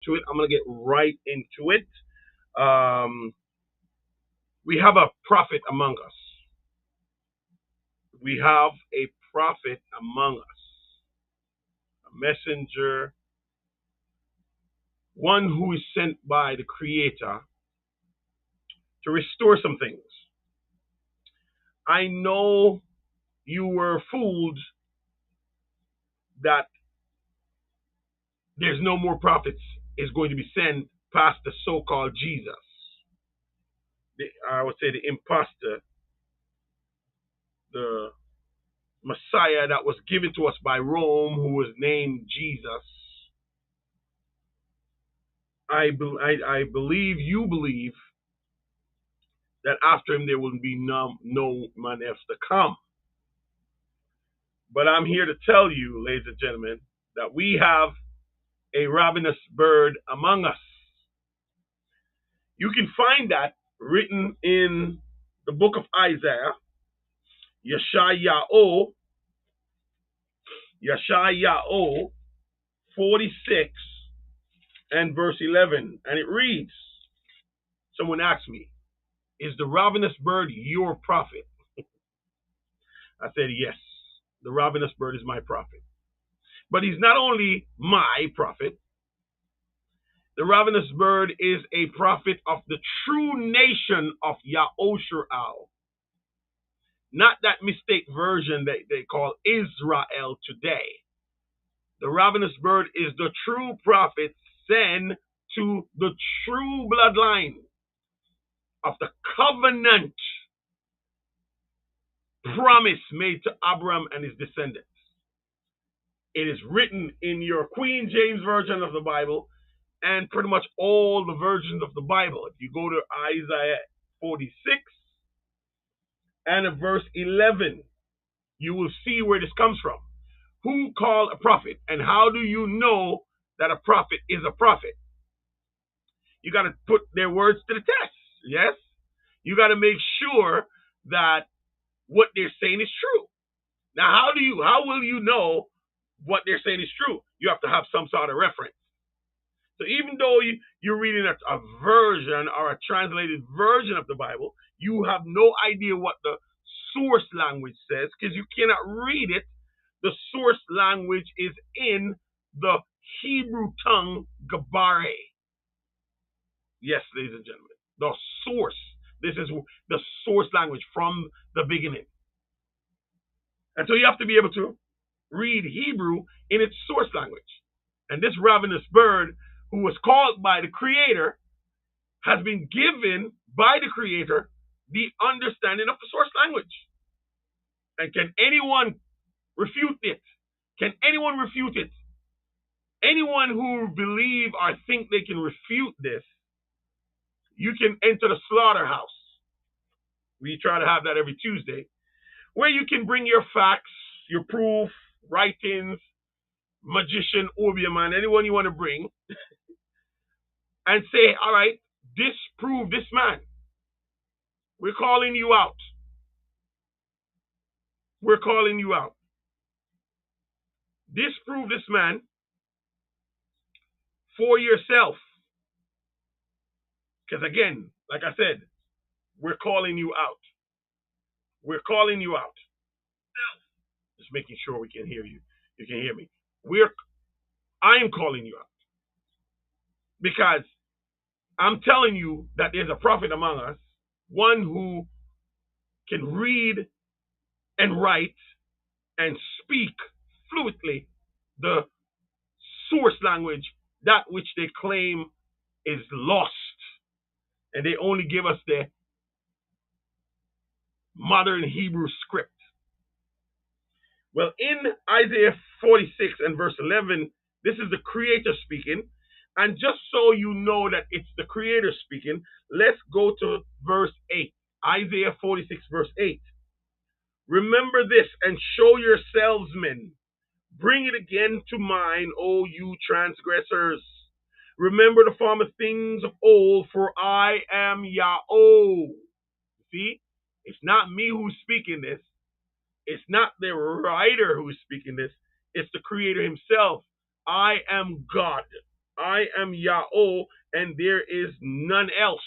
to it. I'm going to get right into it. Um, we have a prophet among us. We have a prophet among us, a messenger, one who is sent by the Creator to restore some things. I know you were fooled that there's no more prophets is going to be sent past the so-called Jesus. I would say the impostor, the Messiah that was given to us by Rome, who was named Jesus. I believe you believe that after him there will be no man else to come. But I'm here to tell you, ladies and gentlemen, that we have a ravenous bird among us. You can find that written in the book of Isaiah, Yeshayahu 46 and verse 11. And it reads, someone asked me, is the ravenous bird your prophet? I said, yes, the ravenous bird is my prophet. But he's not only my prophet, the ravenous bird is a prophet of the true nation of Yahushua. Not that mistake version that they call Israel today. The ravenous bird is the true prophet sent to the true bloodline of the covenant promise made to Abraham and his descendants. It is written in your Queen James Version of the Bible and pretty much all the versions of the Bible. If you go to Isaiah 46 and verse 11, you will see where this comes from. Who called a prophet, and how do you know that a prophet is a prophet? You got to put their words to the test. Yes? You got to make sure that what they're saying is true. Now, how will you know what they're saying is true? You have to have some sort of reference. So even though you're reading a version or a translated version of the Bible, you have no idea what the source language says because you cannot read it. The source language is in the Hebrew tongue, Gabare. Yes, ladies and gentlemen, the source. This is the source language from the beginning. And so you have to be able to read Hebrew in its source language. And this ravenous bird, who was called by the Creator, has been given by the Creator the understanding of the source language. And can anyone refute it? Can anyone refute it? Anyone who believe or think they can refute this, you can enter the slaughterhouse. We try to have that every Tuesday, where you can bring your facts, your proof, writings, magician, Obeah, anyone you want to bring, and say, all right, disprove this man. We're calling you out. We're calling you out. Disprove this man for yourself. Because again, like I said, we're calling you out. We're calling you out. Just making sure we can hear you. You can hear me. I am calling you out. Because I'm telling you that there's a prophet among us, one who can read and write and speak fluently the source language, that which they claim is lost. And they only give us the modern Hebrew script. Well, in Isaiah 46 and verse 11, this is the Creator speaking. And just so you know that it's the Creator speaking, let's go to verse 8. Isaiah 46 verse 8. Remember this and show yourselves men. Bring it again to mind, O you transgressors. Remember the former things of old, for I am Yahweh. See, it's not me who's speaking this. It's not the writer who's speaking this. It's the Creator himself. I am God. I am Yahweh, and there is none else.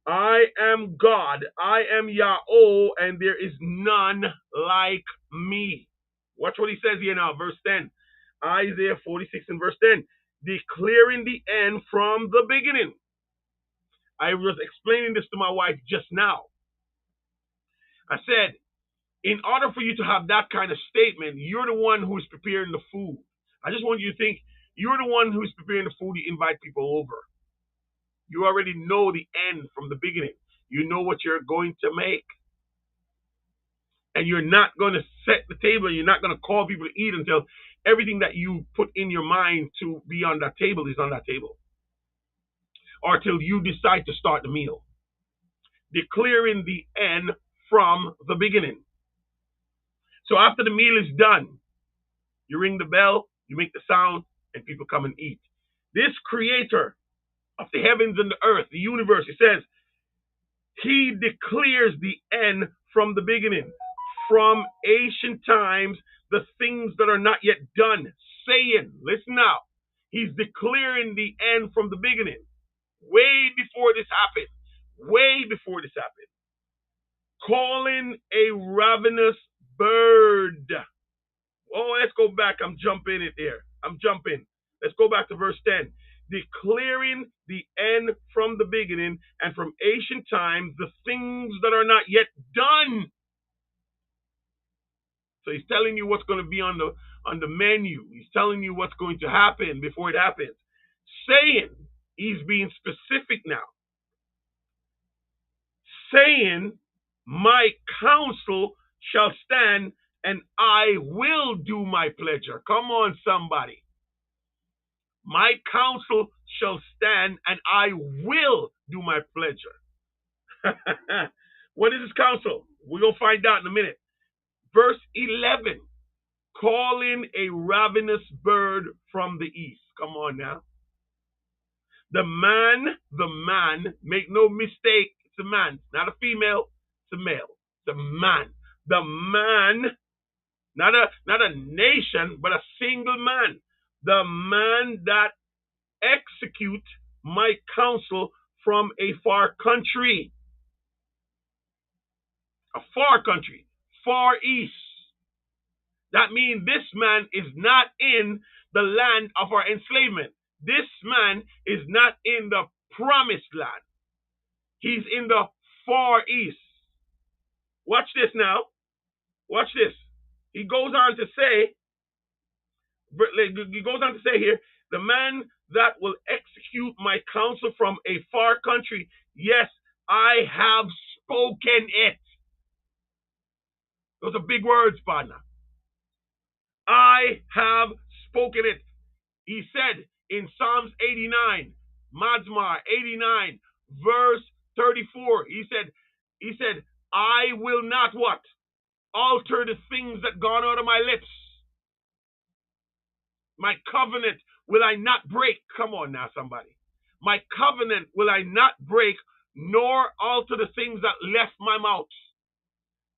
I am God. I am Yahweh, and there is none like me. Watch what he says here now, verse 10. Isaiah 46 and verse 10. Declaring the end from the beginning. I was explaining this to my wife just now. I said, in order for you to have that kind of statement, you're the one who is preparing the food. I just want you to think you're the one who is preparing the food to invite people over. You already know the end from the beginning. You know what you're going to make. And you're not going to set the table. You're not going to call people to eat until everything that you put in your mind to be on that table is on that table. Or till you decide to start the meal. Declaring the end from the beginning. So after the meal is done, you ring the bell, you make the sound, and people come and eat. This creator of the heavens and the earth, the universe, it says, he declares the end from the beginning. From ancient times, the things that are not yet done, saying, listen now, he's declaring the end from the beginning. Way before this happened. Way before this happened. Calling a ravenous bird. Oh, let's go back. I'm jumping it there. I'm jumping. Let's go back to verse 10. Declaring the end from the beginning and from ancient times, the things that are not yet done. So he's telling you what's going to be on the menu. He's telling you what's going to happen before it happens. Saying, he's being specific now. Saying, my counsel shall stand and I will do my pleasure. Come on, somebody. My counsel shall stand and I will do my pleasure. What is his counsel? We're going to find out in a minute. Verse 11, calling a ravenous bird from the east. Come on now. The man, make no mistake, it's a man, not a female, it's a male. The man. The man, not a nation, but a single man. The man that execute my counsel from a far country. A far country. Far east. That means this man is not in the land of our enslavement. This man is not in the promised land. He's in the far east. Watch this now. Watch this. He goes on to say here, the man that will execute my counsel from a far country. Yes, I have spoken it. Those are big words, partner. I have spoken it. He said in Psalms 89, Mazmar 89, verse 34, he said, I will not what? Alter the things that gone out of my lips. My covenant will I not break. Come on now, somebody. My covenant will I not break, nor alter the things that left my mouth.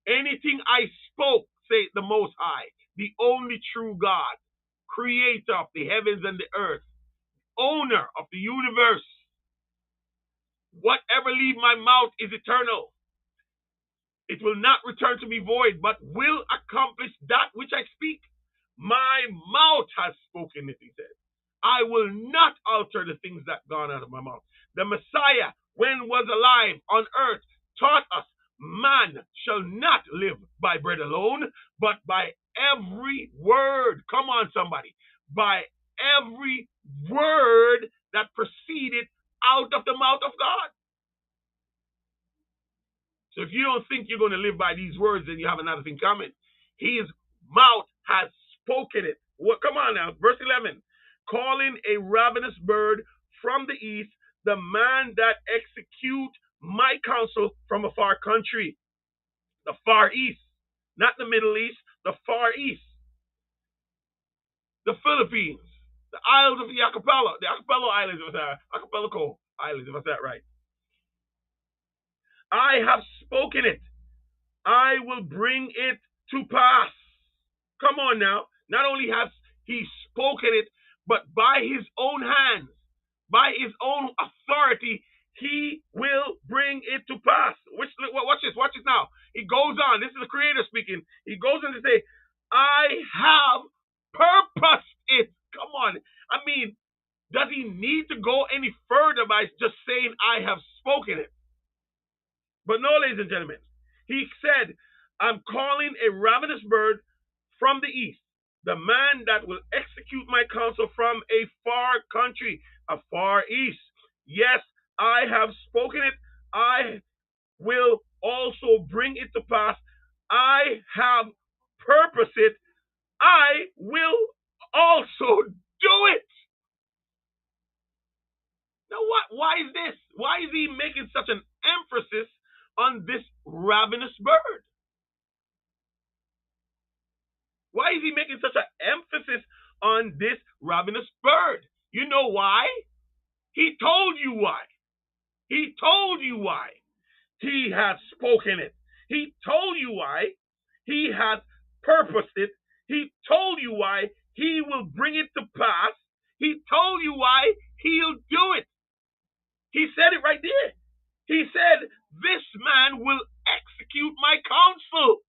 Anything I spoke, say the Most High, the only true God, creator of the heavens and the earth, owner of the universe. Whatever leave my mouth is eternal. It will not return to me void, but will accomplish that which I speak. My mouth has spoken it, he said. I will not alter the things that gone out of my mouth. The Messiah, when was alive on earth, taught us, man shall not live by bread alone, but by every word. Come on, somebody. By every word that proceeded out of the mouth of God. So if you don't think you're going to live by these words, then you have another thing coming. His mouth has spoken it. Well, come on now. Verse 11. Calling a ravenous bird from the east, the man that execute my counsel from a far country. The far east. Not the Middle East. The far east. The Philippines. The Isles of the Archipelago. The Archipelago Islands, Archipelago Islands, if I said that right. I have spoken it. I will bring it to pass. Come on now. Not only has he spoken it, but by his own hands, by his own authority, he will bring it to pass. Watch this, watch this now. He goes on. This is the Creator speaking. He goes on to say, I have purposed it. Come on. I mean, does he need to go any further by just saying, I have spoken it? But no, ladies and gentlemen. He said, I'm calling a ravenous bird from the east, the man that will execute my counsel from a far country, a far east. Yes, I have spoken it. I will also bring it to pass. I have purposed it. I will also do it. Now, why is this? Why is he making such an emphasis on this ravenous bird? Why is he making such an emphasis on this ravenous bird? You know why? He told you why. He told you why. He has spoken it. He told you why. He has purposed it. He told you why he will bring it to pass. He told you why he'll do it. He said it right there. He said, this man will execute my counsel.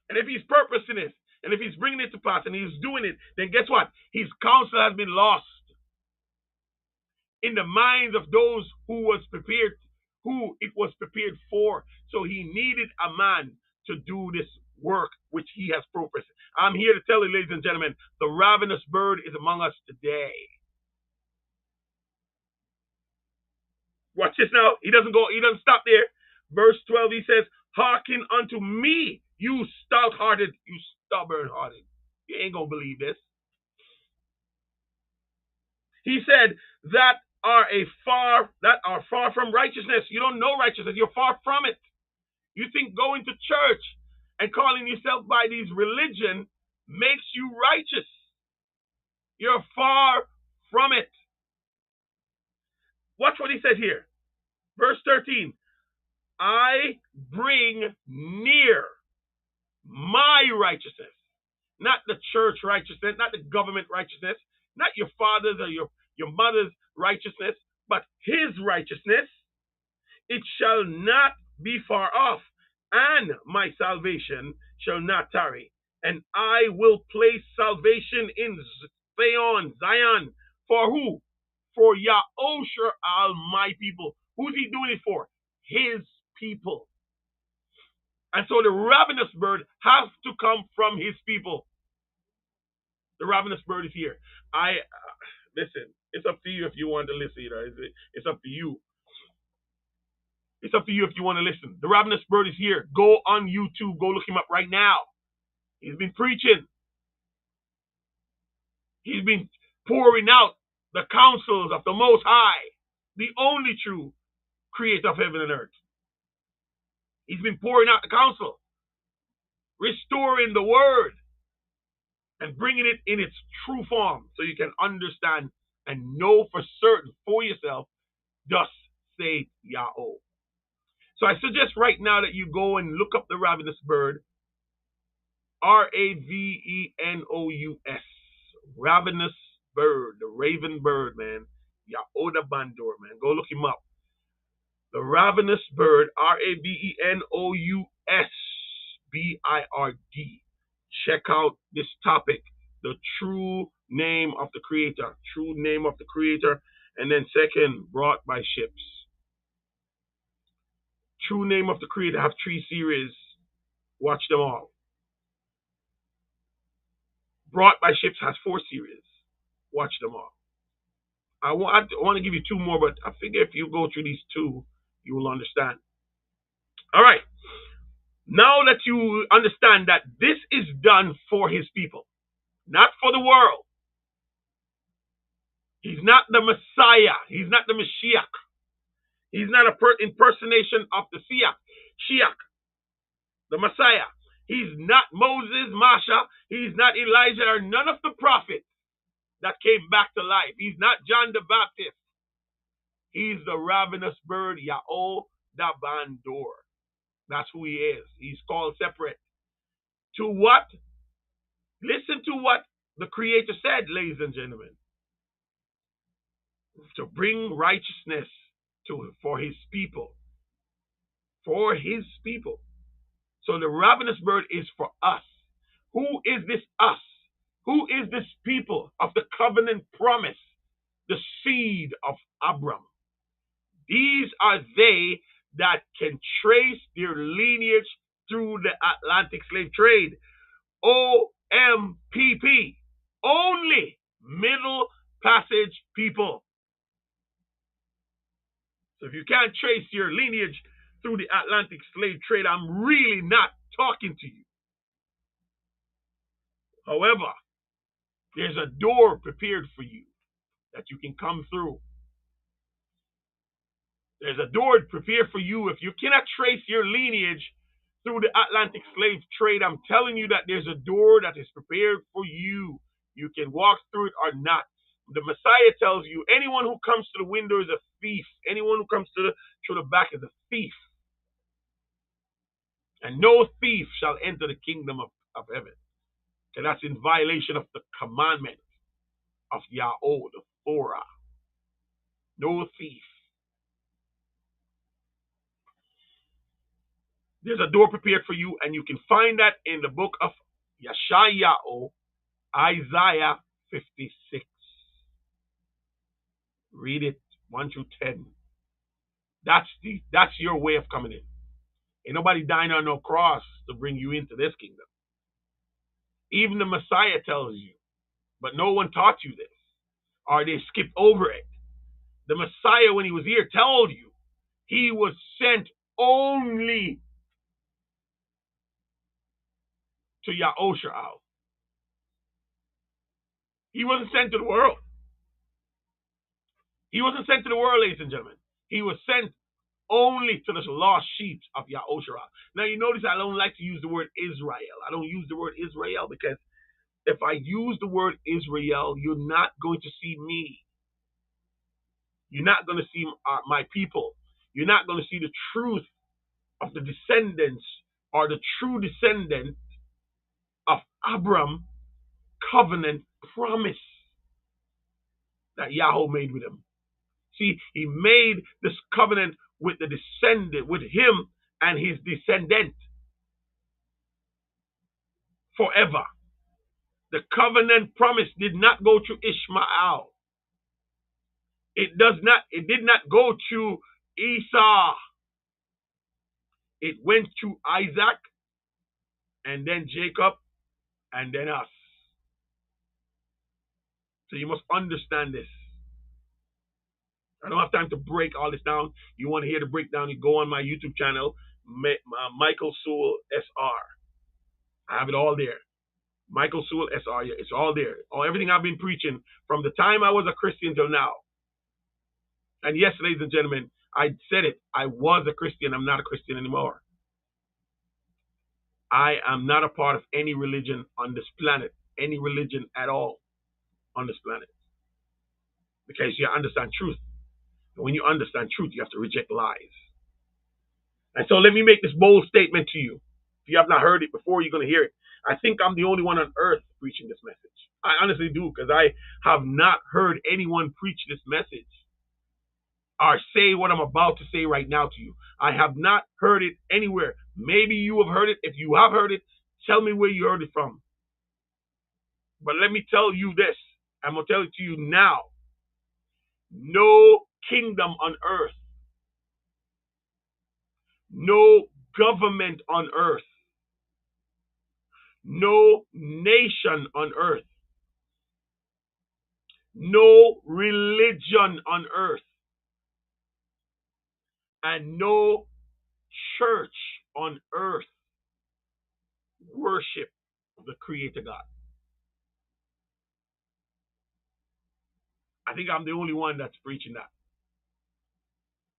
And if he's purposing it, and if he's bringing it to pass, and he's doing it, then guess what? His counsel has been lost in the minds of those who it was prepared for. So he needed a man to do this work which he has purposed. I'm here to tell you, ladies and gentlemen, the ravenous bird is among us today. Watch this now. He doesn't stop there. Verse 12, he says, hearken unto me, you stout-hearted, you stubborn-hearted. You ain't gonna believe this. He said, that are far from righteousness. You don't know righteousness. You're far from it. You think going to church and calling yourself by these religion makes you righteous. You're far from it. Watch what he says here. Verse 13. I bring near my righteousness. Not the church righteousness, not the government righteousness, not your father's or your mother's righteousness, but his righteousness. It shall not be far off, and my salvation shall not tarry. And I will place salvation in Zion. For who? For Yahusha, my people. Who's he doing it for? His people. And so the ravenous bird has to come from his people. The ravenous bird is here. Listen, it's up to you if you want to listen. It's up to you. It's up to you if you want to listen. The ravenous bird is here. Go on YouTube. Go look him up right now. He's been preaching. He's been pouring out the counsels of the Most High, the only true creator of heaven and earth. He's been pouring out the counsel, restoring the word, and bringing it in its true form so you can understand and know for certain for yourself, thus saith Yahweh. So I suggest right now that you go and look up the ravenous bird, Ravenous, ravenous bird, the raven bird, man, Yahoda Bandor, man. Go look him up. The ravenous bird, RAVENOUSBIRD. Check out this topic, the true name of the Creator, true name of the Creator, and then second, brought by ships. True name of the Creator, I have 3 series. Watch them all. Brought by Ships has 4 series. Watch them all. I want to give you 2 more, but I figure if you go through these 2, you will understand. All right. Now that you understand that this is done for his people, not for the world. He's not the Messiah. He's not the Mashiach. He's not an impersonation of the Shiach, the Messiah. He's not Moses, Masha. He's not Elijah or none of the prophets that came back to life. He's not John the Baptist. He's the ravenous bird, Yahoda Bandor. That's who he is. He's called separate. To what? Listen to what the Creator said, ladies and gentlemen, to bring righteousness for his people. For his people. So the ravenous bird is for us. Who is this us? Who is this people of the covenant promise? The seed of Abram. These are they that can trace their lineage through the Atlantic slave trade. OMPP. Only Middle Passage people. So if you can't trace your lineage through the Atlantic slave trade, I'm really not talking to you. However, there's a door prepared for you that you can come through. There's a door prepared for you. If you cannot trace your lineage through the Atlantic slave trade, I'm telling you that there's a door that is prepared for you. You can walk through it or not. The Messiah tells you anyone who comes to the window is a thief. Anyone who comes through the back is a thief. And no thief shall enter the kingdom of heaven. And that's in violation of the commandment of Yahweh, the Torah. No thief. There's a door prepared for you, and you can find that in the book of Yeshayahu, Isaiah 56. Read it 1 through 10. That's your way of coming in. Ain't nobody dying on no cross to bring you into this kingdom. Even the Messiah tells you, but no one taught you this, or they skipped over it. The Messiah, when he was here, told you he was sent only to Yahushua. He wasn't sent to the world. He wasn't sent to the world, ladies and gentlemen. He was sent only to the lost sheep of Yahushua. Now, you notice I don't like to use the word Israel. I don't use the word Israel because if I use the word Israel, you're not going to see me. You're not going to see my people. You're not going to see the truth of the descendants or the true descendant of Abram covenant promise that Yahweh made with him. See, he made this covenant with the descendant, with him and his descendant forever. The covenant promise did not go to Ishmael. It did not go to Esau. It went to Isaac and then Jacob and then us. So you must understand this. I don't have time to break all this down. You want to hear the breakdown, you go on my YouTube channel, Michael Sewell SR. I have it all there. Michael Sewell SR, it's all there. Everything I've been preaching from the time I was a Christian till now. And yes, ladies and gentlemen, I said it. I was a Christian. I'm not a Christian anymore. I am not a part of any religion on this planet, any religion at all on this planet. Because you understand truth. And when you understand truth, you have to reject lies. And so let me make this bold statement to you. If you have not heard it before, you're going to hear it. I think I'm the only one on earth preaching this message. I honestly do, because I have not heard anyone preach this message or say what I'm about to say right now to you. I have not heard it anywhere. Maybe you have heard it. If you have heard it, tell me where you heard it from. But let me tell you this. I'm going to tell it to you now. No kingdom on earth, no government on earth, no nation on earth, no religion on earth, and no church on earth worship the Creator God. I think I'm the only one that's preaching that.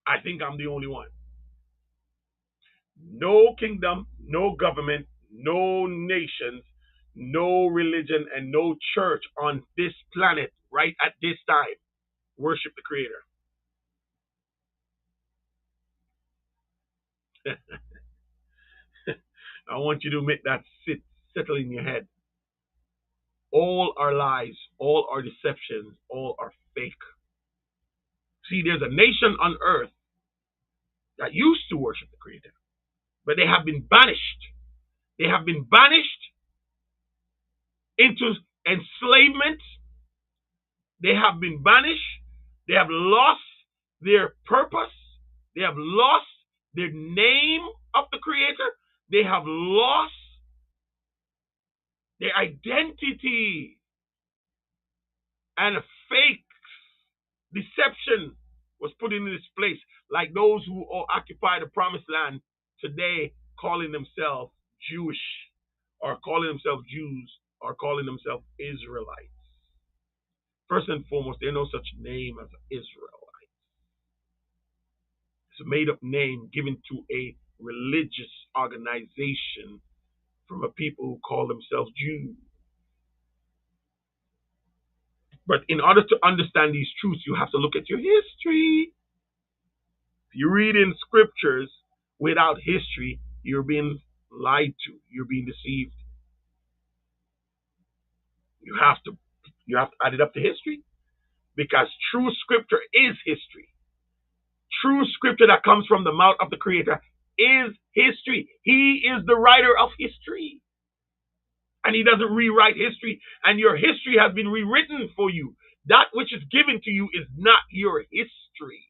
I think I'm the only one. No kingdom, no government, no nations, no religion, and no church on this planet right at this time worship the Creator. I want you to make that settle in your head. All are lies, all are deceptions, all are fake. See, there's a nation on earth that used to worship the Creator, but they have been banished. They have been banished into enslavement. They have been banished. They have lost their purpose. They have lost the name of the Creator. They have lost their identity. And a fake deception was put in this place, like those who occupy the promised land today, calling themselves Jewish, or calling themselves Jews, or calling themselves Israelites. First and foremost, there's no such name as Israelite. It's a made-up name given to a religious organization from a people who call themselves Jews. But in order to understand these truths, you have to look at your history. If you read in scriptures without history, you're being lied to. You're being deceived. You have to add it up to history, because true scripture is history. True scripture that comes from the mouth of the Creator is history. He is the writer of history. And he doesn't rewrite history, and your history has been rewritten for you. That which is given to you is not your history.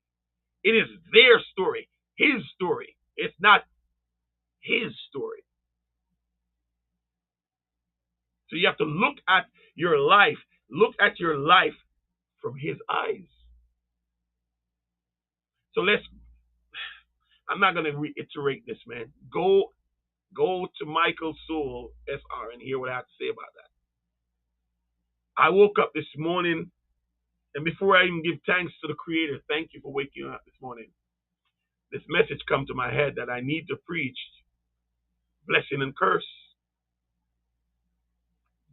It is their story, his story. It's not his story. So you have to look at your life from his eyes. So I'm not going to reiterate this, man. Go to Michael Sewell, SR, and hear what I have to say about that. I woke up this morning, and before I even give thanks to the Creator, thank you for waking up this morning, this message come to my head that I need to preach: blessing and curse.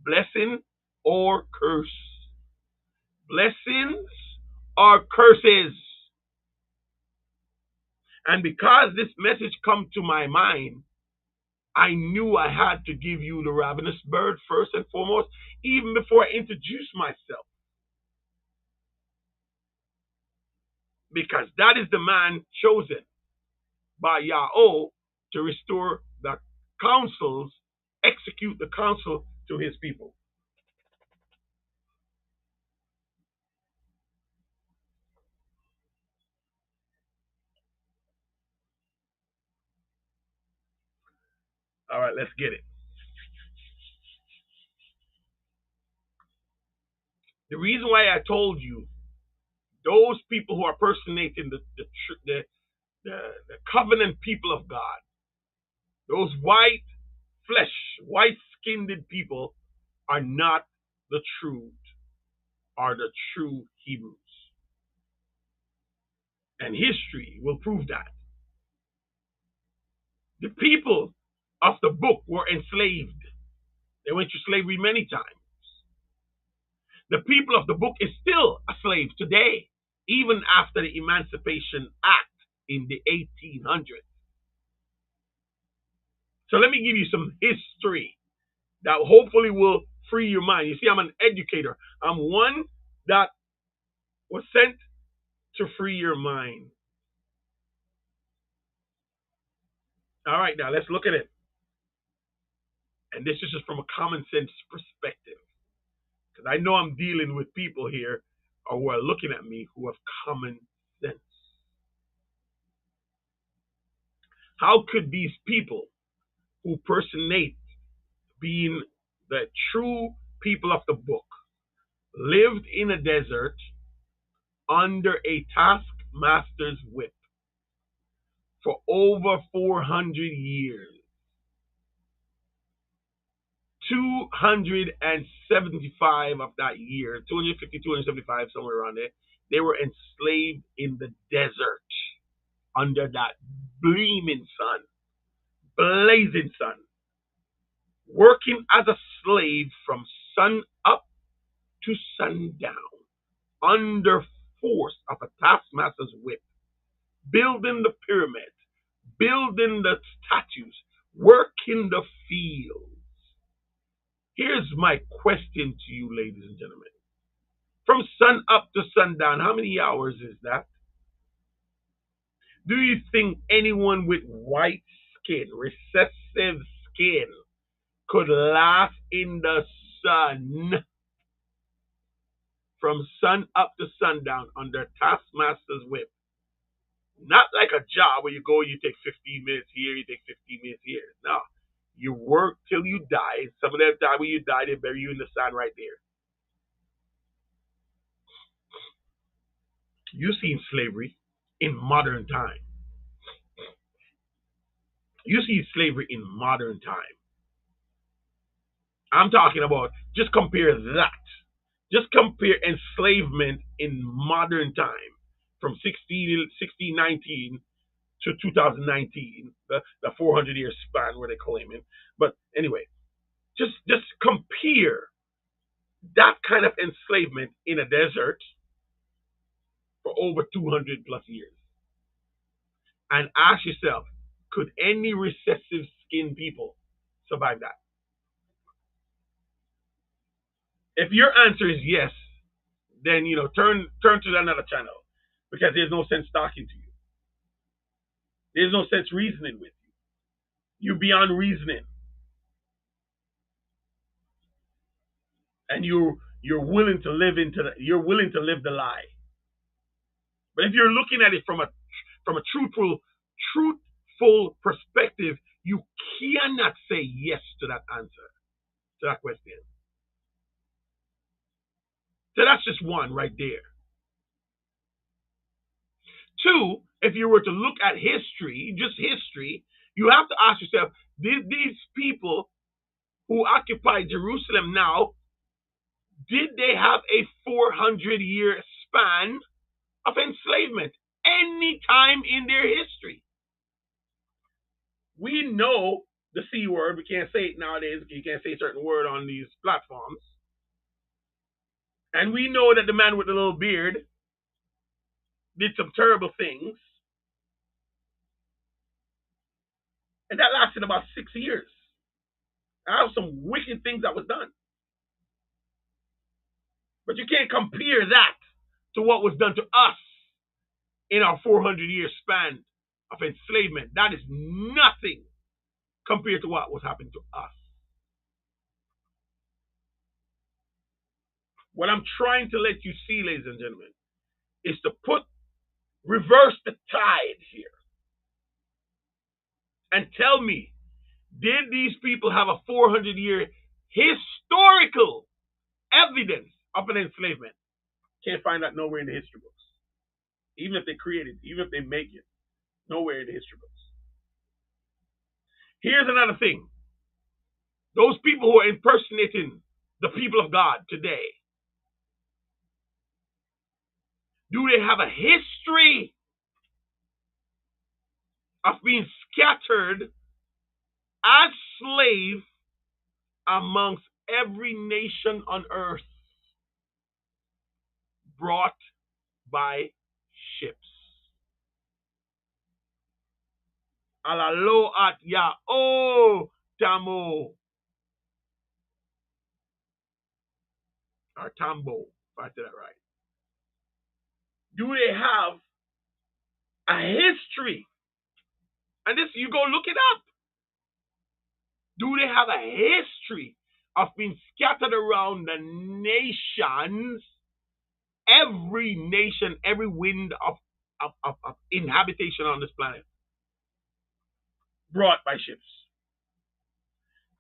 Blessing or curse. Blessings or curses. And because this message come to my mind, I knew I had to give you the ravenous bird first and foremost, even before I introduce myself. Because that is the man chosen by Yahweh to restore the counsels, execute the counsel to his people. All right, let's get it. The reason why I told you those people who are personating the covenant people of God, those white flesh, white-skinned people, are not the truth, are the true Hebrews. And history will prove that. The people of the book were enslaved. They went through slavery many times. The people of the book is still a slave today, even after the Emancipation Act in the 1800s. So let me give you some history that hopefully will free your mind. You see, I'm an educator. I'm one that was sent to free your mind. All right, now let's look at it. And this is just from a common sense perspective, because I know I'm dealing with people here who are looking at me who have common sense. How could these people who personate being the true people of the book lived in a desert under a taskmaster's whip for over 400 years? 275 of that year, 250, 275, somewhere around there, they were enslaved in the desert under that gleaming sun, blazing sun, working as a slave from sun up to sundown, under force of a taskmaster's whip, building the pyramids, building the statues, working the fields. Here's my question to you, ladies and gentlemen. From sun up to sundown, how many hours is that? Do you think anyone with white skin, recessive skin, could last in the sun from sun up to sundown under taskmaster's whip? Not like a job where you go, you take 15 minutes here, you take 15 minutes here. No. You work till you die. Some of them die when you die, they bury you in the sand right there. You seen slavery in modern time. You see slavery in modern time. I'm talking about just compare that. Just compare enslavement in modern time from 1619 to 2019, the 400-year span where they claim it. But anyway, just compare that kind of enslavement in a desert for over 200 plus years. And ask yourself, could any recessive skinned people survive that? If your answer is yes, then turn to another channel because there's no sense talking to you. There's no sense reasoning with you. You're beyond reasoning, and you're willing to live you're willing to live the lie. But if you're looking at it from a truthful perspective, you cannot say yes to that answer, to that question. So that's just one right there. Two, if you were to look at history, just history, you have to ask yourself, did these people who occupy Jerusalem now, did they have a 400-year span of enslavement any time in their history? We know the C word. We can't say it nowadays. You can't say a certain word on these platforms. And we know that the man with the little beard did some terrible things. And that lasted about 6 years. That was some wicked things that was done. But you can't compare that to what was done to us in our 400-year span of enslavement. That is nothing compared to what was happening to us. What I'm trying to let you see, ladies and gentlemen, is to reverse the tide here and tell me, did these people have a 400-year historical evidence of an enslavement? Can't find that nowhere in the history books. Even if they create it, even if they make it, nowhere in the history books. Here's another thing. Those people who are impersonating the people of God today, do they have a history of being scattered as slaves amongst every nation on earth, brought by ships? Alalo at ya o tamo or tambo, if I said that right. Do they have a history? And this, you go look it up. Do they have a history of being scattered around the nations, every nation, every wind of inhabitation on this planet, brought by ships?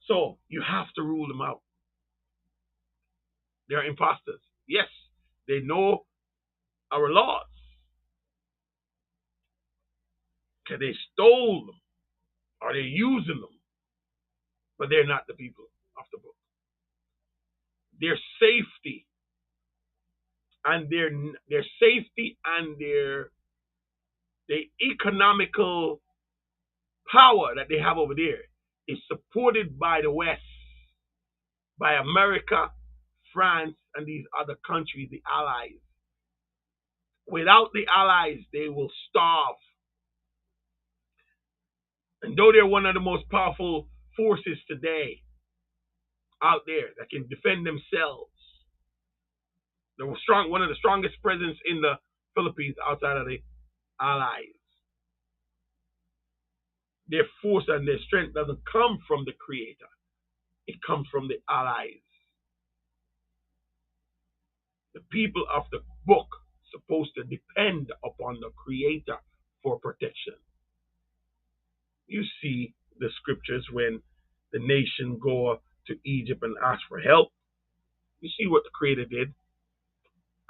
So you have to rule them out. They're imposters. Yes, they know our laws, because they stole them or they're using them, but they're not the people of the book. Their safety and their safety and the economical power that they have over there is supported by the West, by America, France, and these other countries, the allies. Without the allies, they will starve. And though they're one of the most powerful forces today, out there that can defend themselves. They were strong, one of the strongest presidents in the Philippines outside of the Allies. Their force and their strength doesn't come from the Creator. It comes from the Allies. The people of the book supposed to depend upon the Creator for protection. You see the scriptures when the nation go to Egypt and ask for help. You see what the Creator did.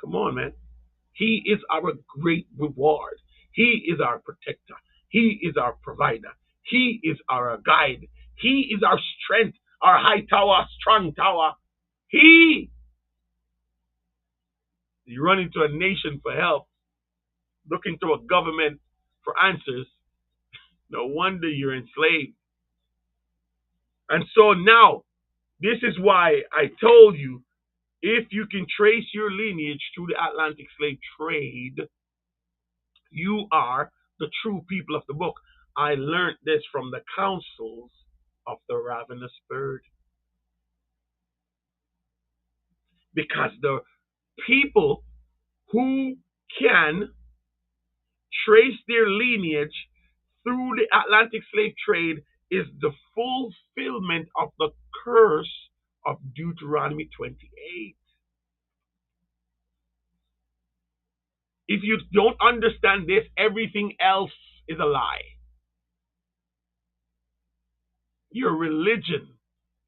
Come on, man. He is our great reward. He is our protector. He is our provider. He is our guide. He is our strength, our high tower, strong tower. You run into a nation for help, looking to a government for answers. No wonder you're enslaved. And so now, this is why I told you, if you can trace your lineage through the Atlantic slave trade, you are the true people of the book. I learned this from the counsels of the ravenous bird. Because the people who can trace their lineage through the Atlantic slave trade is the fulfillment of the curse of Deuteronomy 28. If you don't understand this, everything else is a lie. Your religion,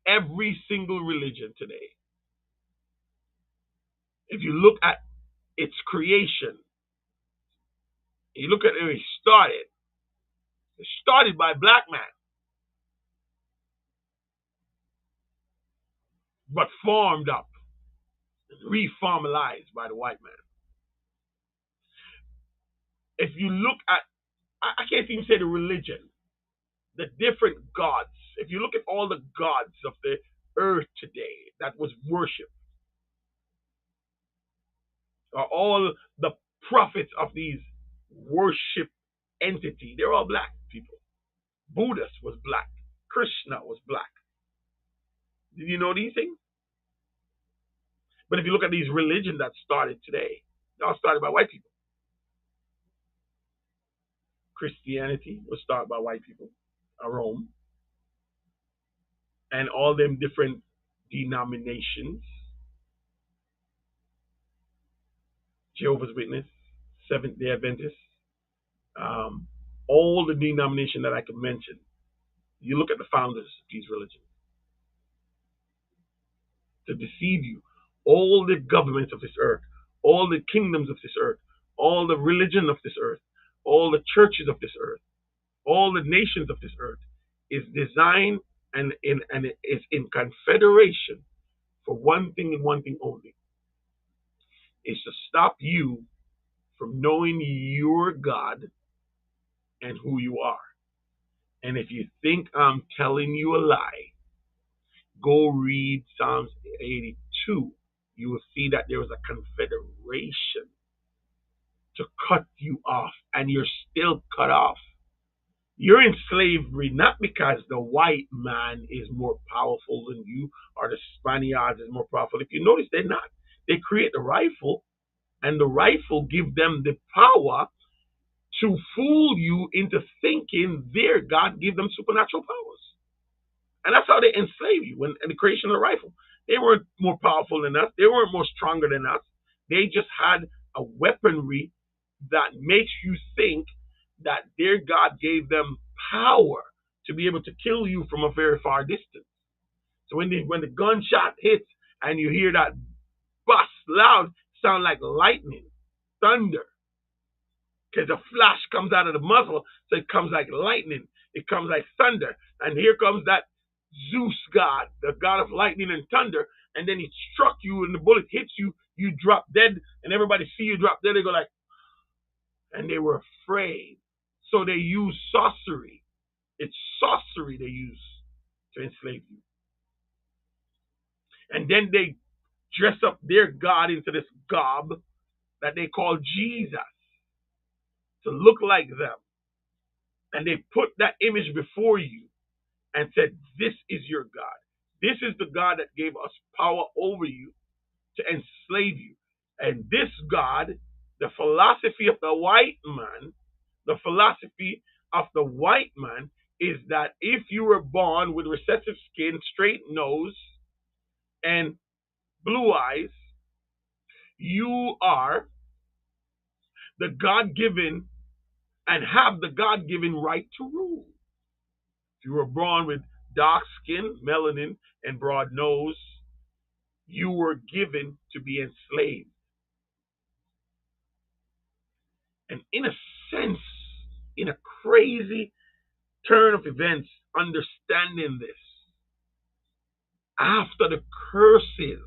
every single religion today, if you look at its creation, you look at where it started by black man, but formed up, reformalized by the white man. If you look at, I can't even say the religion, the different gods. If you look at all the gods of the earth today that was worshipped, or all the prophets of these worship entities, they're all black people. Buddha was black. Krishna was black. Did you know these things? But if you look at these religions that started today, they all started by white people. Christianity was started by white people, Rome, and all them different denominations. Jehovah's Witness, Seventh-day Adventists, all the denominations that I could mention. You look at the founders of these religions to deceive you. All the governments of this earth, all the kingdoms of this earth, all the religion of this earth, all the churches of this earth, all the nations of this earth is designed and is in confederation for one thing and one thing only. Is to stop you from knowing your God and who you are. And if you think I'm telling you a lie, go read Psalms 82. You will see that there was a confederation to cut you off, and you're still cut off. You're in slavery not because the white man is more powerful than you or the Spaniards is more powerful. If you notice, they're not. They create the rifle, and the rifle give them the power to fool you into thinking their God give them supernatural powers. And that's how they enslave you in the creation of the rifle. They weren't more powerful than us. They weren't more stronger than us. They just had a weaponry that makes you think that their God gave them power to be able to kill you from a very far distance. So when the gunshot hits and you hear that bust loud, sound like lightning, thunder, because a flash comes out of the muzzle, so it comes like lightning, it comes like thunder, and here comes that Zeus God, the God of lightning and thunder, and then he struck you and the bullet hits you, you drop dead, and everybody see you drop dead, they go like, and they were afraid. So they use sorcery. It's sorcery they use to enslave you. And then they dress up their God into this gob that they call Jesus to look like them. And they put that image before you and said, this is your God. This is the God that gave us power over you to enslave you. And this God, the philosophy of the white man, the philosophy of the white man is that if you were born with recessive skin, straight nose, and blue eyes, you are the God given and have the God given right to rule. If you were born with dark skin, melanin, and broad nose, you were given to be enslaved. And in a sense, in a crazy turn of events, understanding this, after the curses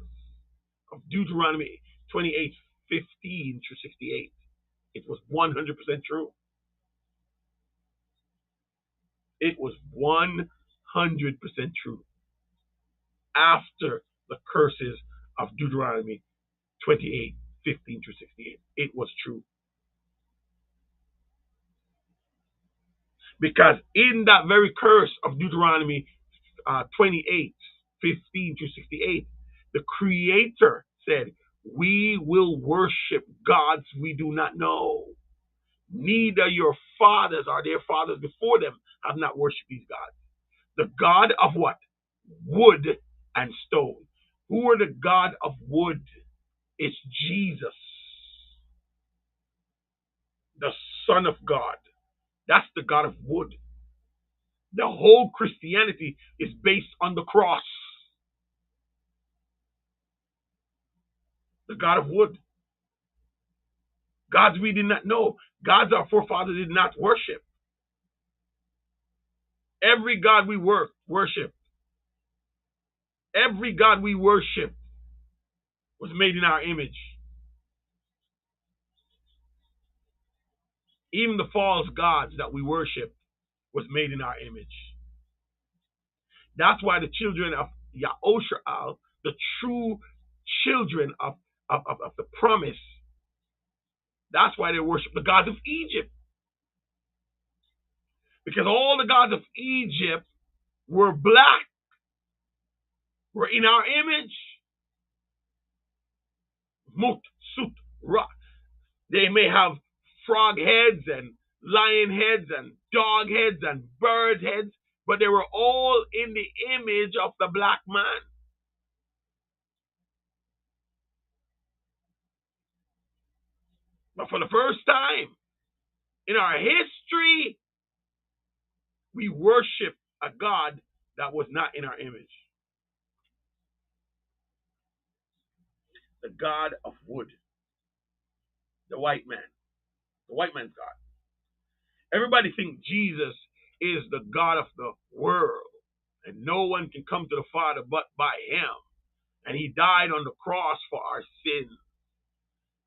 of Deuteronomy 28:15 through 68, it was 100% true. It was 100% true. After the curses of Deuteronomy 28:15 through 68, it was true. Because in that very curse of Deuteronomy 28:15 through 68, the Creator said, "We will worship gods we do not know. Neither your fathers or their fathers before them have not worshipped these gods." The God of what? Wood and stone. Who are the God of wood? It's Jesus, the Son of God. That's the God of wood. The whole Christianity is based on the cross. The God of wood. Gods we did not know. Gods our forefathers did not worship. Every God we worship, every God we worship was made in our image. Even the false gods that we worship was made in our image. That's why the children of Yahushua, the true children of the promise, that's why they worship the gods of Egypt. Because all the gods of Egypt were black, were in our image. Mut, Sut, Ra. They may have frog heads and lion heads and dog heads and bird heads, but they were all in the image of the black man. But for the first time in our history, we worship a God that was not in our image. The God of wood. The white man. The white man's God. Everybody thinks Jesus is the God of the world, and no one can come to the Father but by him. And he died on the cross for our sins.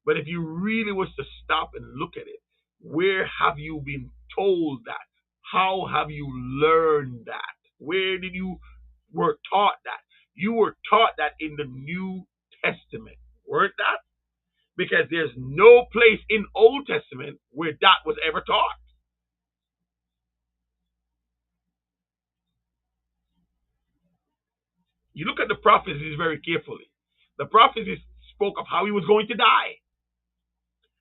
But if you really was to stop and look at it, where have you been told that? How have you learned that? Where did you were taught that? You were taught that in the New Testament, weren't that? Because there's no place in Old Testament where that was ever taught. You look at the prophecies very carefully. The prophecies spoke of how he was going to die.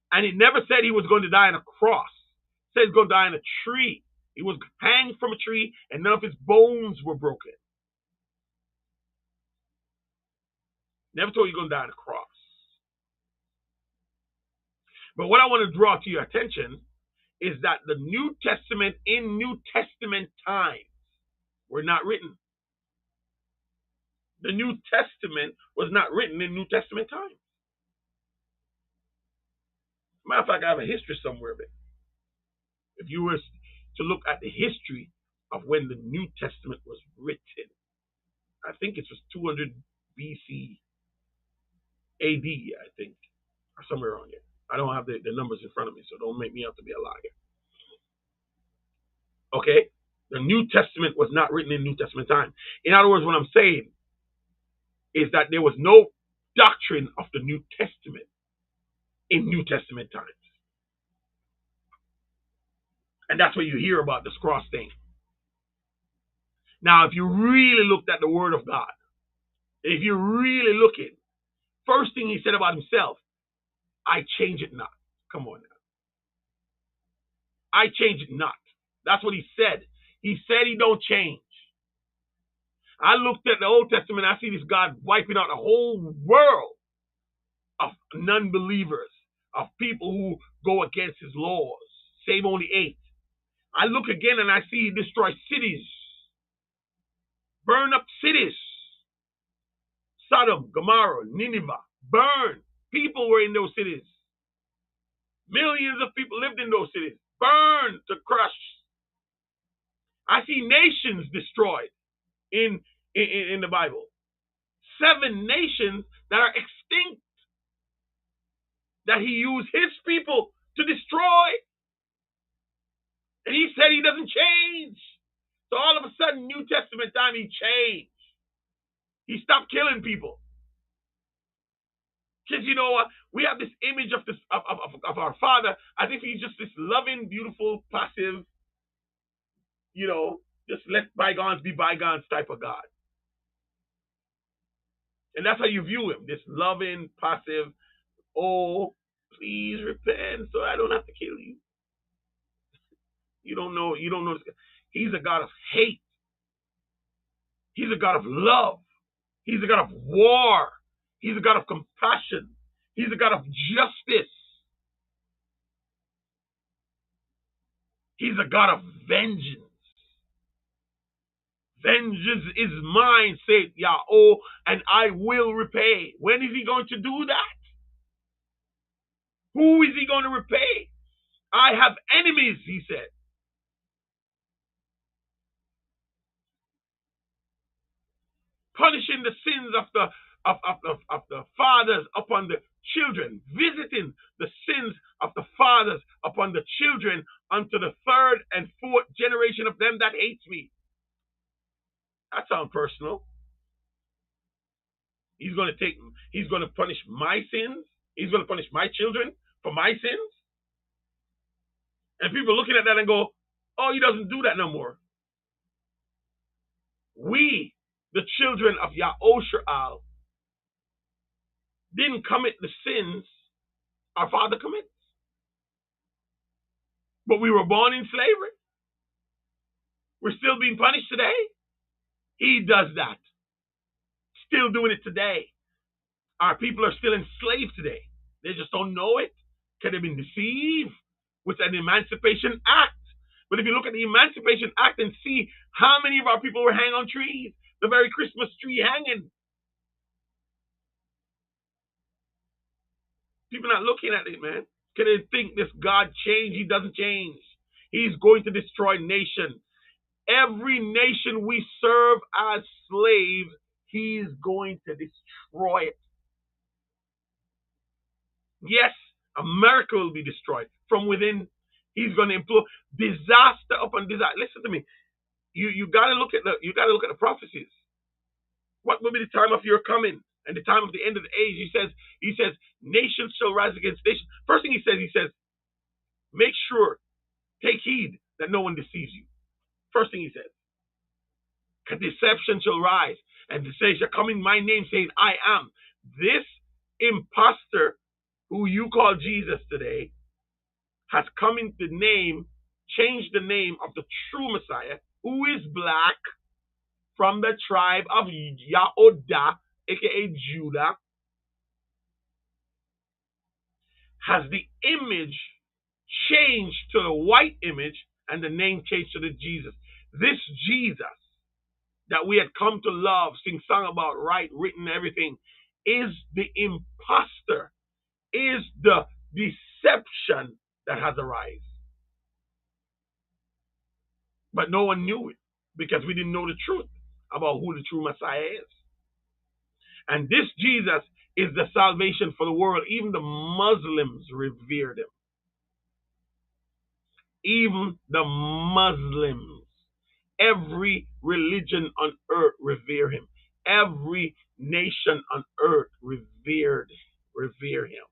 And it never said he was going to die on a cross. It said he was going to die on a tree. He was hanged from a tree and none of his bones were broken. Never told you you're going to die on a cross. But what I want to draw to your attention is that the New Testament in New Testament times were not written. The New Testament was not written in New Testament times. Matter of fact, I have a history somewhere of it. If you were to look at the history of when the New Testament was written, I think it was 200 BC AD, I think, or somewhere around here. I don't have the numbers in front of me, so don't make me out to be a liar. Okay? The New Testament was not written in New Testament time. In other words, what I'm saying is that there was no doctrine of the New Testament in New Testament times. And that's what you hear about this cross thing. Now, if you really looked at the Word of God, If you're really looking, first thing he said about himself, I change it not. Come on now. I change it not. That's what he said. He said he don't change. I looked at the Old Testament, I see this God wiping out the whole world of non-believers, of people who go against his laws. Save only 8. I look again and I see he destroy cities, burn up cities. Sodom, Gomorrah, Nineveh, burn. People were in those cities. Millions of people lived in those cities. Burn to crush. I see nations destroyed in the Bible. 7 nations that are extinct, that he used his people to destroy. And he said he doesn't change. So all of a sudden, New Testament time, he changed. He stopped killing people. Because you know what? We have this image of this of our Father as if he's just this loving, beautiful, passive, just let bygones be bygones type of God. And that's how you view him, this loving, passive, oh, please repent so I don't have to kill you. You don't know this. He's a God of hate. He's a God of love. He's a God of war. He's a God of compassion. He's a God of justice. He's a God of vengeance. Vengeance is mine, said Yahweh, and I will repay. When is he going to do that? Who is he going to repay? I have enemies, he said. Punishing the sins of the fathers upon the children, visiting the sins of the fathers upon the children unto the 3rd and 4th generation of them that hates me. That sounds personal. He's going to punish my sins. He's going to punish my children for my sins. And people looking at that and go, oh, he doesn't do that no more. We, the children of Yahushua, didn't commit the sins our father commits. But we were born in slavery. We're still being punished today. He does that. Still doing it today. Our people are still enslaved today. They just don't know it. Can they have been deceived with an Emancipation Act? But if you look at the Emancipation Act and see how many of our people were hanging on trees, the very Christmas tree hanging. People not looking at it, man. Can they think this God changed? He doesn't change. He's going to destroy nations. Every nation we serve as slaves, he's going to destroy it. Yes, America will be destroyed from within. He's going to implode disaster upon disaster. Listen to me. You got to look at the prophecies. What will be the time of your coming and the time of the end of the age? He says, nations shall rise against nations. First thing he says, make sure, take heed that no one deceives you. First thing he says, deception shall rise, and they say shall come in my name, saying, I am. This imposter who you call Jesus today has come into name, changed the name of the true Messiah, who is black, from the tribe of Yahudah, aka Judah, has the image changed to the white image and the name changed to the Jesus. This Jesus that we had come to love, sing song about, write, written, everything, is the imposter, is the deception that has arisen. But no one knew it because we didn't know the truth about who the true Messiah is. And this Jesus is the salvation for the world. Even the Muslims revered him. Even the Muslims. Every religion on earth revere him. Every nation on earth revere him.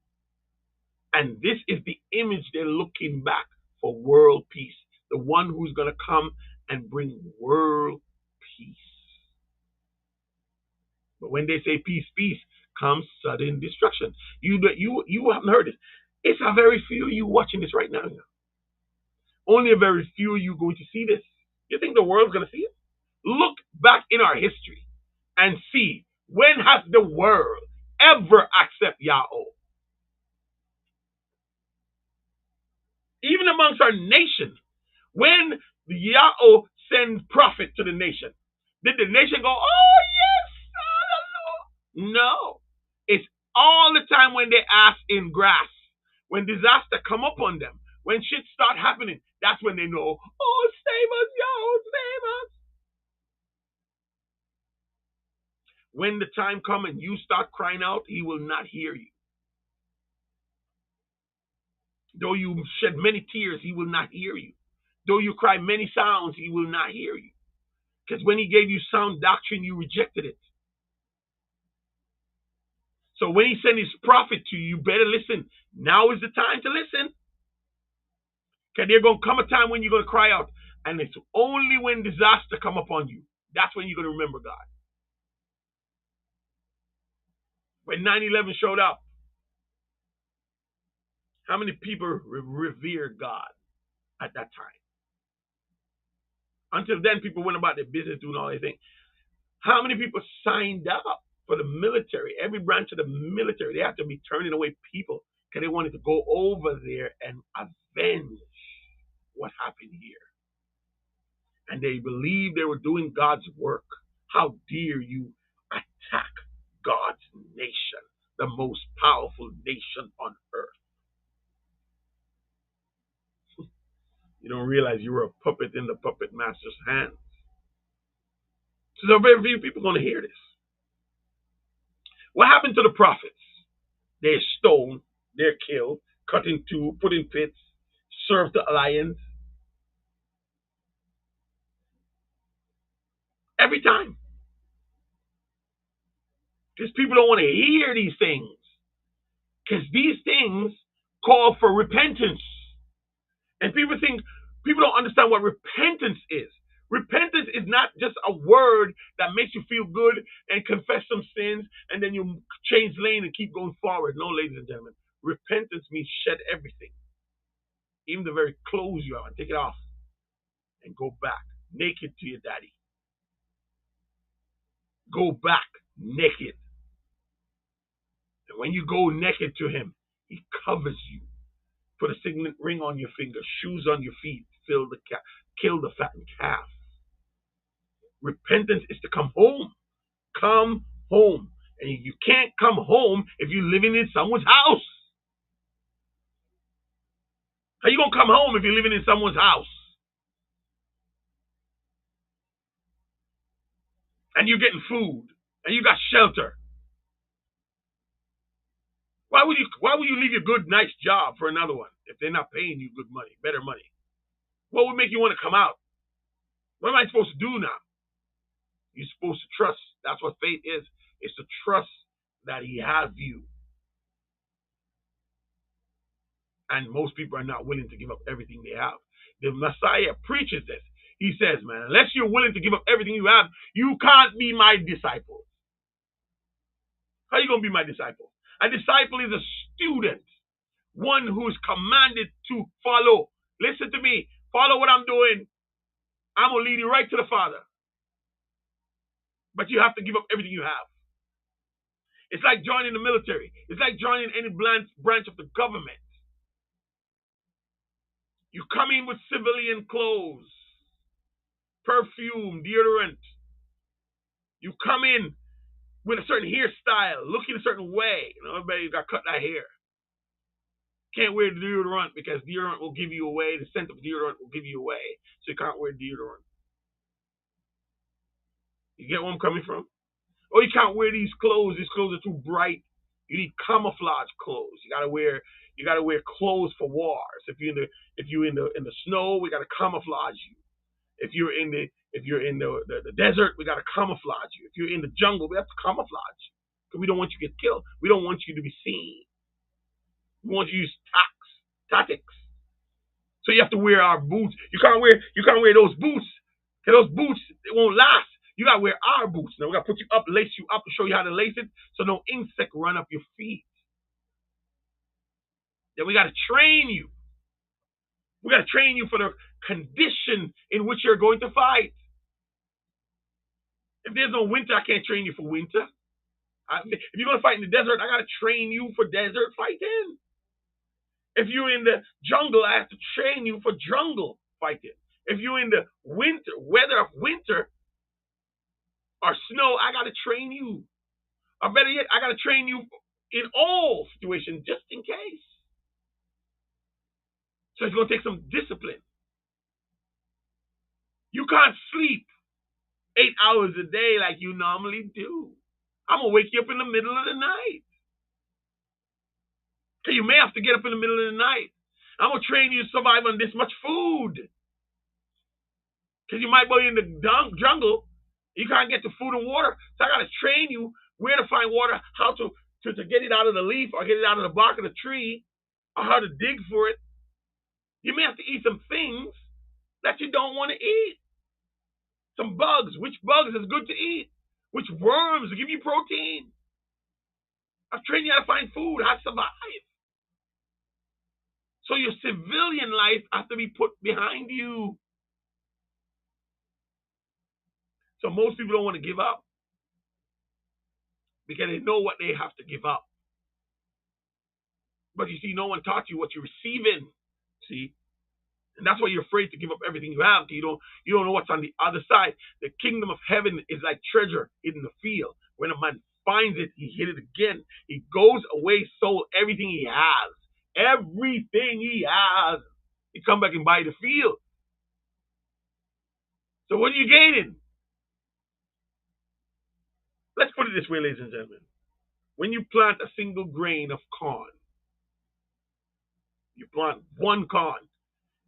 And this is the image they're looking back for world peace. The one who's going to come and bring world peace. But when they say peace, peace, comes sudden destruction. You haven't heard it. It's a very few of you watching this right now. Only a very few of you going to see this. You think the world's going to see it? Look back in our history and see, when has the world ever accept Yahweh? Even amongst our nation, when Yahweh sends prophet to the nation, did the nation go, oh yes, hallelujah? No. It's all the time when they ask in grass, when disaster come upon them, when shit start happening, that's when they know, oh, save us, Yahweh, save us. When the time comes and you start crying out, he will not hear you. Though you shed many tears, he will not hear you. Though you cry many sounds, he will not hear you. Because when he gave you sound doctrine, you rejected it. So when he sent his prophet to you, you better listen. Now is the time to listen. Because there's going to come a time when you're going to cry out. And it's only when disaster come upon you. That's when you're going to remember God. When 9/11 showed up, how many people revered God at that time? Until then, people went about their business doing all they think. How many people signed up for the military? Every branch of the military, they have to be turning away people because they wanted to go over there and avenge what happened here. And they believed they were doing God's work. How dare you attack God's nation, the most powerful nation on earth? You don't realize you were a puppet in the puppet master's hands. So very few people are going to hear this. What happened to the prophets? They're stoned, they're killed, cut in two, put in pits, served to lions. Every time. Because people don't want to hear these things. Because these things call for repentance. And people don't understand what repentance is. Repentance is not just a word that makes you feel good and confess some sins and then you change lane and keep going forward. No, ladies and gentlemen. Repentance means shed everything. Even the very clothes you have, take it off and go back naked to your daddy. Go back naked. And when you go naked to him, he covers you. Put a signet ring on your finger, shoes on your feet, kill the fattened calf. Repentance is to come home. Come home. And you can't come home if you're living in someone's house. How you going to come home if you're living in someone's house? And you're getting food. And you got shelter. Why would you leave your good, nice job for another one if they're not paying you good money, better money? What would make you want to come out? What am I supposed to do now? You're supposed to trust. That's what faith is. It's to trust that he has you. And most people are not willing to give up everything they have. The Messiah preaches this. He says, man, unless you're willing to give up everything you have, you can't be my disciple. How are you going to be my disciple? A disciple is a student, one who is commanded to follow. Listen to me. Follow what I'm doing. I'm going to lead you right to the Father. But you have to give up everything you have. It's like joining the military. It's like joining any branch of the government. You come in with civilian clothes, perfume, deodorant. You come in with a certain hairstyle, looking a certain way. You know, everybody got cut that hair. Can't wear deodorant because deodorant will give you away. The scent of deodorant will give you away. So you can't wear deodorant. You get where I'm coming from? Oh, you can't wear these clothes. These clothes are too bright. You need camouflage clothes. You gotta wear clothes for wars. If you're in the snow, we gotta camouflage you. If you're in the desert, we gotta camouflage you. If you're in the jungle, we have to camouflage you. Because we don't want you to get killed. We don't want you to be seen. We want you to use tactics. So you have to wear our boots. You can't wear those boots. Because those boots, it won't last. You gotta wear our boots. Now we gotta put you up, lace you up to show you how to lace it so no insect run up your feet. Then we gotta train you. We gotta train you for the condition in which you're going to fight. If there's no winter, I can't train you for winter. If you're gonna fight in the desert, I gotta train you for desert fighting. If you're in the jungle, I have to train you for jungle fighting. If you're in the weather of winter or snow, I gotta train you. Or better yet, I gotta train you in all situations just in case. So it's gonna take some discipline. You can't sleep 8 hours a day like you normally do. I'm gonna wake you up in the middle of the night. So you may have to get up in the middle of the night. I'm gonna train you to survive on this much food. Because you might be in the jungle, you can't get to food and water. So I gotta train you where to find water, how to get it out of the leaf or get it out of the bark of the tree, or how to dig for it. You may have to eat some things that you don't want to eat. Some bugs. Which bugs is good to eat? Which worms give you protein? I've trained you how to find food, how to survive. So your civilian life has to be put behind you. So most people don't want to give up because they know what they have to give up. But you see, no one taught you what you're receiving. See? And that's why you're afraid to give up everything you have. You don't know what's on the other side. The kingdom of heaven is like treasure in the field. When a man finds it, he hid it again. He goes away, sold everything he has. Everything he has. He come back and buy the field. So what are you gaining? Let's put it this way, ladies and gentlemen. When you plant a single grain of corn, you plant one corn.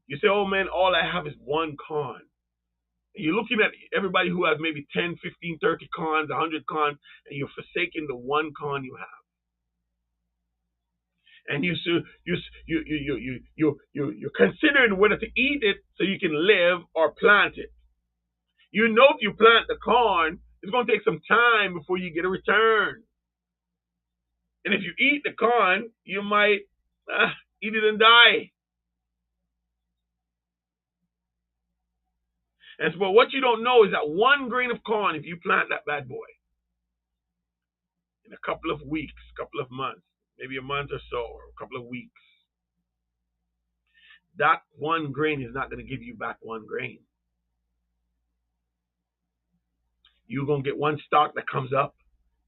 You say, oh man, all I have is one corn. And you're looking at everybody who has maybe 10, 15, 30 corns, 100 corns, and you're forsaking the one corn you have. And you're considering whether to eat it so you can live or plant it. You know if you plant the corn, it's going to take some time before you get a return. And if you eat the corn, you might eat it and die. And so, but what you don't know is that one grain of corn, if you plant that bad boy, in a couple of weeks, couple of months, maybe a month or so, or a couple of weeks, that one grain is not going to give you back one grain. You're going to get one stalk that comes up,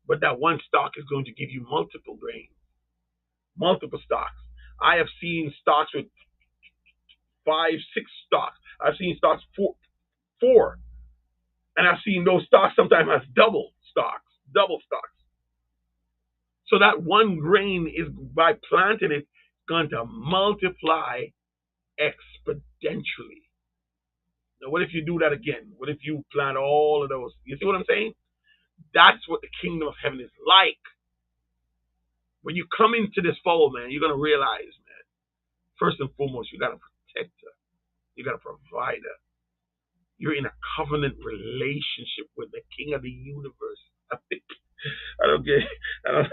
but that one stalk is going to give you multiple grains, multiple stalks. I have seen stalks with 5, 6 stalks. I've seen stalks 4. And I've seen those stalks sometimes have double stalks. So that one grain is, by planting it, going to multiply exponentially. Now, what if you do that again? What if you plant all of those? You see what I'm saying? That's what the kingdom of heaven is like. When you come into this fold, man, you're going to realize, man, first and foremost, you got a protector. You got a provider. You're in a covenant relationship with the King of the universe. I don't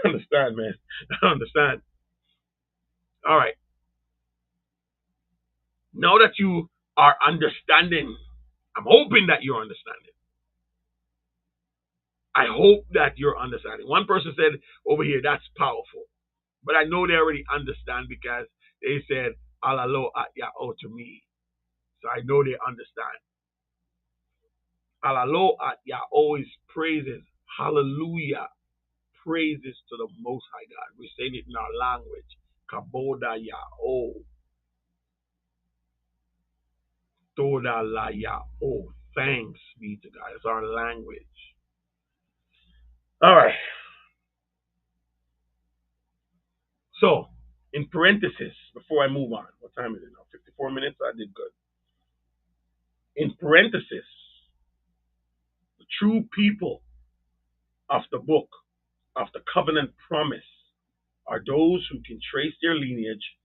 understand, man. I don't understand. All right. Now that you are understanding, I'm hoping that you're understanding. I hope that you're understanding. One person said over here, that's powerful. But I know they already understand because they said, Alalo at Yahweh to me. So I know they understand. Alalo at Yahweh is praises. Hallelujah. Praises to the Most High God. We're saying it in our language. Kaboda Yahweh. Toda la Yahweh. Thanks be to God. It's our language. All right. So, in parenthesis, before I move on, what time is it now? 54 minutes? I did good. In parenthesis, the true people of the book of the covenant promise are those who can trace their lineage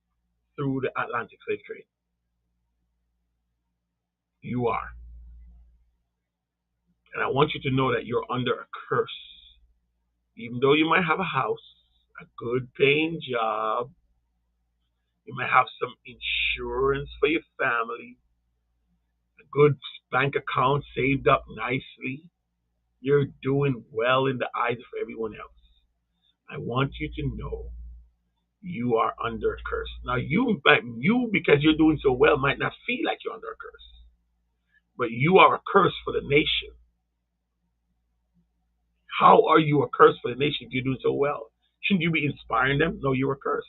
through the Atlantic slave trade. You are. And I want you to know that you're under a curse. Even though you might have a house, a good paying job, you might have some insurance for your family, a good bank account saved up nicely, you're doing well in the eyes of everyone else. I want you to know you are under a curse. Now, you because you're doing so well, might not feel like you're under a curse, but you are a curse for the nation. How are you a curse for the nation if you're doing so well? Shouldn't you be inspiring them? No, you're a curse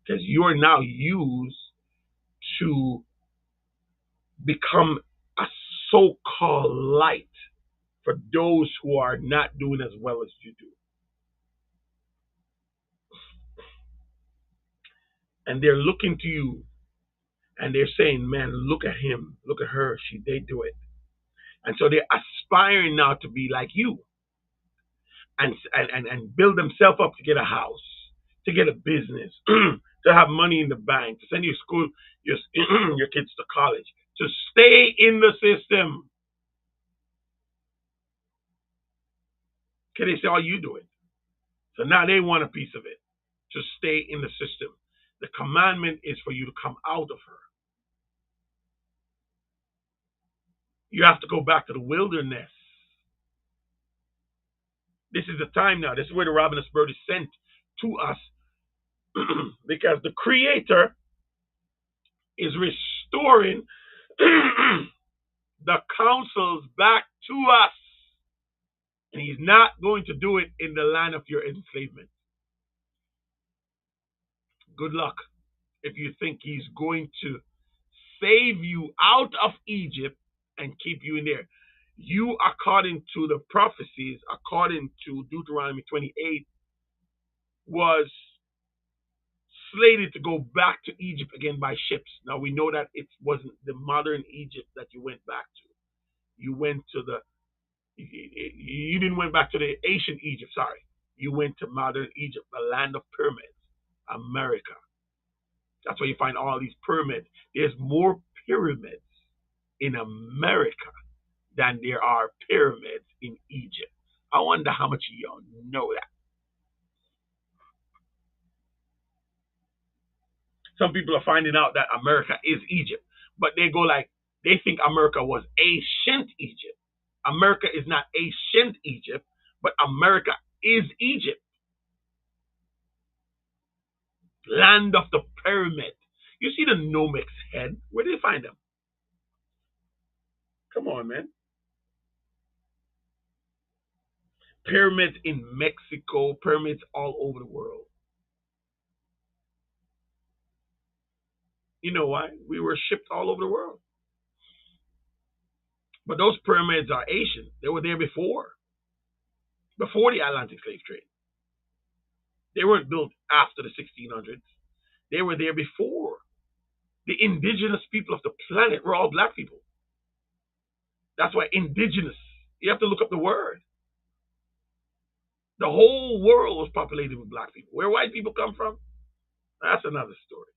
because you are now used to become a so-called light for those who are not doing as well as you do. And they're looking to you and they're saying, man, look at him, look at her, they do it. And so they're aspiring now to be like you and build themselves up to get a house, to get a business, to have money in the bank, to send your school, your, your kids to college, to stay in the system. Can they say, oh, you do it? So now they want a piece of it, to stay in the system. The commandment is for you to come out of her. You have to go back to the wilderness. This is the time now. This is where the ravenous bird is sent to us because the Creator is restoring the counsels back to us. And He's not going to do it in the land of your enslavement. Good luck if you think He's going to save you out of Egypt and keep you in there. You, according to the prophecies, according to Deuteronomy 28, was slated to go back to Egypt again by ships. Now we know that it wasn't the modern Egypt that you went back to. You went to you didn't went back to the ancient Egypt, sorry. You went to modern Egypt, the land of pyramids, America. That's where you find all these pyramids. There's more pyramids in America than there are pyramids in Egypt. I wonder how much of y'all know that. Some people are finding out that America is Egypt, but they think America was ancient Egypt. America is not ancient Egypt, but America is Egypt. Land of the pyramid. You see the Nomex head? Where did they find them? Come on, man. Pyramids in Mexico, pyramids all over the world. You know why? We were shipped all over the world. But those pyramids are ancient. They were there before the Atlantic slave trade. They weren't built after the 1600s. They were there before. The indigenous people of the planet were all black people. That's why indigenous. You have to look up the word. The whole world was populated with black people. Where white people come from, that's another story.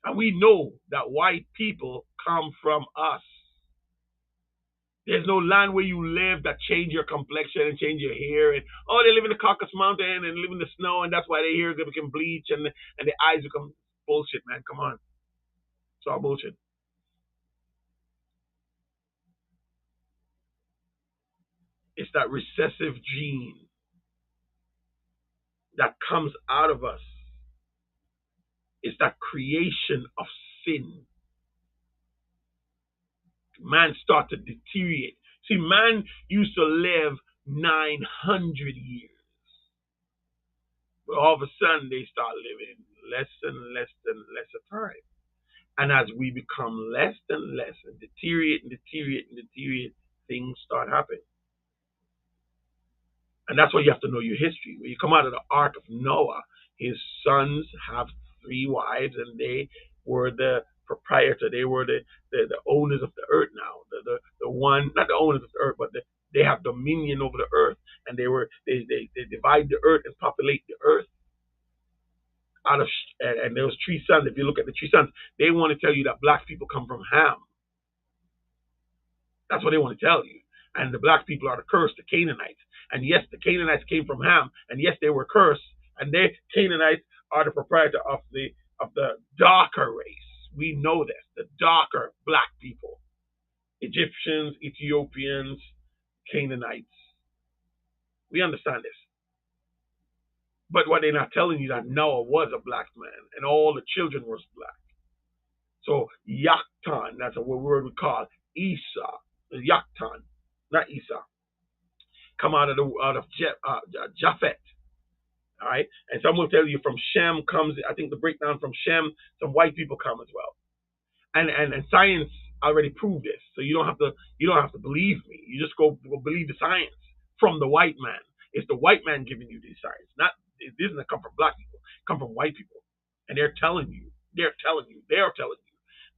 And we know that white people come from us. There's no land where you live that change your complexion and change your hair. And oh, they live in the Caucasus Mountain and live in the snow, and that's why their hair become bleach and their eyes become bullshit, man. Come on. It's all bullshit. It's that recessive gene that comes out of us. It's that creation of sin. Man start to deteriorate. See, man used to live 900 years. But all of a sudden, they start living less and less and less of time. And as we become less and less and deteriorate, things start happening. And that's why you have to know your history. When you come out of the Ark of Noah, his sons have 3 wives, and they were the proprietor. They were the owners of the earth now. The one, not the owners of the earth, but they have dominion over the earth, and they divide the earth and populate the earth. And there was 3 sons. If you look at the 3 sons, they want to tell you that black people come from Ham. That's what they want to tell you. And the black people are the cursed, the Canaanites. And yes, the Canaanites came from Ham, and yes, they were cursed. And they Canaanites are the proprietor of the darker race. We know this, the darker black people. Egyptians, Ethiopians, Canaanites. We understand this. But what they're not telling you that Noah was a black man and all the children was black. So Yaktan, that's a word we call Esau. Yaktan, not Esau. Come out of Japhet. All right, and some will tell you from Shem comes. I think the breakdown from Shem, some white people come as well. And science already proved this, so you don't have to believe me. You just go believe the science from the white man. It's the white man giving you these science. Not it doesn't come from black people, come from white people, and they're telling you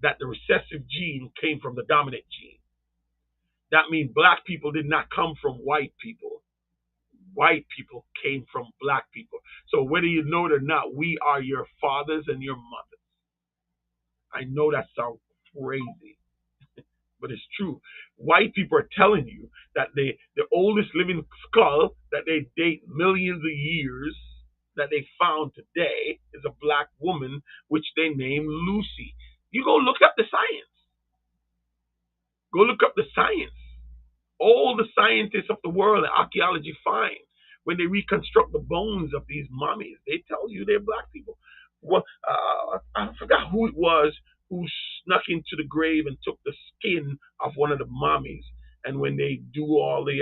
that the recessive gene came from the dominant gene. That means black people did not come from white people. White people came from black people. So whether you know it or not, we are your fathers and your mothers. I know that sounds crazy, but it's true. White people are telling you that the oldest living skull that they date millions of years that they found today is a black woman, which they named Lucy. You go look up the science. Go look up the science. All the scientists of the world, archaeology find when they reconstruct the bones of these mummies, they tell you they're black people. Well, I forgot who it was who snuck into the grave and took the skin of one of the mummies. And when they do all the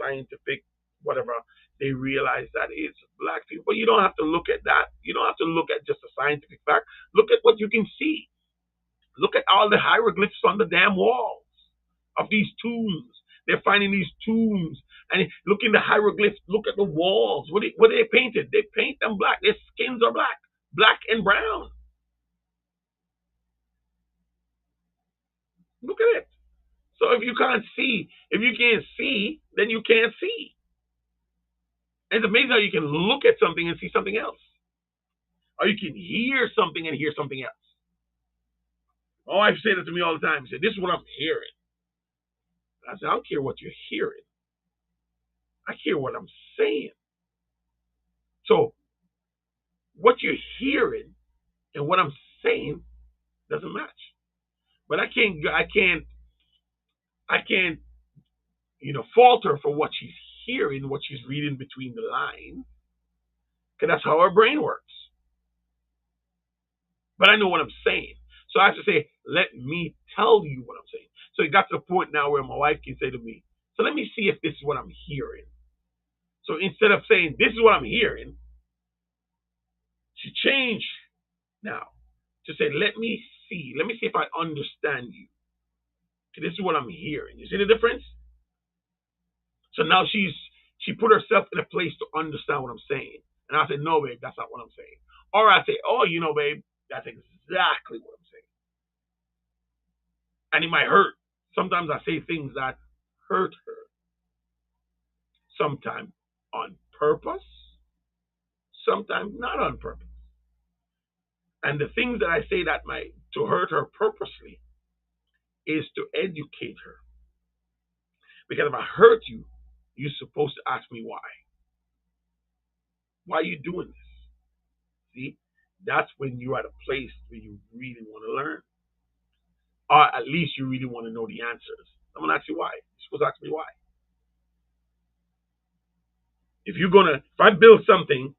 scientific whatever, they realize that it's black people. But you don't have to look at that. You don't have to look at just a scientific fact. Look at what you can see. Look at all the hieroglyphs on the damn walls of these tombs. They're finding these tombs and look in the hieroglyphs. Look at the walls. What are they painted? They paint them black. Their skins are black and brown. Look at it. So if you can't see, then you can't see. And it's amazing how you can look at something and see something else, or you can hear something and hear something else. My wife said that to me all the time. She said, "This is what I'm hearing." I said, "I don't care what you're hearing. I care what I'm saying." So what you're hearing and what I'm saying doesn't match. But I can't, falter for what she's hearing, what she's reading between the lines, because that's how her brain works. But I know what I'm saying. So I have to say, let me tell you what I'm saying. So it got to the point now where my wife can say to me, so let me see if this is what I'm hearing. So instead of saying, this is what I'm hearing, she changed now to say, let me see if I understand you. Okay, this is what I'm hearing. You see the difference? So now she put herself in a place to understand what I'm saying. And I said, no, babe, that's not what I'm saying. Or I say, oh, babe, that's exactly what I'm saying. And it might hurt. Sometimes I say things that hurt her. Sometimes on purpose, sometimes not on purpose. And the things that I say that might to hurt her purposely is to educate her. Because if I hurt you, you're supposed to ask me why. Why are you doing this? See, that's when you're at a place where you really want to learn. Or at least you really want to know the answers. I'm going to ask you why. You're supposed to ask me why. If I build something,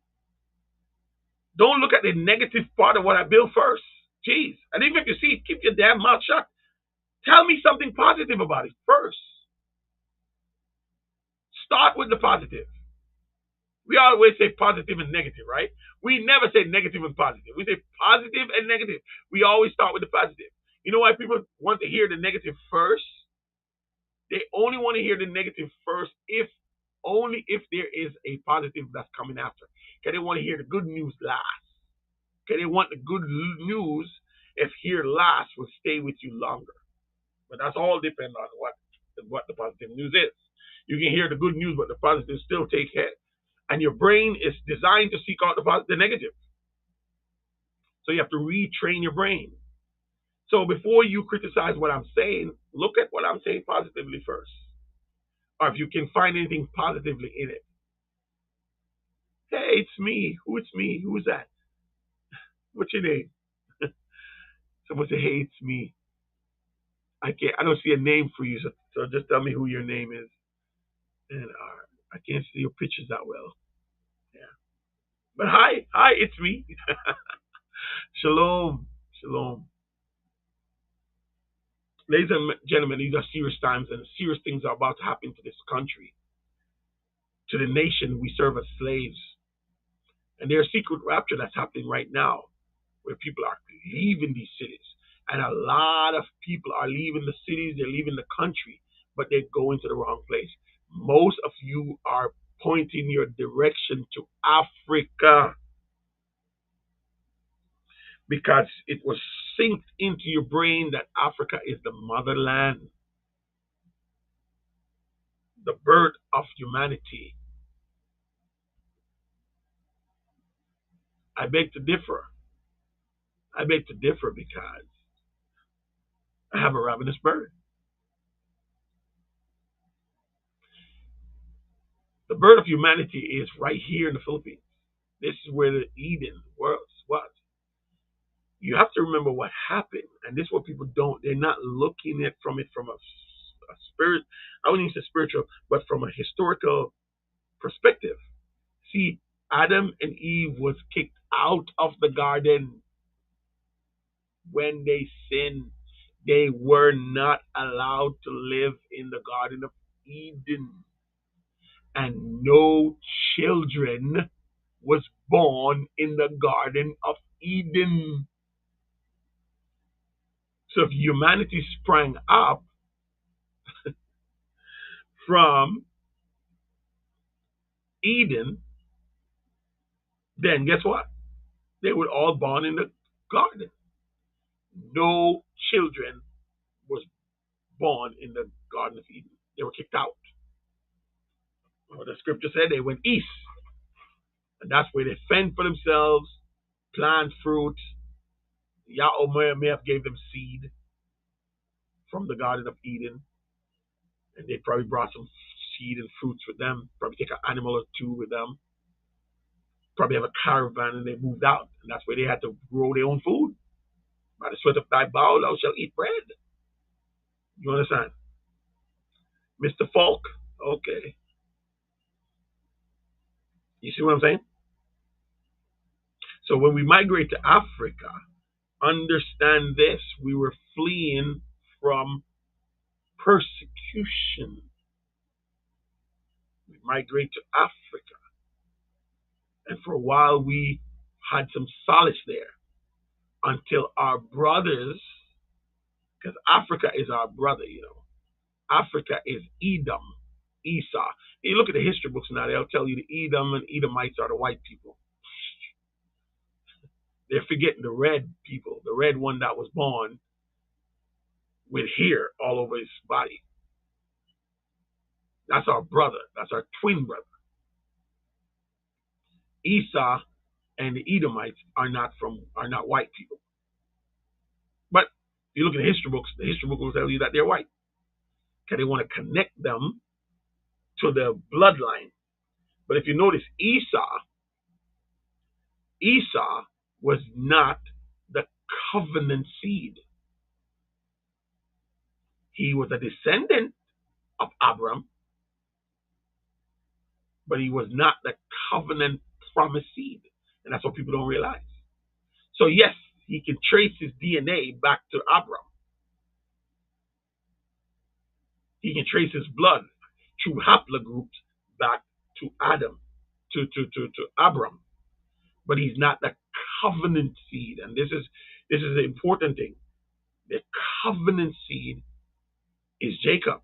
don't look at the negative part of what I build first. Jeez. And even if you see, keep your damn mouth shut. Tell me something positive about it first. Start with the positive. We always say positive and negative, right? We never say negative and positive. We say positive and negative. We always start with the positive. You know why people want to hear the negative first? They only want to hear the negative first only if there is a positive that's coming after. Okay, they want to hear the good news last. Okay, they want the good news, if here last, will stay with you longer. But that's all depends on what the positive news is. You can hear the good news, but the positive still take head. And your brain is designed to seek out the negative. So you have to retrain your brain. So before you criticize what I'm saying, Look at what I'm saying positively first. Or if you can find anything positively in it. Hey, it's me. Who it's me? Who is that? What's your name? Someone say, hey, it's me. I don't see a name for you, so just tell me who your name is. And I can't see your pictures that well. Yeah. But hi, it's me. Shalom, shalom. Ladies and gentlemen, these are serious times and serious things are about to happen to this country, to the nation we serve as slaves. And there's a secret rapture that's happening right now where people are leaving these cities. And a lot of people are leaving the cities, they're leaving the country, but they're going to the wrong place. Most of you are pointing your direction to Africa because it was synced into your brain that Africa is the motherland, the birth of humanity. I beg to differ. I beg to differ because I have a ravenous bird. The birth of humanity is right here in the Philippines. This is where the Eden was. You have to remember what happened, and this is what people don't. They're not looking at from it from a spirit. I wouldn't even say spiritual, but from a historical perspective. See, Adam and Eve was kicked out of the garden when they sinned. They were not allowed to live in the Garden of Eden, and no children was born in the Garden of Eden. So if humanity sprang up from Eden, then guess what? They were all born in the garden. No children was born in the Garden of Eden. They were kicked out. Well, the scripture said they went east. And that's where they fend for themselves, plant fruit. Yahweh may have gave them seed from the Garden of Eden. And they probably brought some seed and fruits with them. Probably take an animal or two with them. Probably have a caravan and they moved out. And that's where they had to grow their own food. By the sweat of thy brow thou shalt eat bread. You understand? Mr. Falk. Okay. You see what I'm saying? So when we migrate to Africa, understand this. We were fleeing from persecution. We migrate to Africa. And for a while we had some solace there until our brothers, because Africa is our brother, you know. Africa is Edom, Esau. You look at the history books now, they'll tell you the Edom and Edomites are the white people. They're forgetting the red people, the red one that was born with hair all over his body. That's our brother. That's our twin brother. Esau and the Edomites are not white people. But if you look at the history book will tell you that they're white. Because they want to connect them to the bloodline. But if you notice, Esau was not the covenant seed. He was a descendant of Abram, but he was not the covenant promised seed. And that's what people don't realize. So yes, he can trace his DNA back to Abram. He can trace his blood through haplogroups back to Adam, to Abram. But he's not the covenant seed. And this is the important thing. The covenant seed is Jacob.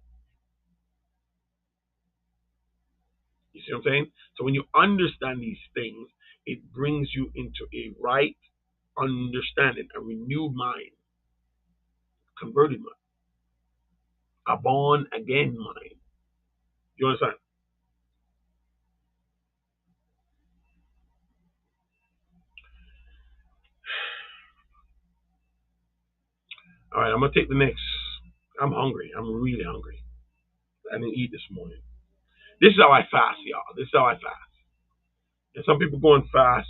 You see what I'm saying? So when you understand these things, it brings you into a right understanding, a renewed mind, converted mind, a born again mind. You understand? All right, I'm gonna take the next. I'm hungry. I'm really hungry. I didn't eat this morning. This is how I fast, y'all. This is how I fast. And some people go and fast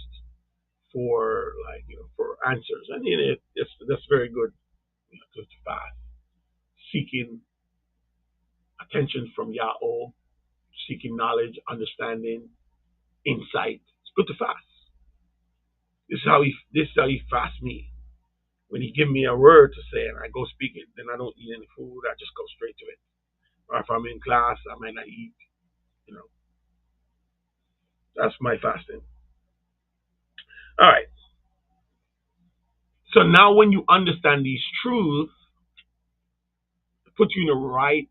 for for answers, and that's very good, to fast, seeking attention from Yahweh, seeking knowledge, understanding, insight. It's good to fast. This is how he fast me. When he give me a word to say and I go speak it, then I don't eat any food. I just go straight to it. Or if I'm in class, I might not eat. You know, that's my fasting. All right. So now, when you understand these truths, it puts you in the right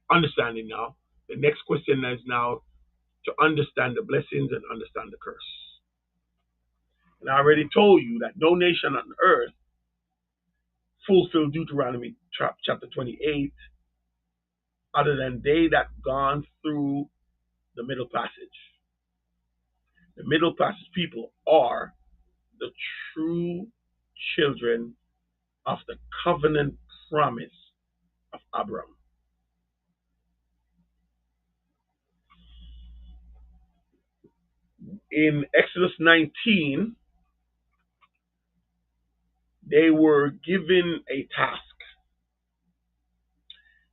understanding. Now, the next question is now to understand the blessings and understand the curse. And I already told you that no nation on earth fulfilled Deuteronomy chapter 28 other than they that gone through the middle passage. The middle passage people are the true children of the covenant promise of Abraham. In Exodus 19, they were given a task.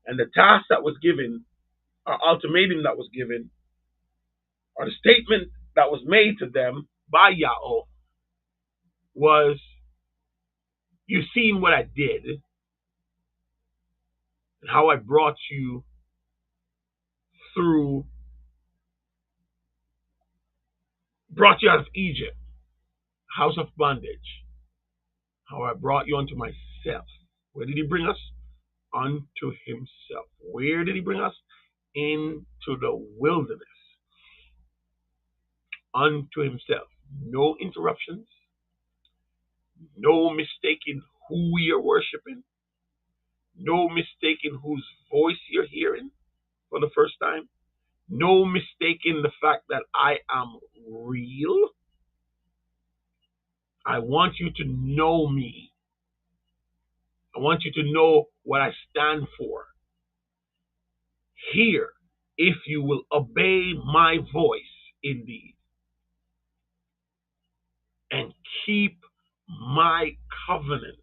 And the task that was given, or ultimatum that was given, or the statement that was made to them by Yahweh was, you've seen what I did and how I brought you out of Egypt, house of bondage, how I brought you unto myself. Where did he bring us? Unto himself. Where did he bring us? Into the wilderness. Unto himself. No interruptions. No mistaking who we are worshiping. No mistaking whose voice you're hearing for the first time. No mistaking the fact that I am real. I want you to know me. I want you to know what I stand for. Hear, if you will obey my voice indeed, and keep my covenant,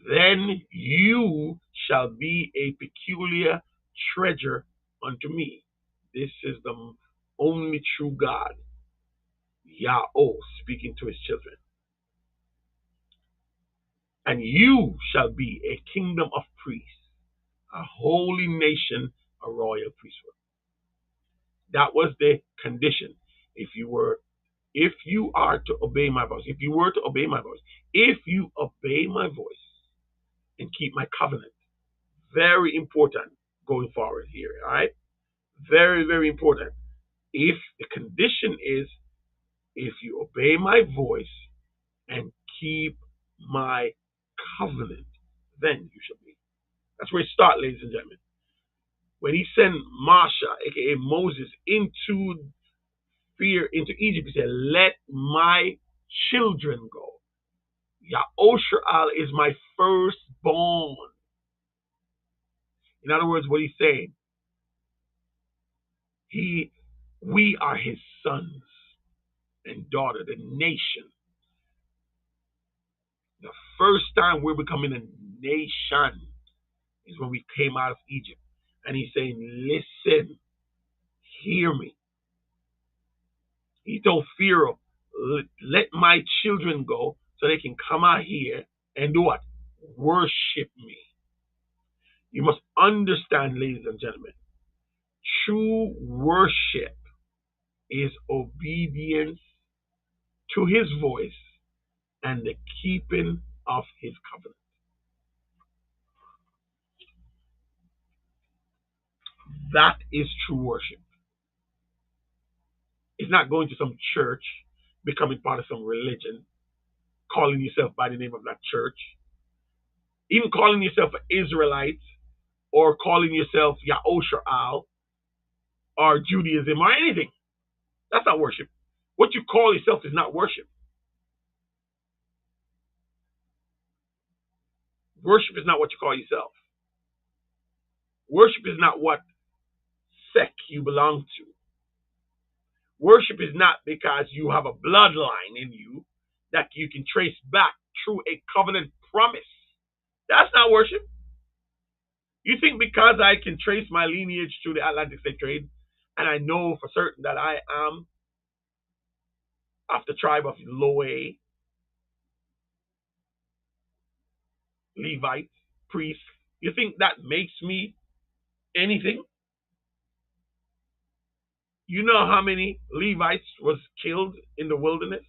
then you shall be a peculiar treasure unto me. This is the only true God, Yahweh, speaking to his children. And you shall be a kingdom of priests, a holy nation, a royal priesthood. That was the condition. If you are to obey my voice, if you were to obey my voice, if you obey my voice and keep my covenant, very important going forward here, all right? Very, very important. If the condition is, if you obey my voice and keep my covenant, then you shall be. That's where it starts, ladies and gentlemen. When he sent Masha, aka Moses, into Egypt, he said, let my children go. Ya'osha'al is my firstborn. In other words, what he's saying, we are his sons and daughter, the nation. The first time we're becoming a nation is when we came out of Egypt. And he's saying, listen, hear me. He told Pharaoh, let my children go so they can come out here and do what? Worship me. You must understand, ladies and gentlemen, true worship is obedience to his voice and the keeping of his covenant. That is true worship. It's not going to some church, becoming part of some religion, calling yourself by the name of that church, even calling yourself an Israelite, or calling yourself Ya'osha'al, or Judaism, or anything. That's not worship. What you call yourself is not worship. Worship is not what you call yourself. Worship is not what sect you belong to. Worship is not because you have a bloodline in you that you can trace back through a covenant promise. That's not worship. You think because I can trace my lineage through the Atlantic slave trade and I know for certain that I am of the tribe of Loe, Levite, priest, you think that makes me anything? You know how many Levites was killed in the wilderness?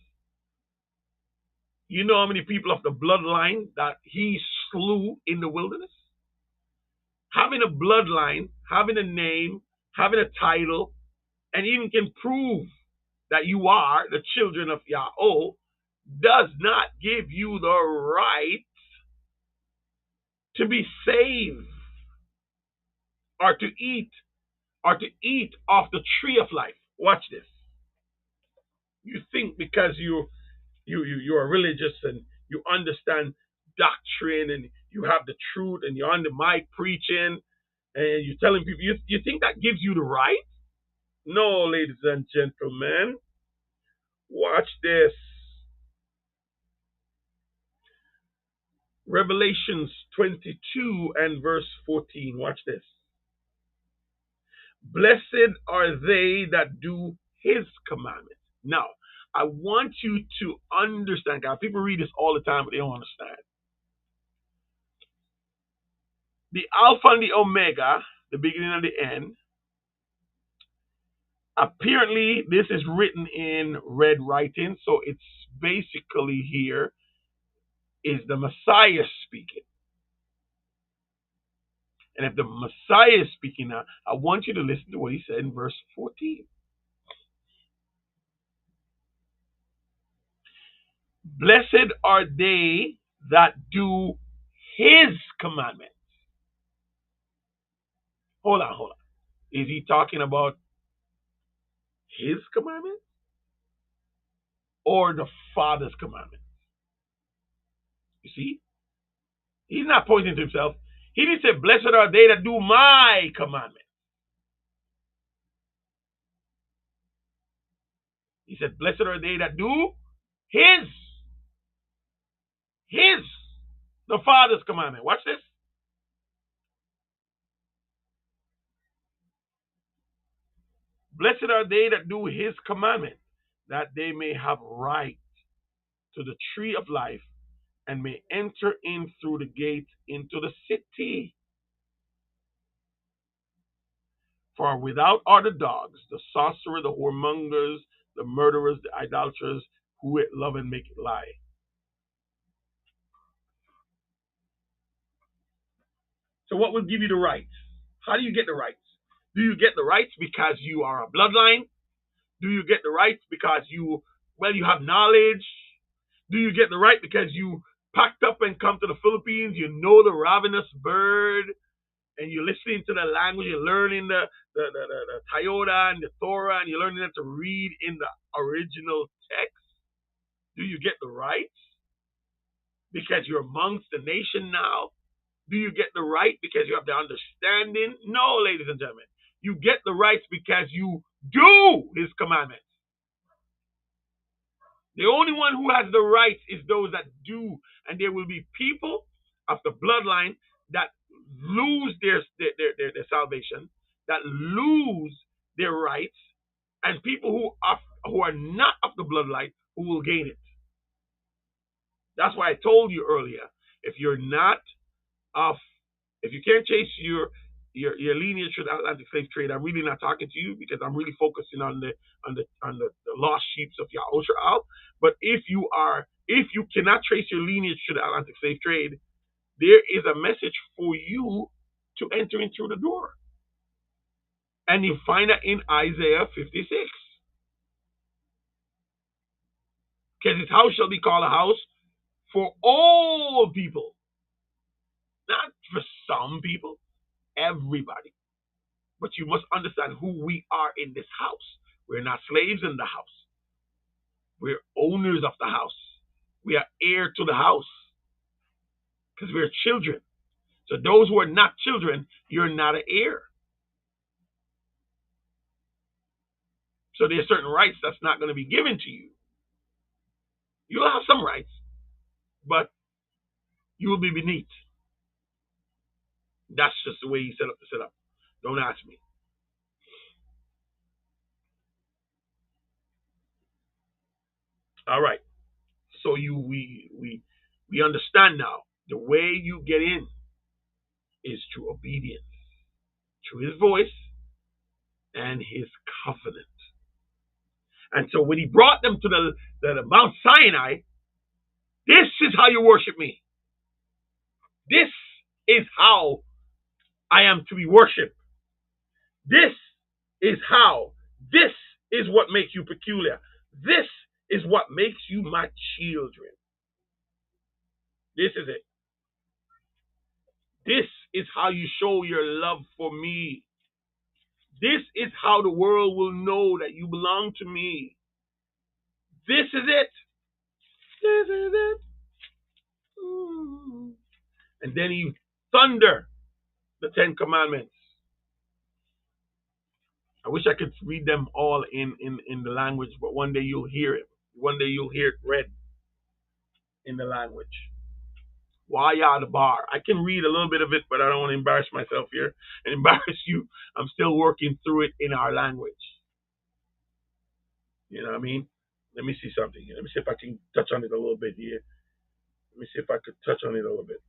You know how many people of the bloodline that he slew in the wilderness? Having a bloodline, having a name, having a title, and even can prove that you are the children of Yahweh does not give you the right to be saved or to eat off the tree of life. Watch this. You think because you are religious and you understand doctrine and you have the truth and you're on the mic preaching and you're telling people you think that gives you the right? No, ladies and gentlemen. Watch this. Revelations 22 and verse 14. Watch this. Blessed are they that do his commandments. Now, I want you to understand, God. People read this all the time, but they don't understand. The Alpha and the Omega, the beginning and the end, apparently this is written in red writing, so it's basically here is the Messiah speaking. And if the Messiah is speaking now, I want you to listen to what he said in verse 14. Blessed are they that do his commandments. Hold on. Is he talking about his commandments or the Father's commandments? You see? He's not pointing to himself. He didn't say, blessed are they that do my commandments. He said, blessed are they that do his, the Father's commandment. Watch this. Blessed are they that do his commandment, that they may have right to the tree of life and may enter in through the gate into the city. For without are the dogs, the sorcerer, the whoremongers, the murderers, the idolaters, who it love and make it lie. So what will give you the rights? How do you get the rights? Do you get the rights because you are a bloodline? Do you get the rights because you have knowledge? Do you get the right because you packed up and come to the Philippines, you know the ravenous bird, and you're listening to the language, you're learning the Toyota and the Torah, and you're learning how to read in the original text? Do you get the rights because you're amongst the nation now? Do you get the right because you have the understanding? No, ladies and gentlemen. You get the rights because you do his commandments. The only one who has the rights is those that do. And there will be people of the bloodline that lose their salvation, that lose their rights, and people who are not of the bloodline who will gain it. That's why I told you earlier, if you can't chase your lineage through the Atlantic slave trade, I'm really not talking to you because I'm really focusing on the lost sheep of Yahushua. But if you cannot trace your lineage through the Atlantic slave trade, there is a message for you to enter in through the door. And you find that in Isaiah 56. Because his house shall be called a house for all people. Not for some people, everybody. But you must understand who we are in this house. We're not slaves in the house. We're owners of the house. We are heir to the house. because we're children. So those who are not children, you're not an heir. So there's certain rights that's not going to be given to you. You'll have some rights, but you will be beneath. That's just the way he set up the setup. Don't ask me. All right. So we understand now. The way you get in is through obedience, through his voice and his covenant. And so when he brought them to the Mount Sinai, this is how you worship me. This is how I am to be worshipped. This is how. This is what makes you peculiar. This is what makes you my children. This is it. This is how you show your love for me. This is how the world will know that you belong to me. This is it. This is it. And then he thunder the Ten Commandments. I wish I could read them all in the language, but one day you'll hear it. One day you'll hear it read in the language. Waya the bar. I can read a little bit of it, but I don't want to embarrass myself here and embarrass you. I'm still working through it in our language. You know what I mean? Let me see something here. Let me see if I can touch on it a little bit here. Let me see if I could touch on it a little bit.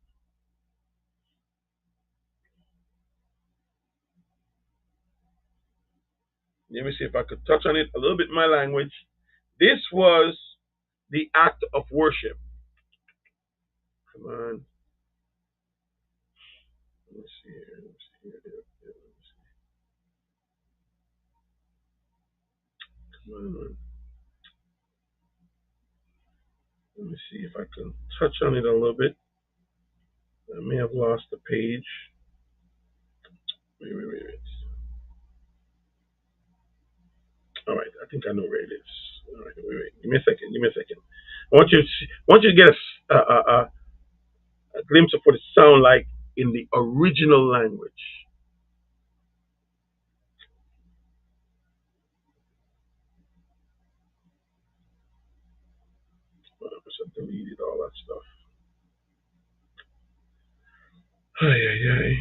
Let me see if I could touch on it a little bit in my language. This was the act of worship. Come on. Let me see here. Let me see here. Come on. Let me see if I can touch on it a little bit. I may have lost the page. Wait. All right, I think I know where it is. All right, wait. Give me a second. I want you to get a glimpse of what it sounds like in the original language. I deleted all that stuff. Ay.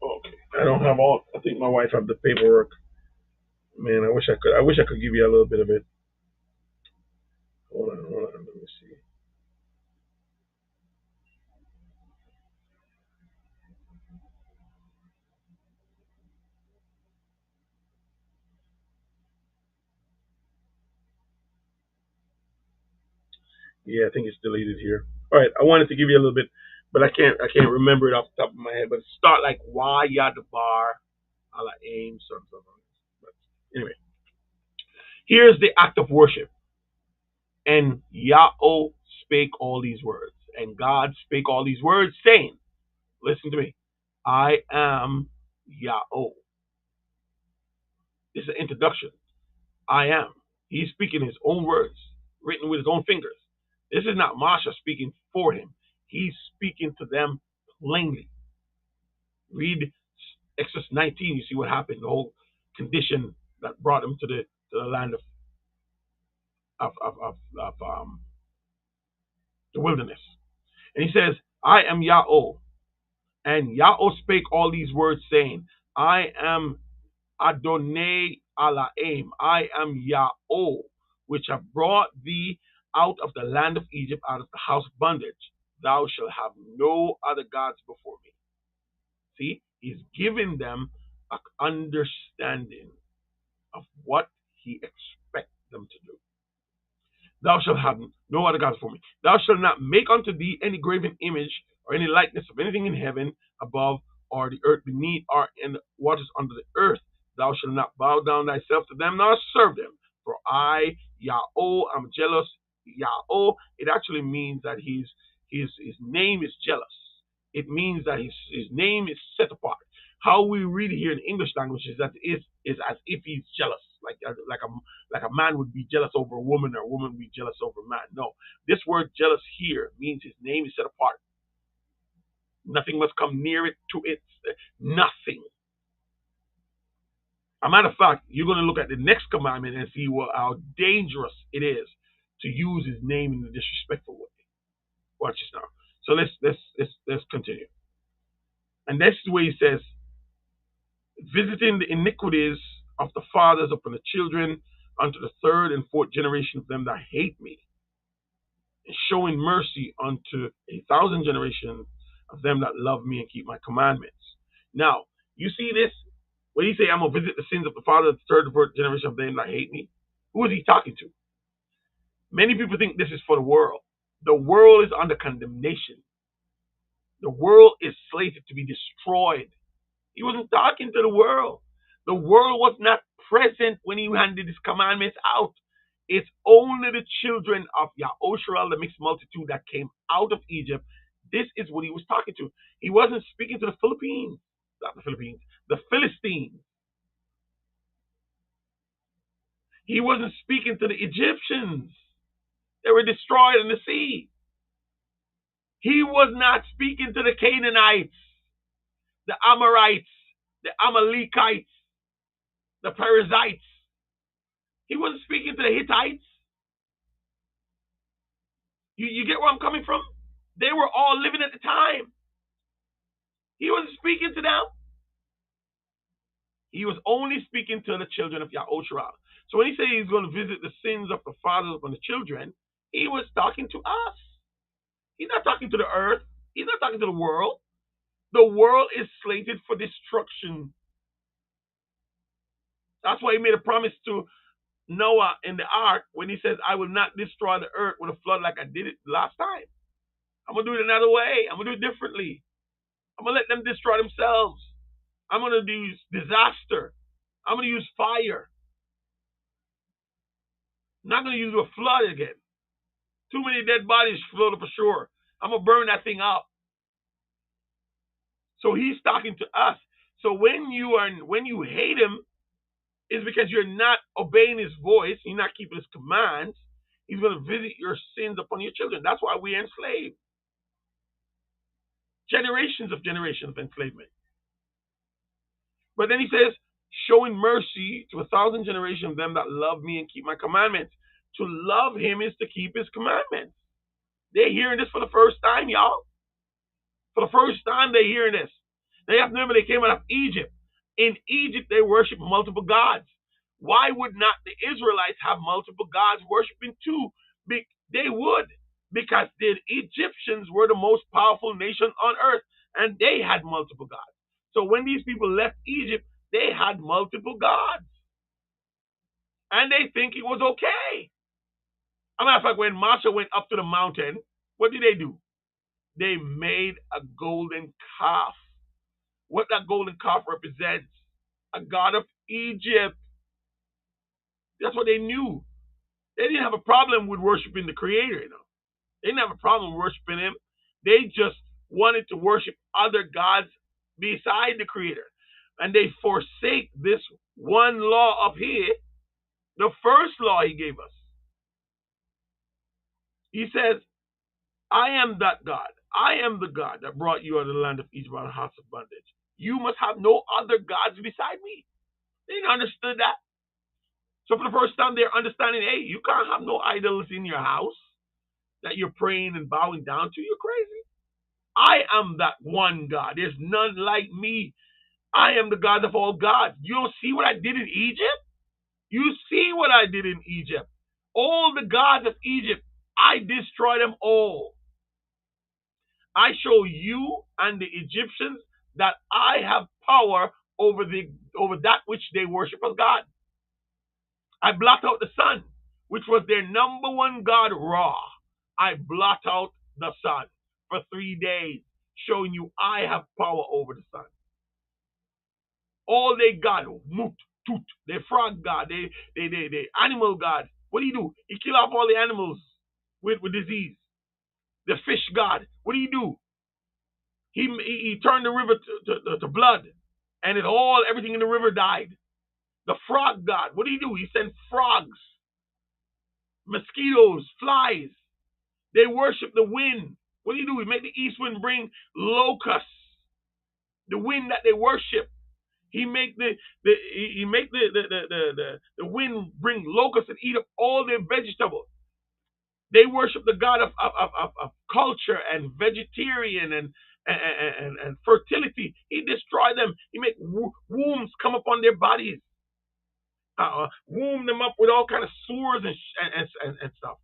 Okay, I don't have all. I think my wife have the paperwork. Man, I wish I could. I wish I could give you a little bit of it. Hold on. Let me see. Yeah, I think it's deleted here. All right, I wanted to give you a little bit, but I can't remember it off the top of my head. But start like why yada bar, a la aim, something. But anyway, here's the act of worship. And Yahweh spake all these words, and God spake all these words, saying, "Listen to me, I am Yahweh." This is an introduction. I am. He's speaking his own words, written with his own fingers. This is not Masha speaking for him. He's speaking to them plainly. Read Exodus 19. You see what happened. The whole condition that brought him to the land of the wilderness. And he says, "I am Yahweh." And Yahweh spake all these words, saying, "I am Adonai Alaim. I am Yahweh, which have brought thee out of the land of Egypt, out of the house of bondage. Thou shalt have no other gods before me." See, he's giving them an understanding of what he expects them to do. Thou shalt have no other gods before me. Thou shalt not make unto thee any graven image or any likeness of anything in heaven above, or the earth beneath, or in the waters under the earth. Thou shalt not bow down thyself to them, nor serve them. For I, Yahweh, am jealous. Yahweh, it actually means that his name is jealous. It means that his name is set apart. How we read it here in English language is that it is as if he's jealous. like a man would be jealous over a woman, or a woman would be jealous over a man. No, this word jealous here means his name is set apart. Nothing must come near it to it. Nothing. A matter of fact, you're going to look at the next commandment and see how dangerous it is to use his name in a disrespectful way. Watch this now. So let's continue. And that's the way he says, visiting the iniquities of the fathers upon the children unto the third and fourth generation of them that hate me, and showing mercy unto 1,000 generations of them that love me and keep my commandments. Now, you see this? When he say, I'm going to visit the sins of the father, the third and fourth generation of them that hate me, who is he talking to? Many people think this is for the world. The world is under condemnation. The world is slated to be destroyed. He wasn't talking to the world. The world was not present when he handed his commandments out. It's only the children of Yahushua, the mixed multitude that came out of Egypt. This is what he was talking to. He wasn't speaking to the Philippines, not the Philippines, the Philistines. He wasn't speaking to the Egyptians. They were destroyed in the sea. He was not speaking to the Canaanites, the Amorites, the Amalekites, the Perizzites. He wasn't speaking to the Hittites. You get where I'm coming from? They were all living at the time. He wasn't speaking to them. He was only speaking to the children of Yahushua. So when he said he's going to visit the sins of the fathers upon the children, he was talking to us. He's not talking to the earth. He's not talking to the world. The world is slated for destruction. That's why he made a promise to Noah in the ark when he says, I will not destroy the earth with a flood like I did it last time. I'm going to do it another way. I'm going to do it differently. I'm going to let them destroy themselves. I'm going to use disaster. I'm going to use fire. I'm not going to use a flood again. Too many dead bodies floated for sure. I'm going to burn that thing up. So he's talking to us. So when you hate him, it's because you're not obeying his voice. You're not keeping his commands. He's going to visit your sins upon your children. That's why we're enslaved. Generations of enslavement. But then he says, showing mercy to 1,000 generations of them that love me and keep my commandments. To love him is to keep his commandments. They're hearing this for the first time, y'all. For the first time, they're hearing this. They have to remember they came out of Egypt. In Egypt, they worship multiple gods. Why would not the Israelites have multiple gods worshiping too? They would, because the Egyptians were the most powerful nation on earth, and they had multiple gods. So when these people left Egypt, they had multiple gods. And they think it was okay. As a matter of fact, when Moshe went up to the mountain, what did they do? They made a golden calf. What that golden calf represents? A god of Egypt. That's what they knew. They didn't have a problem with worshiping the Creator, you know. They didn't have a problem worshiping him. They just wanted to worship other gods beside the Creator. And they forsake this one law up here, the first law he gave us. He says, I am that God. I am the God that brought you out of the land of Egypt, out of the house of bondage. You must have no other gods beside me. They didn't understand that. So for the first time, they're understanding, hey, you can't have no idols in your house that you're praying and bowing down to. You're crazy. I am that one God. There's none like me. I am the God of all gods. You don't see what I did in Egypt? You see what I did in Egypt. All the gods of Egypt, I destroyed them all. I show you and the Egyptians that I have power over that which they worship as God. I blot out the sun, which was their number one god, Ra. I blot out the sun for 3 days, showing you I have power over the sun. All they god, Mut, Tut, they frog god, they animal god. What do? He kill off all the animals with disease. The fish god, what do? He turned the river to blood, and everything in the river died. The frog god. What do? He sent frogs, mosquitoes, flies. They worship the wind. What do? He make the east wind bring locusts, the wind that they worship. He make the wind bring locusts and eat up all their vegetables. They worship the god of culture and vegetarian and fertility. He destroy them. He make wombs come upon their bodies, womb them up with all kind of sores and stuff.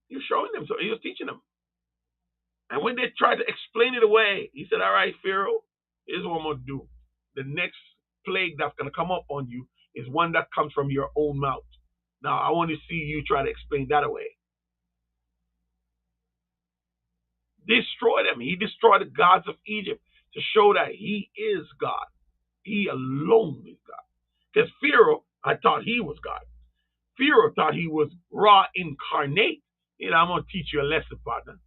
He was showing them, so he was teaching them. And when they tried to explain it away, he said, "All right, Pharaoh, here's what I'm gonna do. The next plague that's gonna come up on you is one that comes from your own mouth. Now I want to see you try to explain that away." Destroy them. He destroyed the gods of Egypt to show that he is God. He alone is God. Because Pharaoh, I thought he was God. Pharaoh thought he was Ra incarnate. I'm going to teach you a lesson, partner.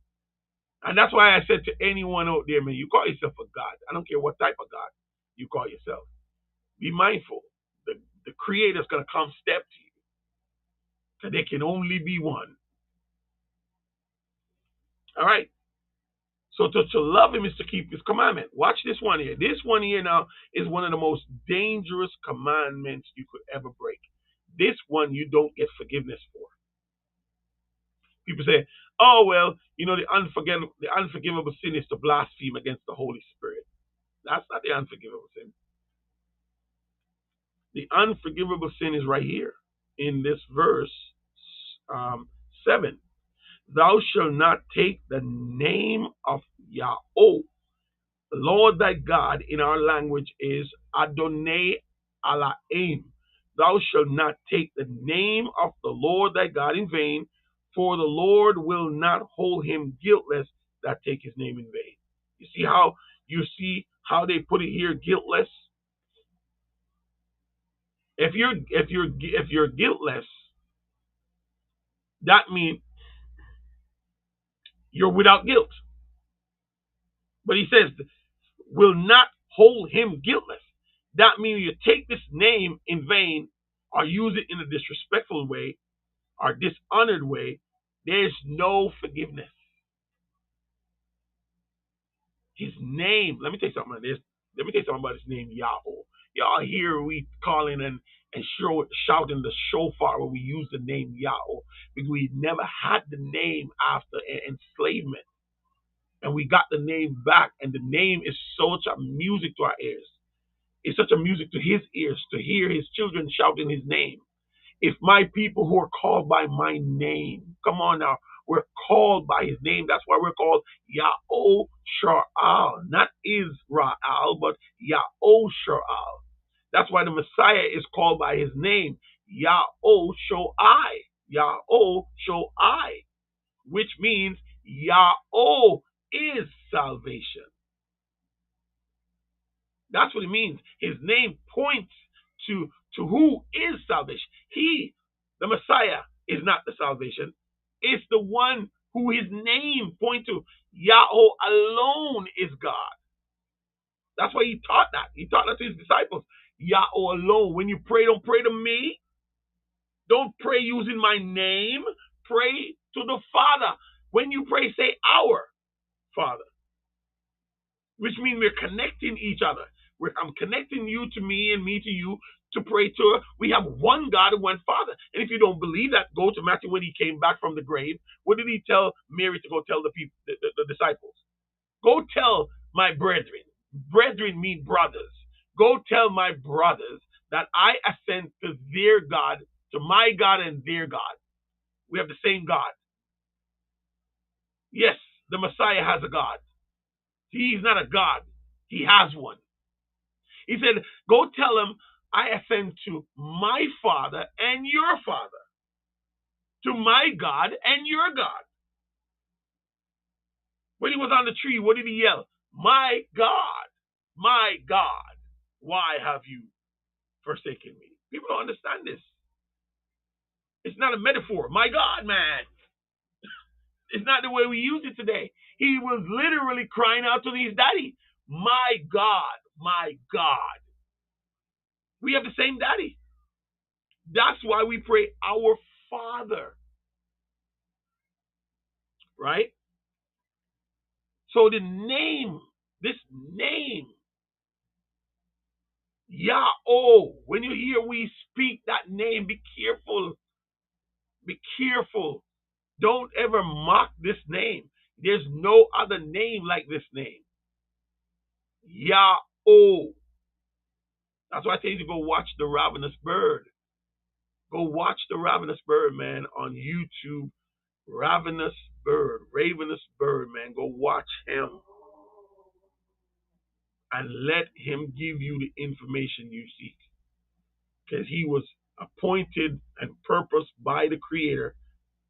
And that's why I said to anyone out there, man, you call yourself a God. I don't care what type of God you call yourself. Be mindful. The Creator's going to come step to you. Because there can only be one. All right. So to love him is to keep his commandment. Watch this one here. This one here now is one of the most dangerous commandments you could ever break. This one you don't get forgiveness for. People say, "Oh, well, the unforgivable sin is to blaspheme against the Holy Spirit." That's not the unforgivable sin. The unforgivable sin is right here in this verse 7. Thou shalt not take the name of Yahweh. The Lord thy God in our language is Adonai Elohim. Thou shalt not take the name of the Lord thy God in vain, for the Lord will not hold him guiltless that take his name in vain. You see how they put it here, guiltless? If you're guiltless, that means you're without guilt. But he says, will not hold him guiltless. That means you take this name in vain or use it in a disrespectful way or dishonored way, there's no forgiveness. His name, let me tell you something about this. Let me tell you something about his name, Yahweh. Y'all hear we calling and shouting the shofar when we use the name Yahweh, because we never had the name after enslavement. And we got the name back, and the name is such a music to our ears. It's such a music to his ears to hear his children shouting his name. If my people who are called by my name, come on now, we're called by his name. That's why we're called Yahweh Sha'al, not Israel, but Yahweh Sha'al. That's why the Messiah is called by his name, Yahweh Sho'ai, Yahweh Sho'ai, which means Yahweh is salvation. That's what it means. His name points to who is salvation. He, the Messiah, is not the salvation. It's the one who his name points to. Yahweh alone is God. That's why he taught that. He taught that to his disciples. Yahweh alone. When you pray, don't pray to me. Don't pray using my name. Pray to the Father. When you pray, say our Father, which means we're connecting each other. I'm connecting you to me and me to you to pray to her. We have one God and one Father. And if you don't believe that, go to Matthew when he came back from the grave. What did he tell Mary to go tell the people, the disciples? Go tell my brethren. Brethren mean brothers. Go tell my brothers that I ascend to their God, to my God and their God. We have the same God. Yes, the Messiah has a God. He's not a God. He has one. He said, go tell him I ascend to my Father and your Father, to my God and your God. When he was on the tree, what did he yell? My God, why have you forsaken me? People don't understand this. It's not a metaphor. My God, man. It's not the way we use it today. He was literally crying out to his daddy, my God, my God. We have the same daddy. That's why we pray our Father, right? So the name, this name, Yah-oh, when you hear we speak that name, be careful. Be careful. Don't ever mock this name. There's no other name like this name. Yah-oh. That's why I tell you to go watch The Ravenous Bird. Go watch The Ravenous Bird, man, on YouTube. Ravenous Bird, man. Go watch him and let him give you the information you seek. Because he was appointed and purposed by the Creator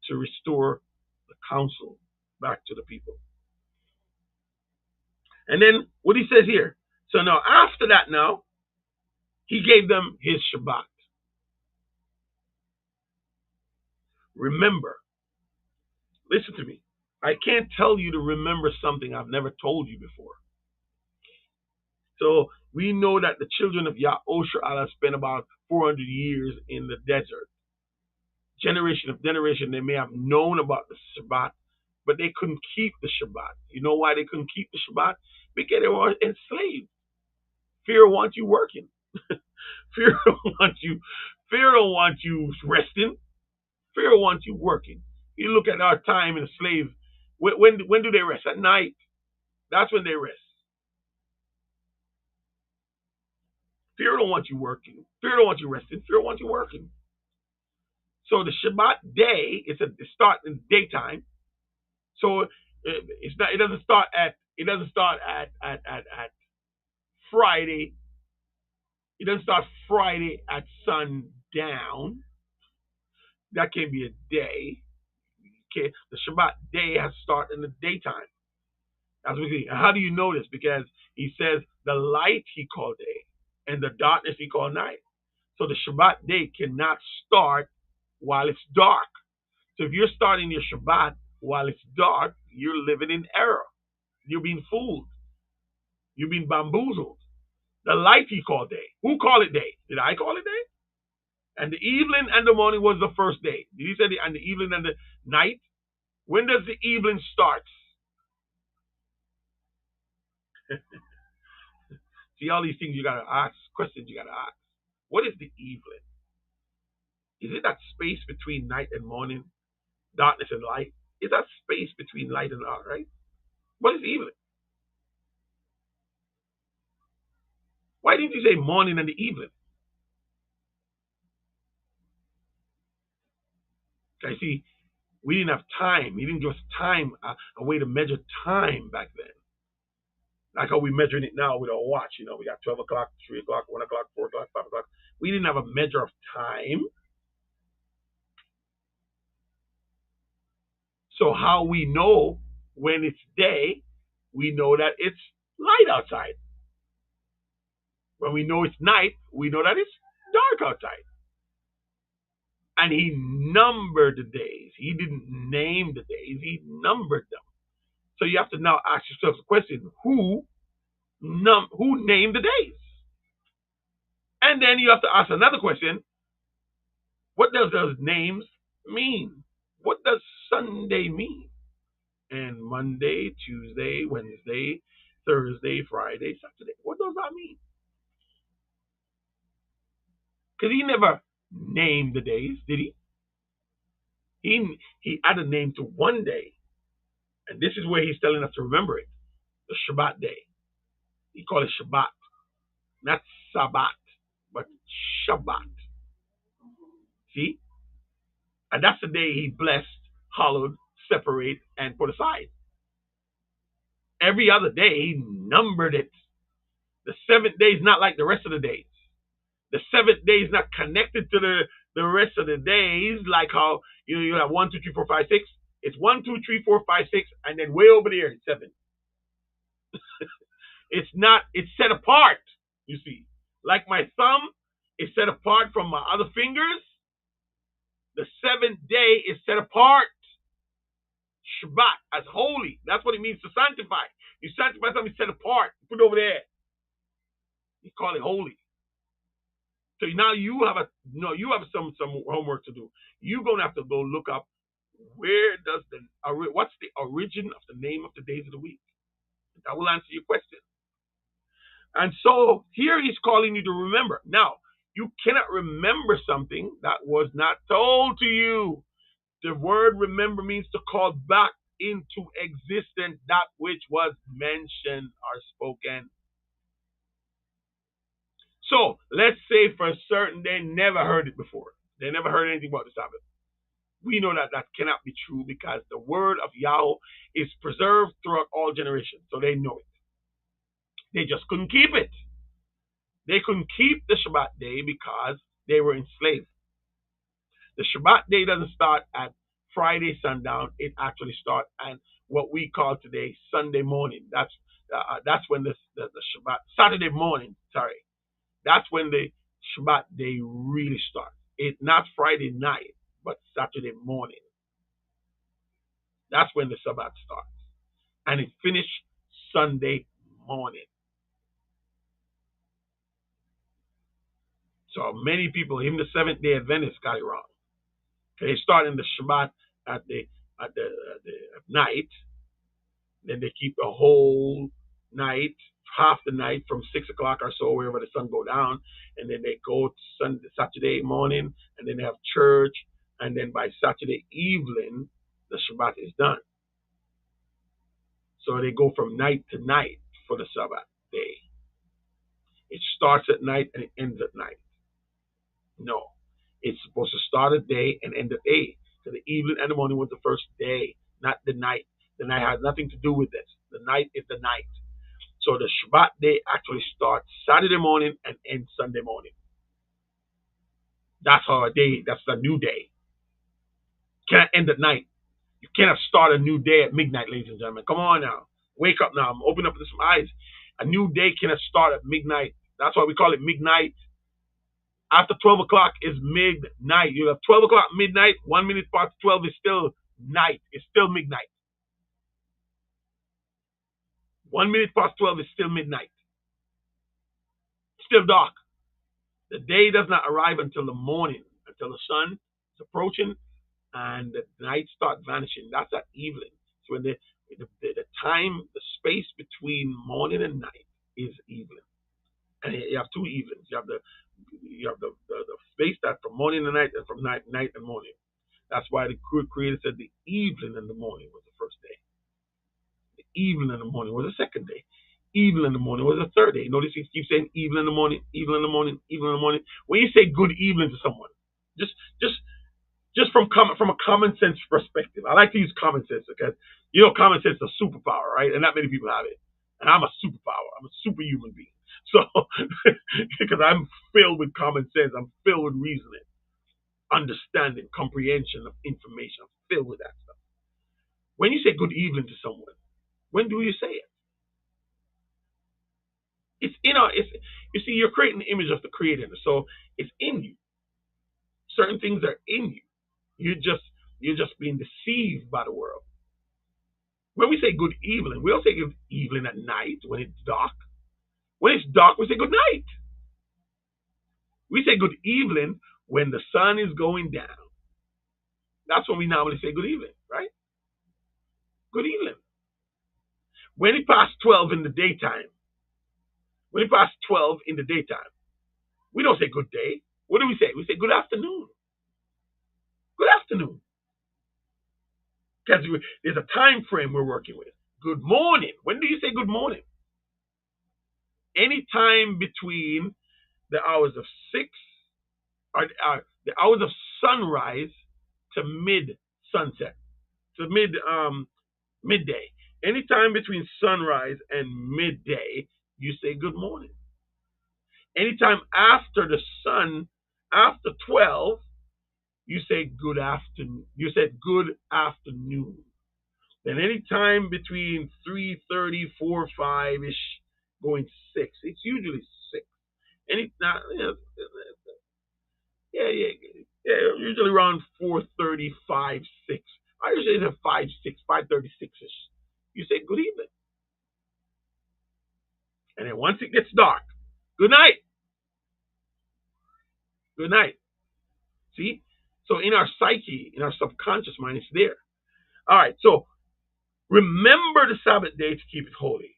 to restore the counsel back to the people. And then what he says here. So now after that now, he gave them his Shabbat. Remember, listen to me. I can't tell you to remember something I've never told you before. So we know that the children of Yahusha spent about 400 years in the desert. Generation of generation, they may have known about the Shabbat, but they couldn't keep the Shabbat. You know why they couldn't keep the Shabbat? Because they were enslaved. Fear wants you working. Fear don't want you resting. Fear wants you working. You look at our time in a slave. When do they rest? At night. That's when they rest. Fear don't want you working. Fear don't want you resting. Fear wants you working. So the Shabbat day it starts in the daytime. So it doesn't start at Friday. It doesn't start Friday at sundown. That can be a day. Okay, the Shabbat day has to start in the daytime. That's what we see. How do you know this? Because he says the light he called day and the darkness he called night. So the Shabbat day cannot start while it's dark. So if you're starting your Shabbat while it's dark, you're living in error. You're being fooled. You're being bamboozled. The light he called day. Who called it day? Did I call it day? And the evening and the morning was the first day. Did he say and the evening and the night? When does the evening start? See, all these things you got to ask, questions you got to ask. What is the evening? Is it that space between night and morning, darkness and light? Is that space between light and dark, right? What is evening? Why didn't you say morning and the evening? I see, we didn't have time. We didn't give us time, a way to measure time back then. Like how we're measuring it now with our watch. You know, we got 12 o'clock, 3 o'clock, 1 o'clock, 4 o'clock, 5 o'clock. We didn't have a measure of time. So how we know when it's day, we know that it's light outside. When we know it's night, we know that it's dark outside. And he numbered the days. He didn't name the days. He numbered them. So you have to now ask yourself the question, who named the days? And then you have to ask another question, what does those names mean? What does Sunday mean? And Monday, Tuesday, Wednesday, Thursday, Friday, Saturday. What does that mean? Because he never named the days, did he? He added a name to one day. And this is where he's telling us to remember it. The Shabbat day. He called it Shabbat. Not Sabbath, but Shabbat. See? And that's the day he blessed, hallowed, separate, and put aside. Every other day he numbered it. The seventh day is not like the rest of the days. The seventh day is not connected to the rest of the days, like how you have 1, 2, 3, 4, 5, 6. It's 1, 2, 3, 4, 5, 6, and then way over there it's 7. It's not, it's set apart, you see. Like my thumb is set apart from my other fingers, the seventh day is set apart. Shabbat as holy. That's what it means to sanctify. You sanctify something set apart, put it over there. You call it holy. So now you have some homework to do. You're gonna have to go look up where does what's the origin of the name of the days of the week. That will answer your question. And so here he's calling you to remember. Now, you cannot remember something that was not told to you. The word remember means to call back into existence that which was mentioned or spoken. So let's say for certain they never heard it before. They never heard anything about the Sabbath. We know that that cannot be true because the word of Yahweh is preserved throughout all generations. So they know it. They just couldn't keep it. They couldn't keep the Shabbat day because they were enslaved. The Shabbat day doesn't start at Friday sundown. It actually starts at what we call today Sunday morning. That's when the Shabbat, Saturday morning, sorry. That's when the Shabbat day really starts. It's not Friday night, but Saturday morning. That's when the Shabbat starts. And it finishes Sunday morning. So many people, even the Seventh Day Adventists, got it wrong. They start in the Shabbat at night, then they keep the whole night, half the night from 6 o'clock or so, wherever the sun go down, and then they go to Saturday morning, and then they have church, and then by Saturday evening, the Shabbat is done. So they go from night to night for the Sabbath day. It starts at night and it ends at night. No, it's supposed to start a day and end a day. So the evening and the morning was the first day, not the night. The night has nothing to do with this. The night is the night. So the Shabbat day actually starts Saturday morning and ends Sunday morning. That's how that's a new day. Can't end at night. You cannot start a new day at midnight, ladies and gentlemen. Come on now. Wake up now. Open up some eyes. A new day cannot start at midnight. That's why we call it midnight. After 12 o'clock is midnight. You have 12 o'clock midnight. 1 minute past 12 is still night. It's still midnight. 1 minute past 12 is still midnight. Still dark. The day does not arrive until the morning, until the sun is approaching and the night starts vanishing. That's at evening. So when the time, the space between morning and night is evening. And you have two evenings. You have the space that from morning to night and from night and morning. That's why the Creator said the evening and the morning was the first day. The evening and the morning was the second day. Evening and the morning was the third day. Notice he keeps saying evening in the morning, evening in the morning, evening in the morning. When you say good evening to someone, just from a common sense perspective, I like to use common sense because common sense is a superpower, right? And not many people have it. And I'm a superpower. I'm a superhuman being. So, because I'm filled with common sense, I'm filled with reasoning, understanding, comprehension of information. I'm filled with that stuff. When you say good evening to someone, when do you say it? It's you see, you're creating the image of the Creator, so it's in you. Certain things are in you. You're just being deceived by the world. When we say good evening, we don't say good evening at night when it's dark. When it's dark, we say good night. We say good evening when the sun is going down. That's when we normally say good evening, right? Good evening. When it past 12 in the daytime, we don't say good day. What do we say? We say good afternoon. Good afternoon. Because there's a time frame we're working with. Good morning. When do you say good morning? Any time between the hours of 6 or the hours of sunrise to mid-sunset, to midday. Any time between sunrise and midday, you say good morning. Anytime after the sun, after 12, you say good afternoon. You said good afternoon. Then any time between 3:30, 4, 5-ish, going 6. It's usually 6. Usually around 4:30, 5, 6. I usually say 5, 6, 5:36-ish. You say good evening. And then once it gets dark, good night. Good night. See? So in our psyche, in our subconscious mind, it's there. All right. So remember the Sabbath day to keep it holy.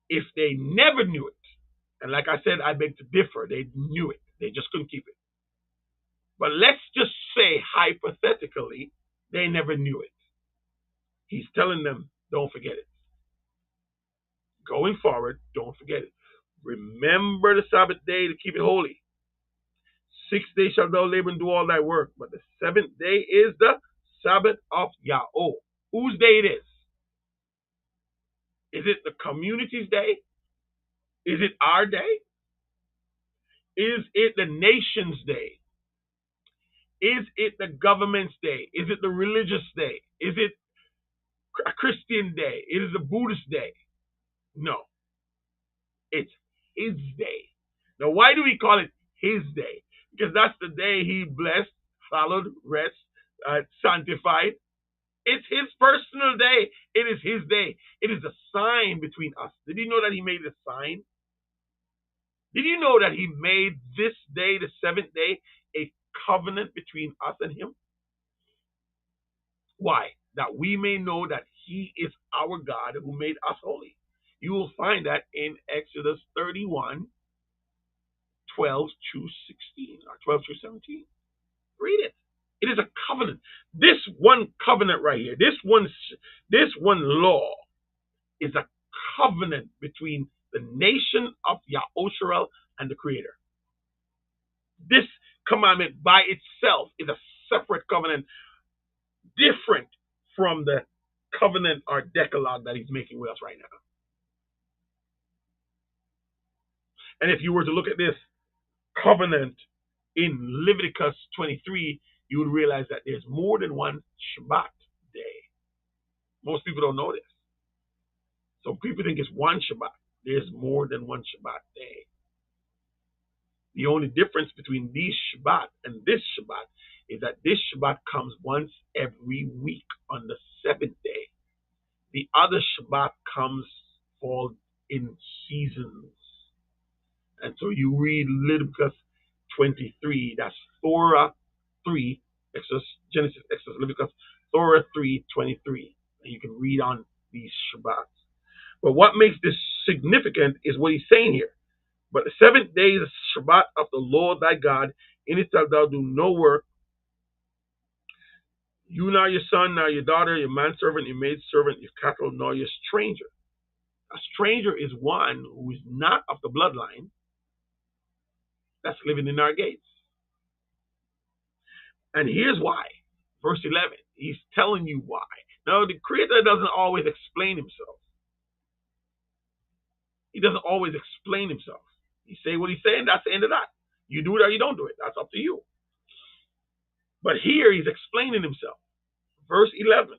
If they never knew it, and like I said, I beg to differ, they knew it. They just couldn't keep it. But let's just say, hypothetically, they never knew it. He's telling them, don't forget it. Going forward, don't forget it. Remember the Sabbath day to keep it holy. 6 days shalt thou labor and do all thy work, but the seventh day is the Sabbath of Yahweh. Whose day it is? Is it the community's day? Is it our day? Is it the nation's day? Is it the government's day? Is it the religious day? Is it a Christian day? Is it a Buddhist day? No. It's his day. Now, why do we call it his day? Because that's the day he blessed, followed, rest, sanctified. It's his personal day. It is his day. It is a sign between us. Did you know that he made a sign? Did you know that he made this day, the seventh day, a covenant between us and him? Why? That we may know that he is our God who made us holy. You will find that in Exodus 31, 12 through 16, or 12 through 17. Read it. It is a covenant. This one covenant right here, this one law is a covenant between the nation of Yahusharel and the Creator. This commandment by itself is a separate covenant, different from the covenant or decalogue that he's making with us right now. And if you were to look at this covenant in Leviticus 23, you would realize that there's more than one Shabbat day. Most people don't know this. So people think it's one Shabbat. There's more than one Shabbat day. The only difference between these Shabbat and this Shabbat is that this Shabbat comes once every week on the seventh day. The other Shabbat comes fall in seasons. And so you read Leviticus 23, that's Torah 3, Exodus, Genesis, Exodus, Leviticus, Torah 3:23. And you can read on these Shabbats. But what makes this significant is what he's saying here. But the seventh day is the Shabbat of the Lord thy God. In it shalt thou do no work. You nor your son, nor your daughter, your manservant, your maidservant, your cattle, nor your stranger. A stranger is one who is not of the bloodline that's living in our gates. And here's why. Verse 11. He's telling you why. Now, the Creator doesn't always explain himself. He doesn't always explain himself. He say what he's saying, that's the end of that. You do it or you don't do it. That's up to you. But here he's explaining himself. Verse 11.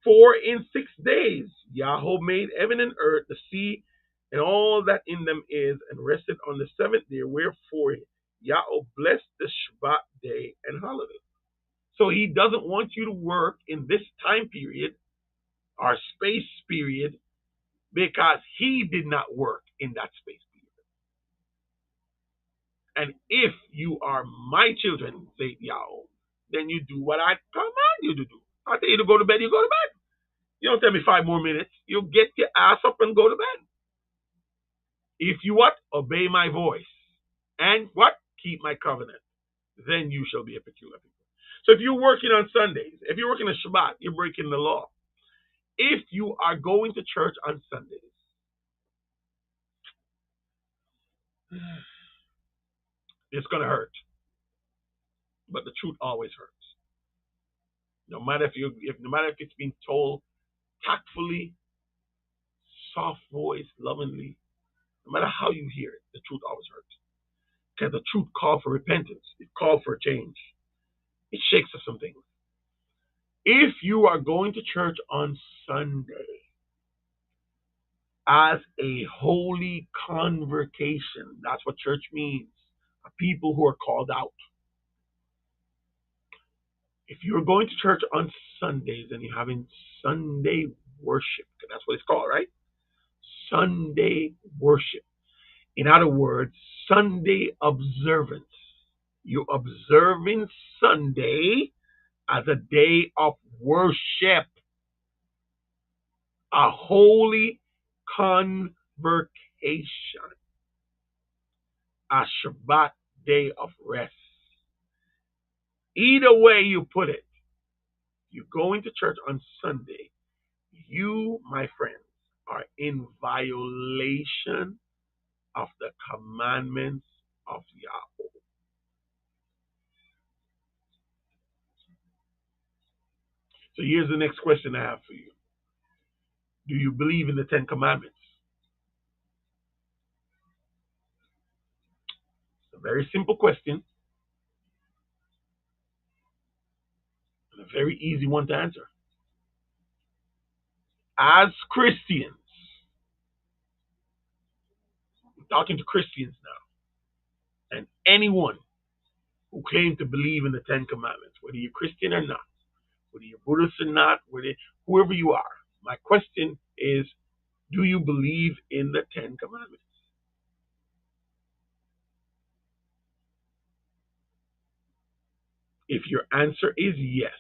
For in 6 days Yahweh made heaven and earth, the sea, and all that in them is, and rested on the seventh day. Wherefore Yahweh blessed the Shabbat day and holiday. So he doesn't want you to work in this time period or space period because he did not work in that space period. And if you are my children, say Yahweh, then you do what I command you to do. I tell you to go to bed, you go to bed. You don't tell me 5 more minutes. You get your ass up and go to bed. If you what? Obey my voice. And what? Keep my covenant. Then you shall be a peculiar people. So if you're working on Sundays, if you're working on Shabbat, you're breaking the law. If you are going to church on Sundays, it's going to hurt. But the truth always hurts. No matter if it's being told tactfully, soft voice, lovingly, no matter how you hear it, the truth always hurts. Because the truth calls for repentance. It calls for a change. It shakes us some things. If you are going to church on Sunday as a holy convocation, that's what church means. A people who are called out. If you're going to church on Sundays and you're having Sunday worship, that's what it's called, right? Sunday worship. In other words, Sunday observance. You're observing Sunday as a day of worship, a holy convocation, a Shabbat day of rest. Either way you put it, you go into church on Sunday, you, my friends, are in violation of the commandments of Yahweh. So here's the next question I have for you. Do you believe in the Ten Commandments? It's a very simple question and a very easy one to answer. As Christians, I'm talking to Christians now, and anyone who claims to believe in the Ten Commandments, whether you're Christian or not, whether you're Buddhist or not, whoever you are, my question is, do you believe in the Ten Commandments? If your answer is yes,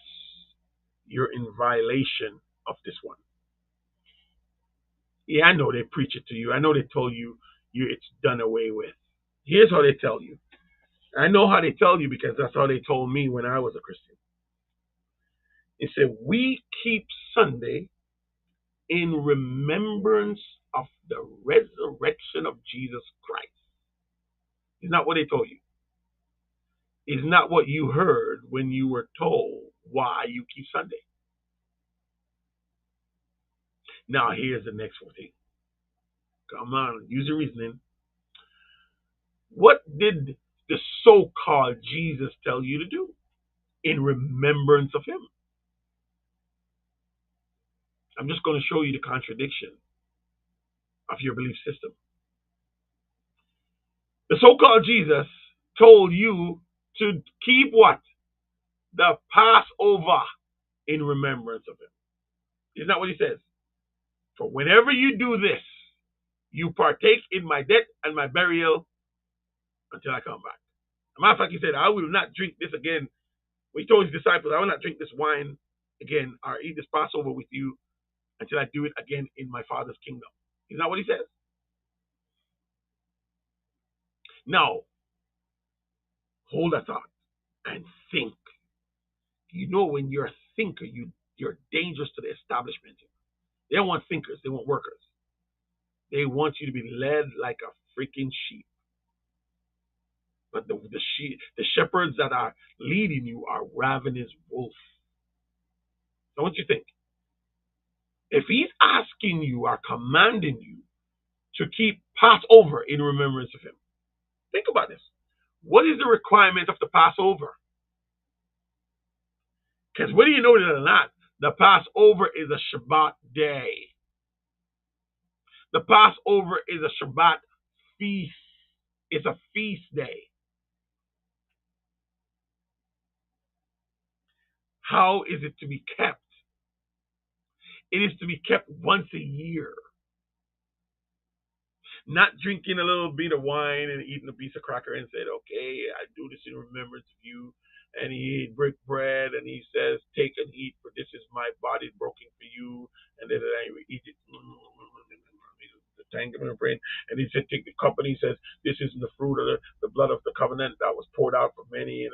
you're in violation of this one. Yeah, I know they preach it to you. I know they told you, it's done away with. Here's how they tell you. I know how they tell you because that's how they told me when I was a Christian. They said, we keep Sunday in remembrance of the resurrection of Jesus Christ. It's not what they told you. It's not what you heard when you were told why you keep Sunday. Now, here's the next thing. Come on, use your reasoning. What did the so-called Jesus tell you to do in remembrance of him? I'm just going to show you the contradiction of your belief system. The so-called Jesus told you to keep what? The Passover in remembrance of him. Isn't that what he says? For whenever you do this, you partake in my death and my burial until I come back. As a matter of fact, he said, I will not drink this again. When he told his disciples, I will not drink this wine again or eat this Passover with you until I do it again in my Father's kingdom. Isn't that what he says? Now, hold a thought and think. You know, when you're a thinker, you're dangerous to the establishment. They don't want thinkers, they want workers. They want you to be led like a freaking sheep. But the shepherds that are leading you are ravenous wolves. So what you think? If he's asking you or commanding you to keep Passover in remembrance of him, think about this. What is the requirement of the Passover? Because whether you know it or not, the Passover is a Shabbat day. The Passover is a Shabbat feast. It's a feast day. How is it to be kept? It is to be kept once a year. Not drinking a little bit of wine and eating a piece of cracker and said, okay, I do this in remembrance of you. And he break bread and he says, take and eat, for this is my body broken for you. And then I eat it. The tangent of brain. And he said, take the cup and he says, this is the fruit of the blood of the covenant that was poured out for many. And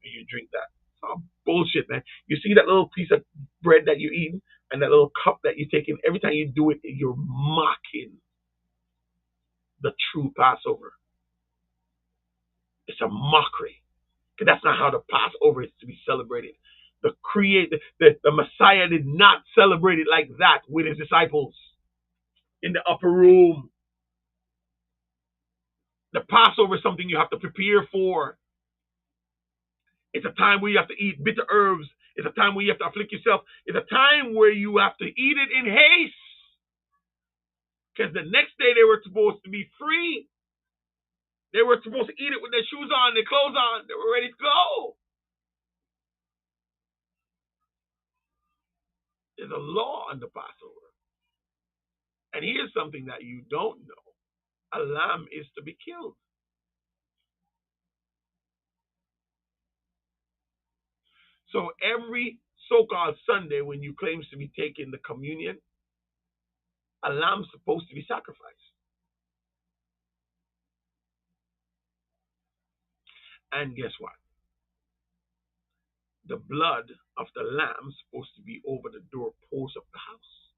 you drink that. Oh, bullshit, man. You see that little piece of bread that you're eating and that little cup that you're taking, every time you do it, you're mocking the true Passover. It's a mockery. Because that's not how the Passover is to be celebrated. The Messiah did not celebrate it like that with his disciples in the upper room. The Passover is something you have to prepare for. It's a time where you have to eat bitter herbs. It's a time where you have to afflict yourself. It's a time where you have to eat it in haste. Because the next day they were supposed to be free. They were supposed to eat it with their shoes on, their clothes on. They were ready to go. There's a law on the Passover. And here's something that you don't know. a lamb is to be killed. So every so-called Sunday when you claims to be taking the communion, a lamb's supposed to be sacrificed. And guess what? The blood of the lamb is supposed to be over the doorpost of the house.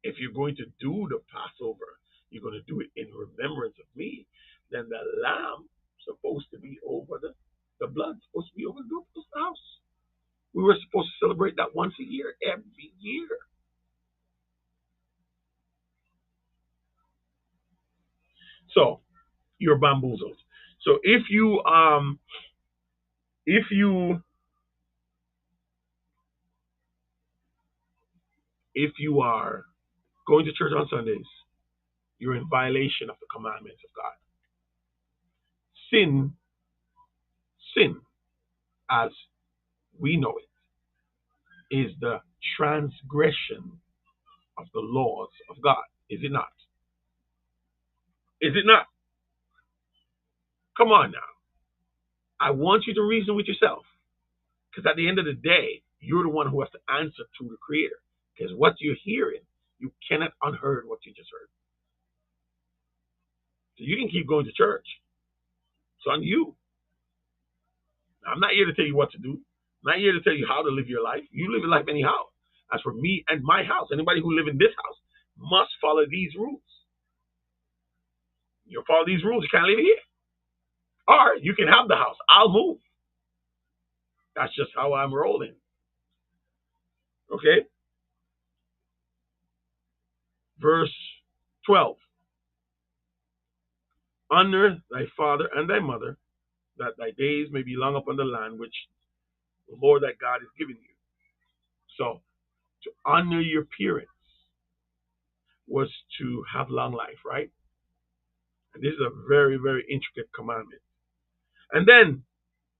If you're going to do the Passover, you're going to do it in remembrance of me, then the lamb supposed to be over the blood supposed to be over the doorpost of the house. We were supposed to celebrate that once a year, every year. So you're bamboozled. So if you are going to church on Sundays, you're in violation of the commandments of God. Sin, as we know it, is the transgression of the laws of God. Is it not? Is it not? Come on now. I want you to reason with yourself. Because at the end of the day, you're the one who has to answer to the Creator. Because what you're hearing, you cannot unheard what you just heard. So you can keep going to church. It's on you. I'm not here to tell you what to do. I'm not here to tell you how to live your life. You live your life anyhow. As for me and my house, anybody who live in this house must follow these rules. You follow these rules, you can't live here. Or you can have the house. I'll move. That's just how I'm rolling. Okay? Verse 12. Honor thy father and thy mother, that thy days may be long upon the land which the Lord thy God is giving you. So, to honor your parents was to have long life, right? And this is a very, very intricate commandment. And then,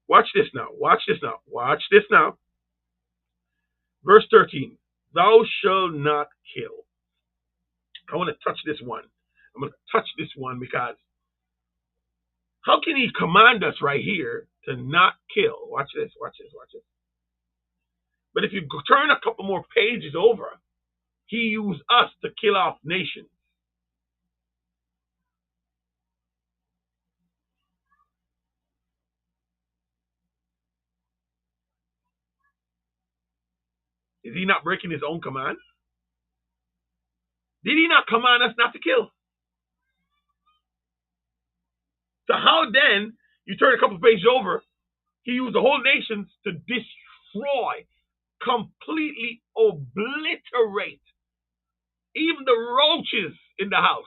watch this now. Watch this now. Watch this now. Verse 13. Thou shalt not kill. I want to touch this one. I'm going to touch this one because how can he command us right here to not kill? Watch this, watch this, watch this. But if you turn a couple more pages over, he used us to kill off nations. Is he not breaking his own command? Did he not command us not to kill? So how then, you turn a couple pages over, he used the whole nations to destroy, completely obliterate even the roaches in the house.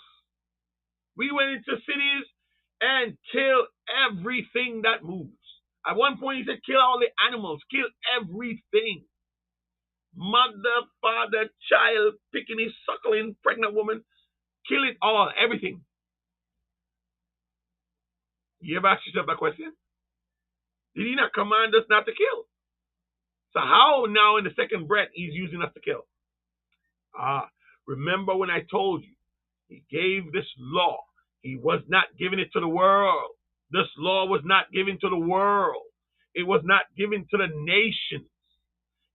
We went into cities and killed everything that moves. At one point, he said, kill all the animals, kill everything. Mother, father, child, picking, suckling, pregnant woman, kill it all, everything. You ever ask yourself that question? Did he not command us not to kill? So how now in the second breath he's using us to kill? Remember when I told you, he gave this law. He was not giving it to the world. This law was not given to the world. It was not given to the nations.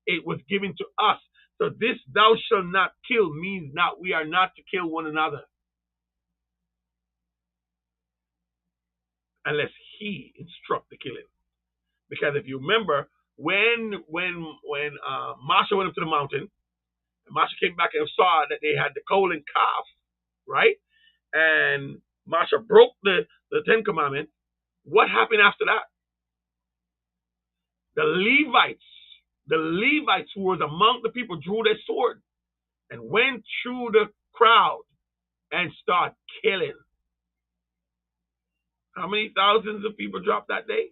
It was given to us. So this thou shalt not kill means not we are not to kill one another. Unless he instruct the killing. Because if you remember, when Moshe went up to the mountain, and Moshe came back and saw that they had the golden calf, right? And Moshe broke the Ten Commandments. What happened after that? The Levites who was among the people drew their sword and went through the crowd and started killing. How many thousands of people dropped that day?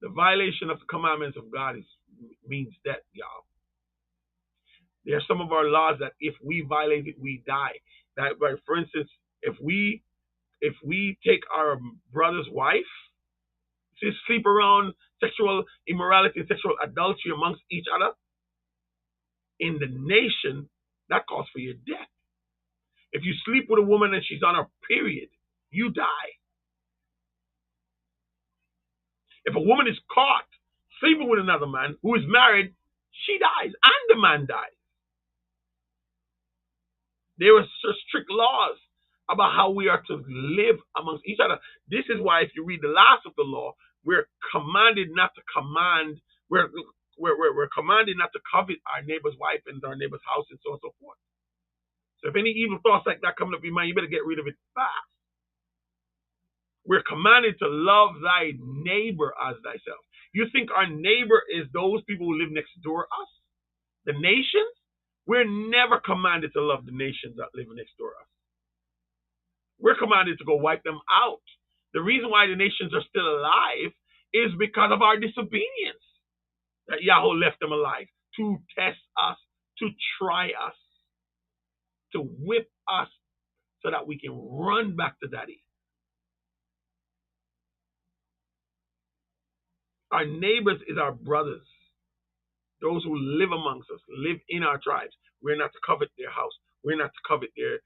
The violation of the commandments of God means death, y'all. There are some of our laws that if we violate it, we die. That, like, for instance, if we take our brother's wife, sleep around, sexual immorality, sexual adultery amongst each other, in the nation, that calls for your death. If you sleep with a woman and she's on her period, you die. If a woman is caught sleeping with another man who is married, she dies and the man dies. There are strict laws about how we are to live amongst each other. This is why, if you read the last of the law, we're commanded not to command. We're commanded not to covet our neighbor's wife and our neighbor's house and so on and so forth. So if any evil thoughts like that come up in your mind, you better get rid of it fast. We're commanded to love thy neighbor as thyself. You think our neighbor is those people who live next door us? The nations? We're never commanded to love the nations that live next door us. We're commanded to go wipe them out. The reason why the nations are still alive is because of our disobedience. That Yahweh left them alive to test us, to try us, to whip us so that we can run back to Daddy. Our neighbors is our brothers. Those who live amongst us, live in our tribes. We're not to covet their house. We're not to covet their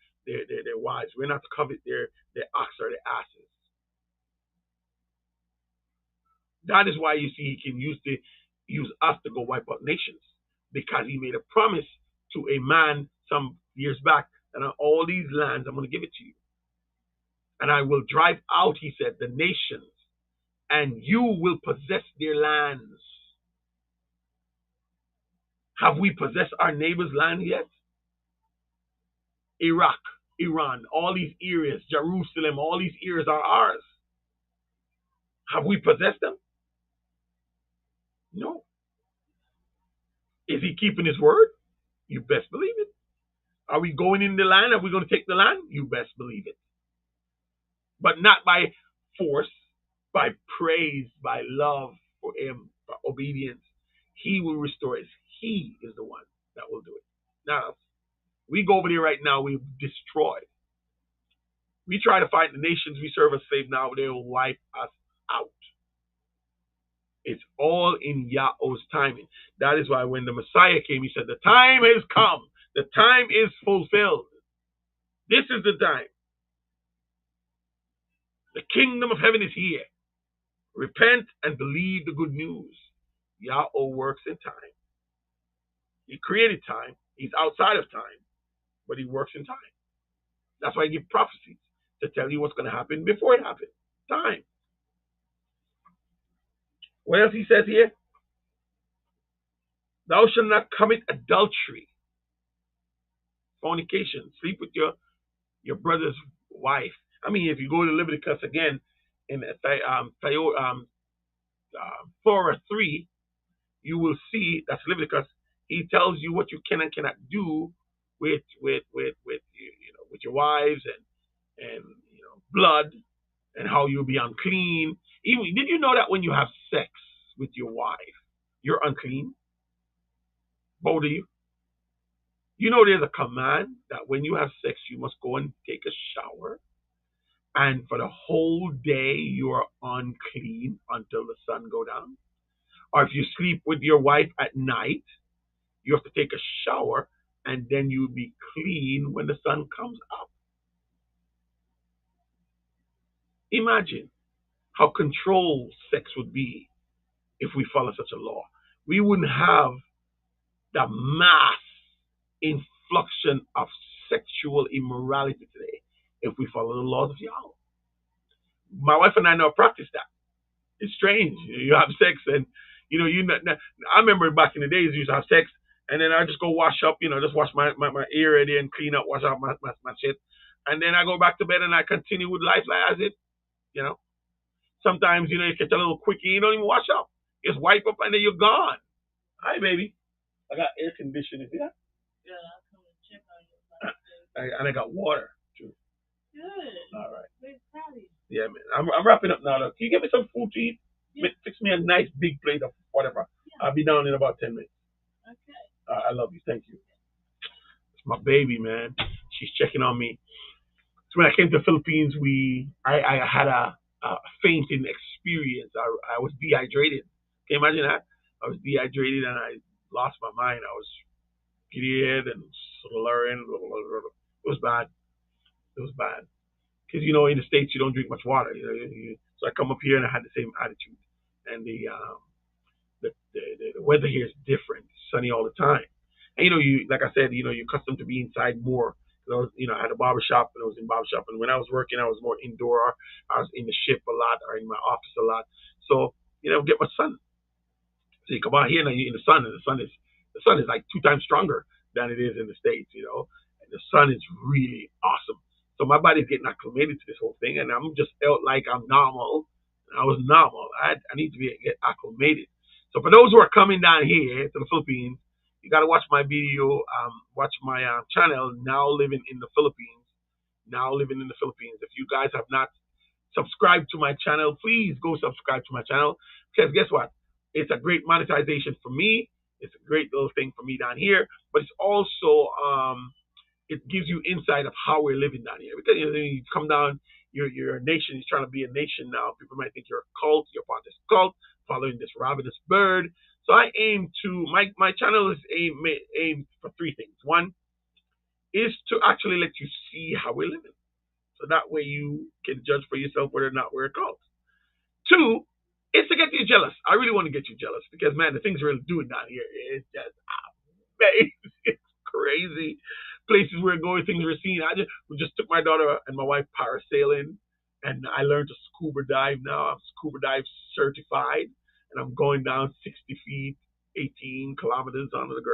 wives. We're not to covet their ox or their asses. That is why you see he can use us to go wipe out nations, because he made a promise to a man some years back that on all these lands I'm going to give it to you. And I will drive out, he said, the nations, and you will possess their lands. Have we possessed our neighbor's land yet? Iraq, Iran, all these areas, Jerusalem, all these areas are ours. Have we possessed them? No. Is he keeping his word? You best believe it. Are we going in the land? Are we going to take the land? You best believe it. But not by force, by praise, by love for him, by obedience. He will restore us. He is the one that will do it. Now, we go over there right now, we've destroyed. We try to fight the nations we serve as slave now, they will wipe us out. It's all in Yahweh's timing. That is why when the Messiah came, he said, the time has come. The time is fulfilled. This is the time. The kingdom of heaven is here. Repent and believe the good news. Yahweh works in time. He created time. He's outside of time, but he works in time. That's why he gives prophecies, to tell you what's going to happen before it happens. Time. What else he says here? Thou shalt not commit adultery, fornication, sleep with your brother's wife. I mean, if you go to Leviticus again, in Torah 3, you will see, that's Leviticus, he tells you what you can and cannot do with your wives and blood, and how you'll be unclean. Even, did you know that when you have sex with your wife, you're unclean? Both of you. You know there's a command that when you have sex, you must go and take a shower. And for the whole day, you are unclean until the sun go down. Or if you sleep with your wife at night, you have to take a shower, and then you'll be clean when the sun comes up. Imagine how controlled sex would be if we follow such a law. We wouldn't have the mass influxion of sexual immorality today if we follow the laws of Yahweh. My wife and I now practice that. It's strange. You have sex, and I remember back in the days you used to have sex, and then I just go wash up, just wash my area and clean up, wash out my shit, and then I go back to bed and I continue with life like as it. Sometimes you catch a little quickie, you don't even wash up. Just wipe up and then you're gone. Hi, baby. I got air conditioning. See that? Yeah, I'll come and check on you. And I got water too. Good. All right. Big patty. Yeah, man. I'm wrapping up now. Though. Can you give me some food to eat? Yeah. Fix me a nice big plate of whatever. Yeah. I'll be down in about 10 minutes. Okay. I love you. Thank you. It's my baby, man. She's checking on me. So when I came to the Philippines, I had a fainting experience. I was dehydrated. Can you imagine that? I was dehydrated and I lost my mind. I was scared and slurring. It was bad. It was bad. Because in the states you don't drink much water. So I come up here and I had the same attitude, and the weather here is different. It's sunny all the time, and you like I said, you're accustomed to be inside more. I had a barber shop and I was in barber shop, and when I was working, I was more indoor. I was in the ship a lot or in my office a lot, so get much sun. So you come out here and you're in the sun, and the sun is like 2 times stronger than it is in the states. And the sun is really awesome. So my body's getting acclimated to this whole thing, and I'm just felt like I'm normal. I was normal. I need to get acclimated. So for those who are coming down here to the Philippines, you got to watch my video, watch my channel, Now Living in the Philippines. Now Living in the Philippines. If you guys have not subscribed to my channel, please go subscribe to my channel, because guess what? It's a great monetization for me. It's a great little thing for me down here, but it's also it gives you insight of how we're living down here. Because you come down, you're a nation. You're trying to be a nation now. People might think you're a cult. You're part of this cult, following this ravenous bird. So I aim to my channel is aimed for 3 things. One is to actually let you see how we're living, so that way you can judge for yourself whether or not we're a cult. 2 is to get you jealous. I really want to get you jealous because, man, the things we're doing down here is just amazing. It's crazy. Places we're going, things we're seeing. We just took my daughter and my wife parasailing, and I learned to scuba dive now. I'm scuba dive certified, and I'm going down 60 feet, 18 kilometers under the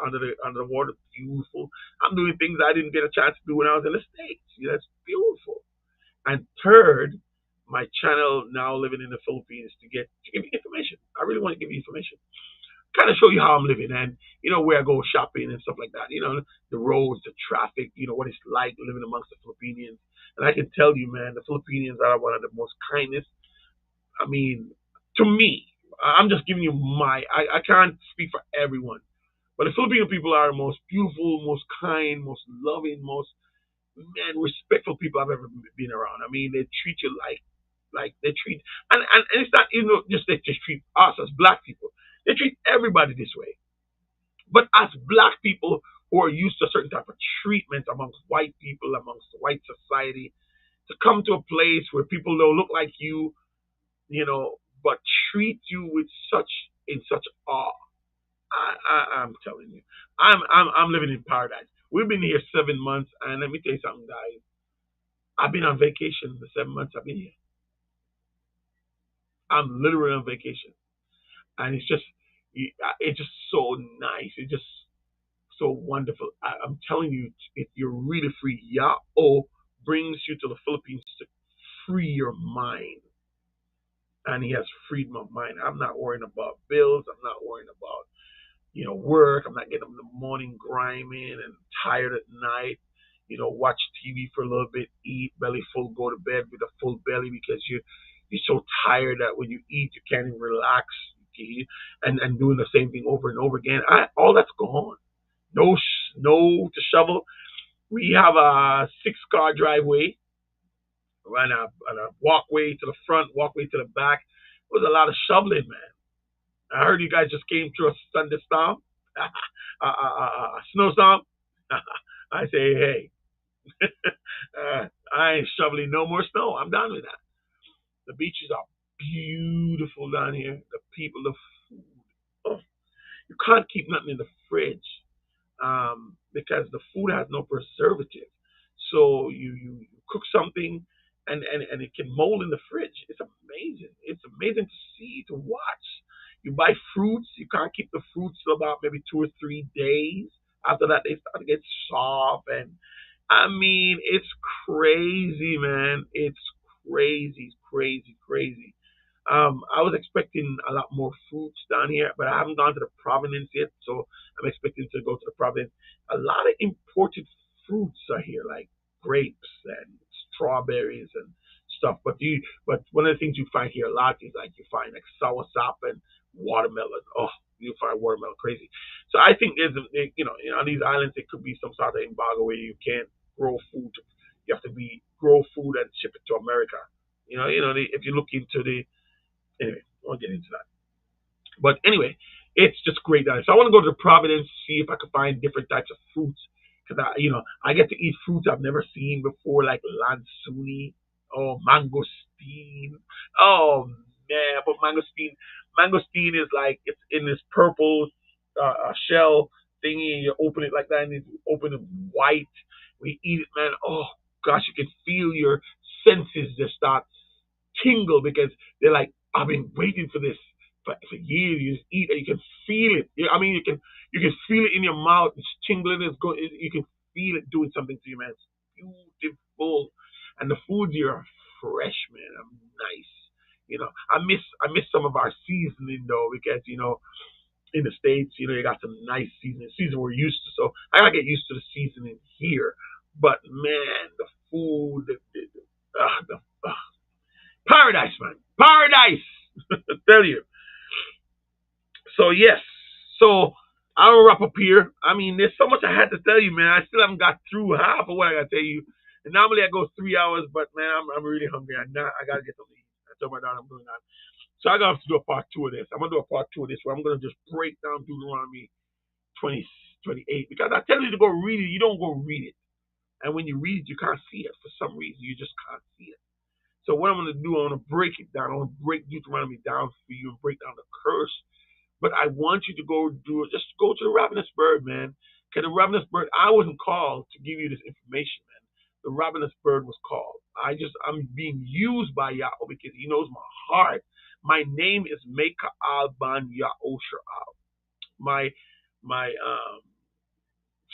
under the water. Beautiful. I'm doing things I didn't get a chance to do when I was in the States. That's beautiful. And third, my channel, Now Living in the Philippines, to give you information. I really want to give you information, kind of show you how I'm living, and where I go shopping and stuff like that. The roads, the traffic, what it's like living amongst the Filipinos. And I can tell you, man, the Filipinos are one of the most kindest. I mean, to me, I'm just giving you I can't speak for everyone, but the Filipino people are the most beautiful, most kind, most loving, most respectful people I've ever been around. I mean, they treat you like they treat, and it's not just they just treat us as black people. They treat everybody this way. But as black people who are used to a certain type of treatment amongst white people, amongst white society, to come to a place where people don't look like you, but treat you with such awe. I'm telling you, I'm living in paradise. We've been here 7 months, and let me tell you something, guys. I've been on vacation the 7 months I've been here. I'm literally on vacation, and it's just so nice. It's just so wonderful. I'm telling you, if you're really free, Yahoo brings you to the Philippines to free your mind, and he has freed my mind. I'm not worrying about bills. I'm not worrying about work. I'm not getting up in the morning grinding and tired at night. Watch TV for a little bit, eat belly full, go to bed with a full belly because you're so tired that when you eat you can't even relax, and doing the same thing over and over again. All that's gone. No snow to shovel. We have a 6-car driveway and a walkway to the front, walkway to the back. It was a lot of shoveling, man. I heard you guys just came through a thunderstorm, a snowstorm. I say, hey, I ain't shoveling no more snow. I'm done with that. The beaches are beautiful down here. The people, the food. Oh, you can't keep nothing in the fridge because the food has no preservative. So you cook something and it can mold in the fridge. It's amazing. It's amazing to see, to watch. You buy fruits, you can't keep the fruits till about maybe 2 or 3 days. After that, they start to get soft. And I mean, it's crazy, man. It's crazy, crazy, crazy. I was expecting a lot more fruits down here, but I haven't gone to the province yet, so I'm expecting to go to the province. A lot of imported fruits are here, like grapes and strawberries and stuff. But one of the things you find here a lot is like you find like soursop and watermelon. Oh, you find watermelon crazy. So I think there's on these islands there could be some sort of embargo where you can't grow food. You have to grow food and ship it to America. If you look into anyway, I won't get into that. But anyway, it's just great down here. So I want to go to the Providence, see if I can find different types of fruits Because I get to eat fruits I've never seen before, like lansuni or mangosteen. Oh man, but mangosteen is like it's in this purple shell thingy, and you open it like that, and you open it white. We eat it, man. Oh gosh, you can feel your senses just start tingle because they're like, I've been waiting for this for years. You just eat and you can feel it. I mean, you can feel it in your mouth. It's tingling. It's going. You can feel it doing something to you, man. It's beautiful, and the food here are fresh, man. I'm nice. I miss some of our seasoning though because in the states, you got some nice seasoning. Season we're used to, so I gotta get used to the seasoning here. But man, the food, the paradise, man, paradise. I tell you. So yes, so I'll wrap up here. I mean, there's so much I had to tell you, man. I still haven't got through half of what I gotta tell you. And normally I go 3 hours, but man, I'm really hungry. I gotta get something to eat. I told my daughter I'm doing that. So I gotta have to do a part two of this. I'm gonna do a part two of this where I'm gonna just break down Deuteronomy 20:28 because I tell you to go read it. You don't go read it, and when you read it, you can't see it for some reason. You just can't see it. So what I'm gonna do, I'm gonna break it down. I'm gonna break Deuteronomy down for you and break down the curse. But I want you to just go to the Ravenous Bird, man. Because the Ravenous Bird, I wasn't called to give you this information, man. The Ravenous Bird was called. I'm being used by Yahweh because he knows my heart. My name is Meka'al Ban Ya'osher'al. My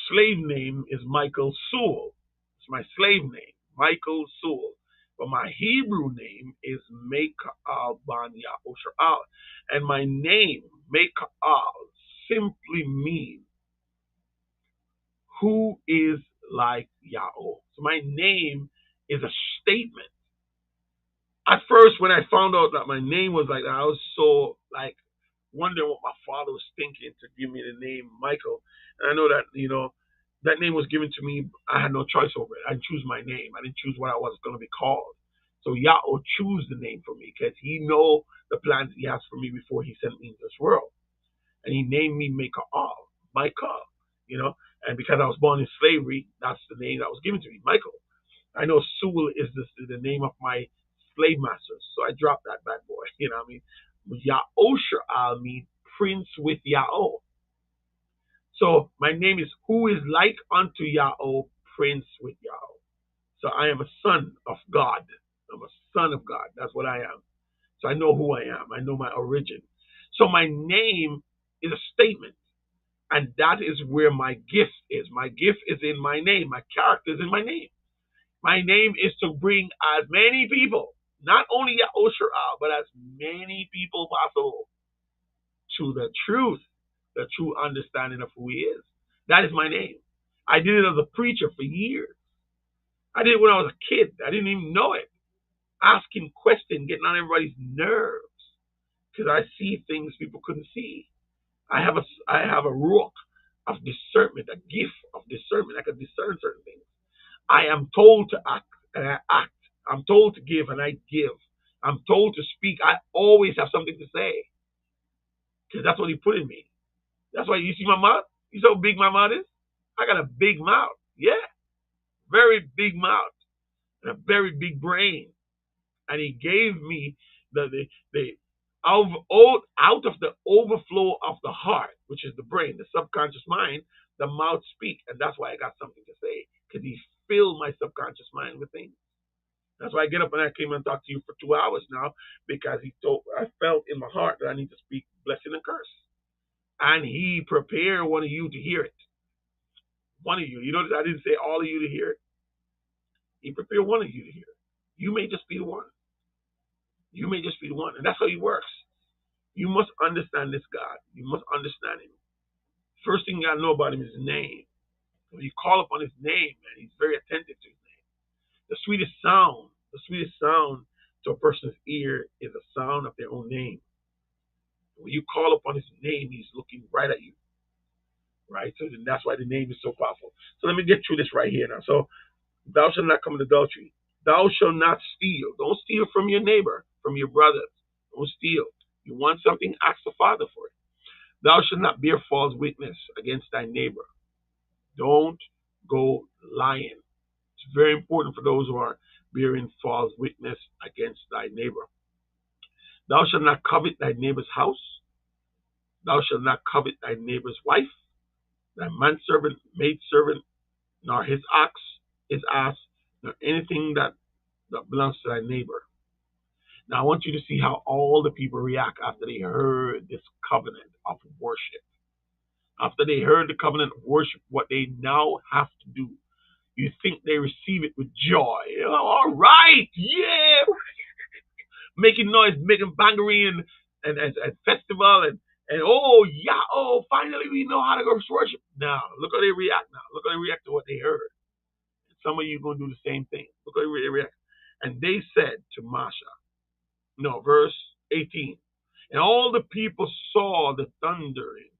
slave name is Michael Sewell. It's my slave name, Michael Sewell. But my Hebrew name is Meka'al Ban Ya'osher'al. And my name, Meka'al, simply means who is like Yahweh. So my name is a statement. At first, when I found out that my name was like that, I was so like wondering what my father was thinking to give me the name Michael. And I know that, that name was given to me. I had no choice over it. I didn't choose my name. I didn't choose what I was going to be called. So Yahweh chose the name for me because he know the plans he has for me before he sent me into this world. And he named me Meka'al, Michael, and because I was born in slavery, that's the name that was given to me, Michael. I know Sewell is the name of my slave masters, so I dropped that bad boy, you know what I mean? Ya'osher'al means prince with Yahweh. So my name is who is like unto Yahweh, prince with Yahweh. So I am a son of God. I'm a son of God. That's what I am. So I know who I am. I know my origin. So my name is a statement. And that is where my gift is. My gift is in my name. My character is in my name. My name is to bring as many people, not only Ya'osher'al, but as many people possible to the true understanding of who he is. That is my name. I did it as a preacher for years. I did it when I was a kid. I didn't even know it. Asking questions, getting on everybody's nerves. Because I see things people couldn't see. I have a ruach of discernment, a gift of discernment. I can discern certain things. I am told to act, and I act. I'm told to give, and I give. I'm told to speak. I always have something to say. Because that's what he put in me. That's why you see my mouth? You see how big my mouth is? I got a big mouth. Yeah. Very big mouth. And a very big brain. And he gave me the out of the overflow of the heart, which is the brain, the subconscious mind, the mouth speak. And that's why I got something to say. Because he filled my subconscious mind with things. That's why I get up and I came and talk to you for 2 hours now, because I felt in my heart that I need to speak blessing and curse. And he prepared one of you to hear it. One of you. You notice I didn't say all of you to hear it. He prepared one of you to hear it. You may just be the one. You may just be the one. And that's how he works. You must understand this God. You must understand him. First thing you got to know about him is his name. When you call upon his name, man, he's very attentive to his name. The sweetest sound to a person's ear is the sound of their own name. When you call upon his name, he's looking right at you. Right? So that's why the name is so powerful. So let me get through this right here now. So, thou shalt not commit adultery. Thou shalt not steal. Don't steal from your neighbor, from your brother. Don't steal. You want something, ask the Father for it. Thou shalt not bear false witness against thy neighbor. Don't go lying. It's very important for those who are bearing false witness against thy neighbor. Thou shalt not covet thy neighbor's house. Thou shalt not covet thy neighbor's wife, thy manservant, maidservant, nor his ox, his ass, nor anything that belongs to thy neighbor. Now I want you to see how all the people react after they heard this covenant of worship. After they heard the covenant of worship, what they now have to do. You think they receive it with joy. Oh, all right, yeah. Making noise, making bangery and festival and oh yeah, oh finally we know how to go worship. Now look how they react now. Look how they react to what they heard. Some of you gonna do the same thing. Look how they react. And they said to Masha, no, verse 18. And all the people saw the thundering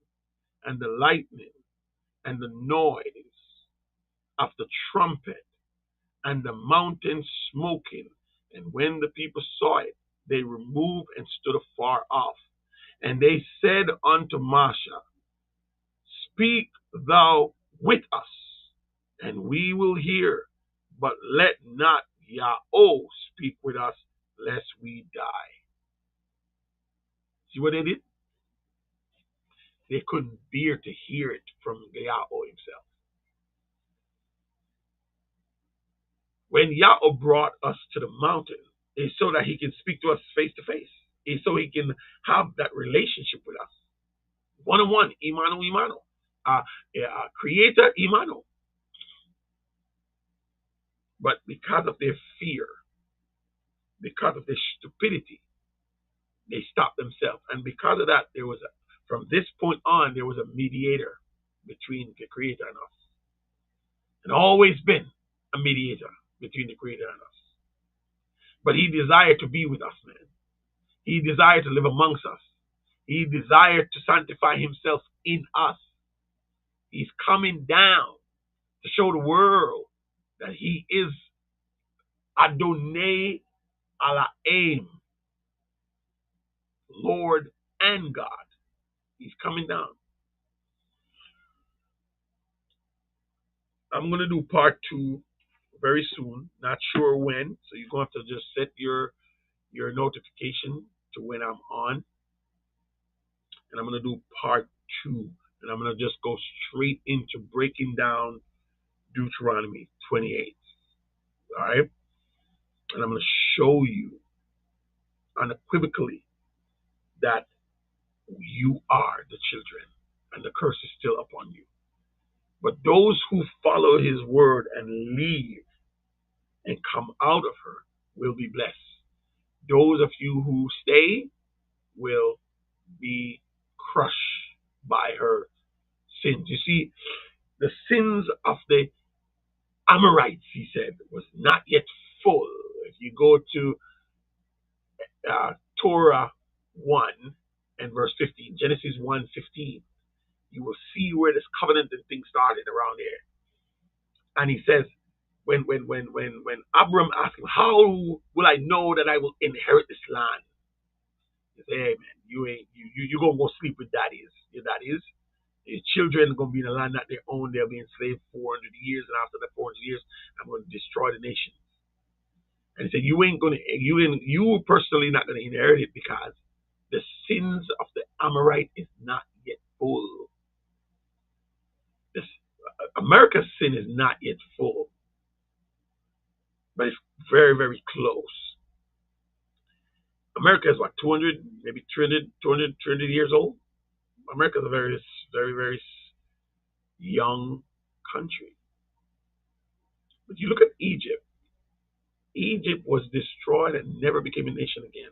and the lightning and the noise of the trumpet and the mountain smoking. And when the people saw it, they removed and stood afar off. And they said unto Masha, speak thou with us, and we will hear, but let not Yahweh speak with us, lest we die. See what they did? They couldn't bear to hear it from Yahweh himself. When Yahweh brought us to the mountain, it's so that he can speak to us face to face. It's so he can have that relationship with us. One-on-one, imano. Creator, imano. But because of their fear, because of their stupidity, they stopped themselves. And because of that, from this point on, there was a mediator between the Creator and us. And always been a mediator between the Creator and us. But he desired to be with us, man. He desired to live amongst us. He desired to sanctify himself in us. He's coming down to show the world that he is Adonai Elohim, Lord and God. He's coming down. I'm going to do part 2 very soon. Not sure when. So you're going to have to just set your notification to when I'm on. And I'm going to do part 2. And I'm going to just go straight into breaking down Deuteronomy 28. All right? And I'm going to show you unequivocally that you are the children and the curse is still upon you. But those who follow his word and leave and come out of her will be blessed. Those of you who stay will be crushed by her sins. You see, the sins of the Amorites, he said, was not yet full. If you go to Torah 1 and verse 15, Genesis 1:15, you will see where this covenant and thing started around there. And he says, when Abram asked him, how will I know that I will inherit this land? He said, hey man, you gonna go sleep with daddies. Your daddies. Your children are gonna be in a land that they own. They'll be enslaved 400 years, and after that 400 years, I'm gonna destroy the nation. And he said, you personally not gonna inherit it because the sins of the Amorite is not yet full. America's sin is not yet full, but it's very, very close. America is what, 200, maybe 300 years old? America is a very, very, very young country. But you look at Egypt. Egypt was destroyed and never became a nation again.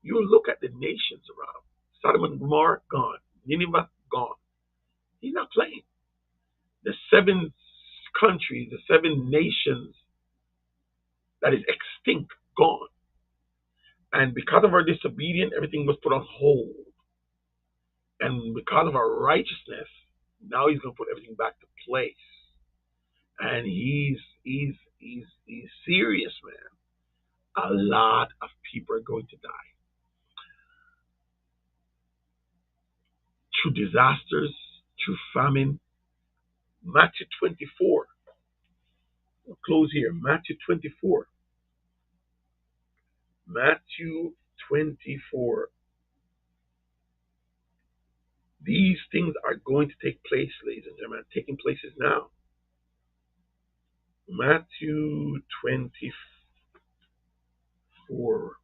You look at the nations around. Sodom and Gomorrah, gone. Nineveh, gone. He's not playing. The 7 countries, the 7 nations that is extinct, gone. And because of our disobedience, everything was put on hold. And because of our righteousness, now he's going to put everything back to place. And he's serious, man. A lot of people are going to die. Through disasters, through famine, Matthew 24. We'll close here. Matthew 24. Matthew 24. These things are going to take place, ladies and gentlemen, taking places now. Matthew 24.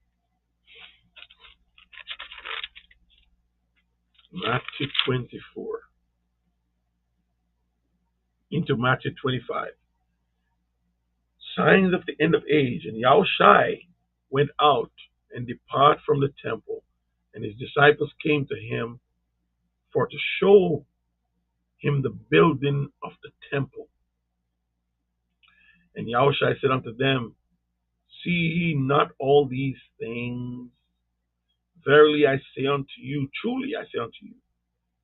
Matthew 24. Into Matthew 25. Signs of the end of age. And Yahushai went out and departed from the temple, and his disciples came to him for to show him the building of the temple. And Yahushua said unto them, see ye not all these things? Verily I say unto you, truly I say unto you,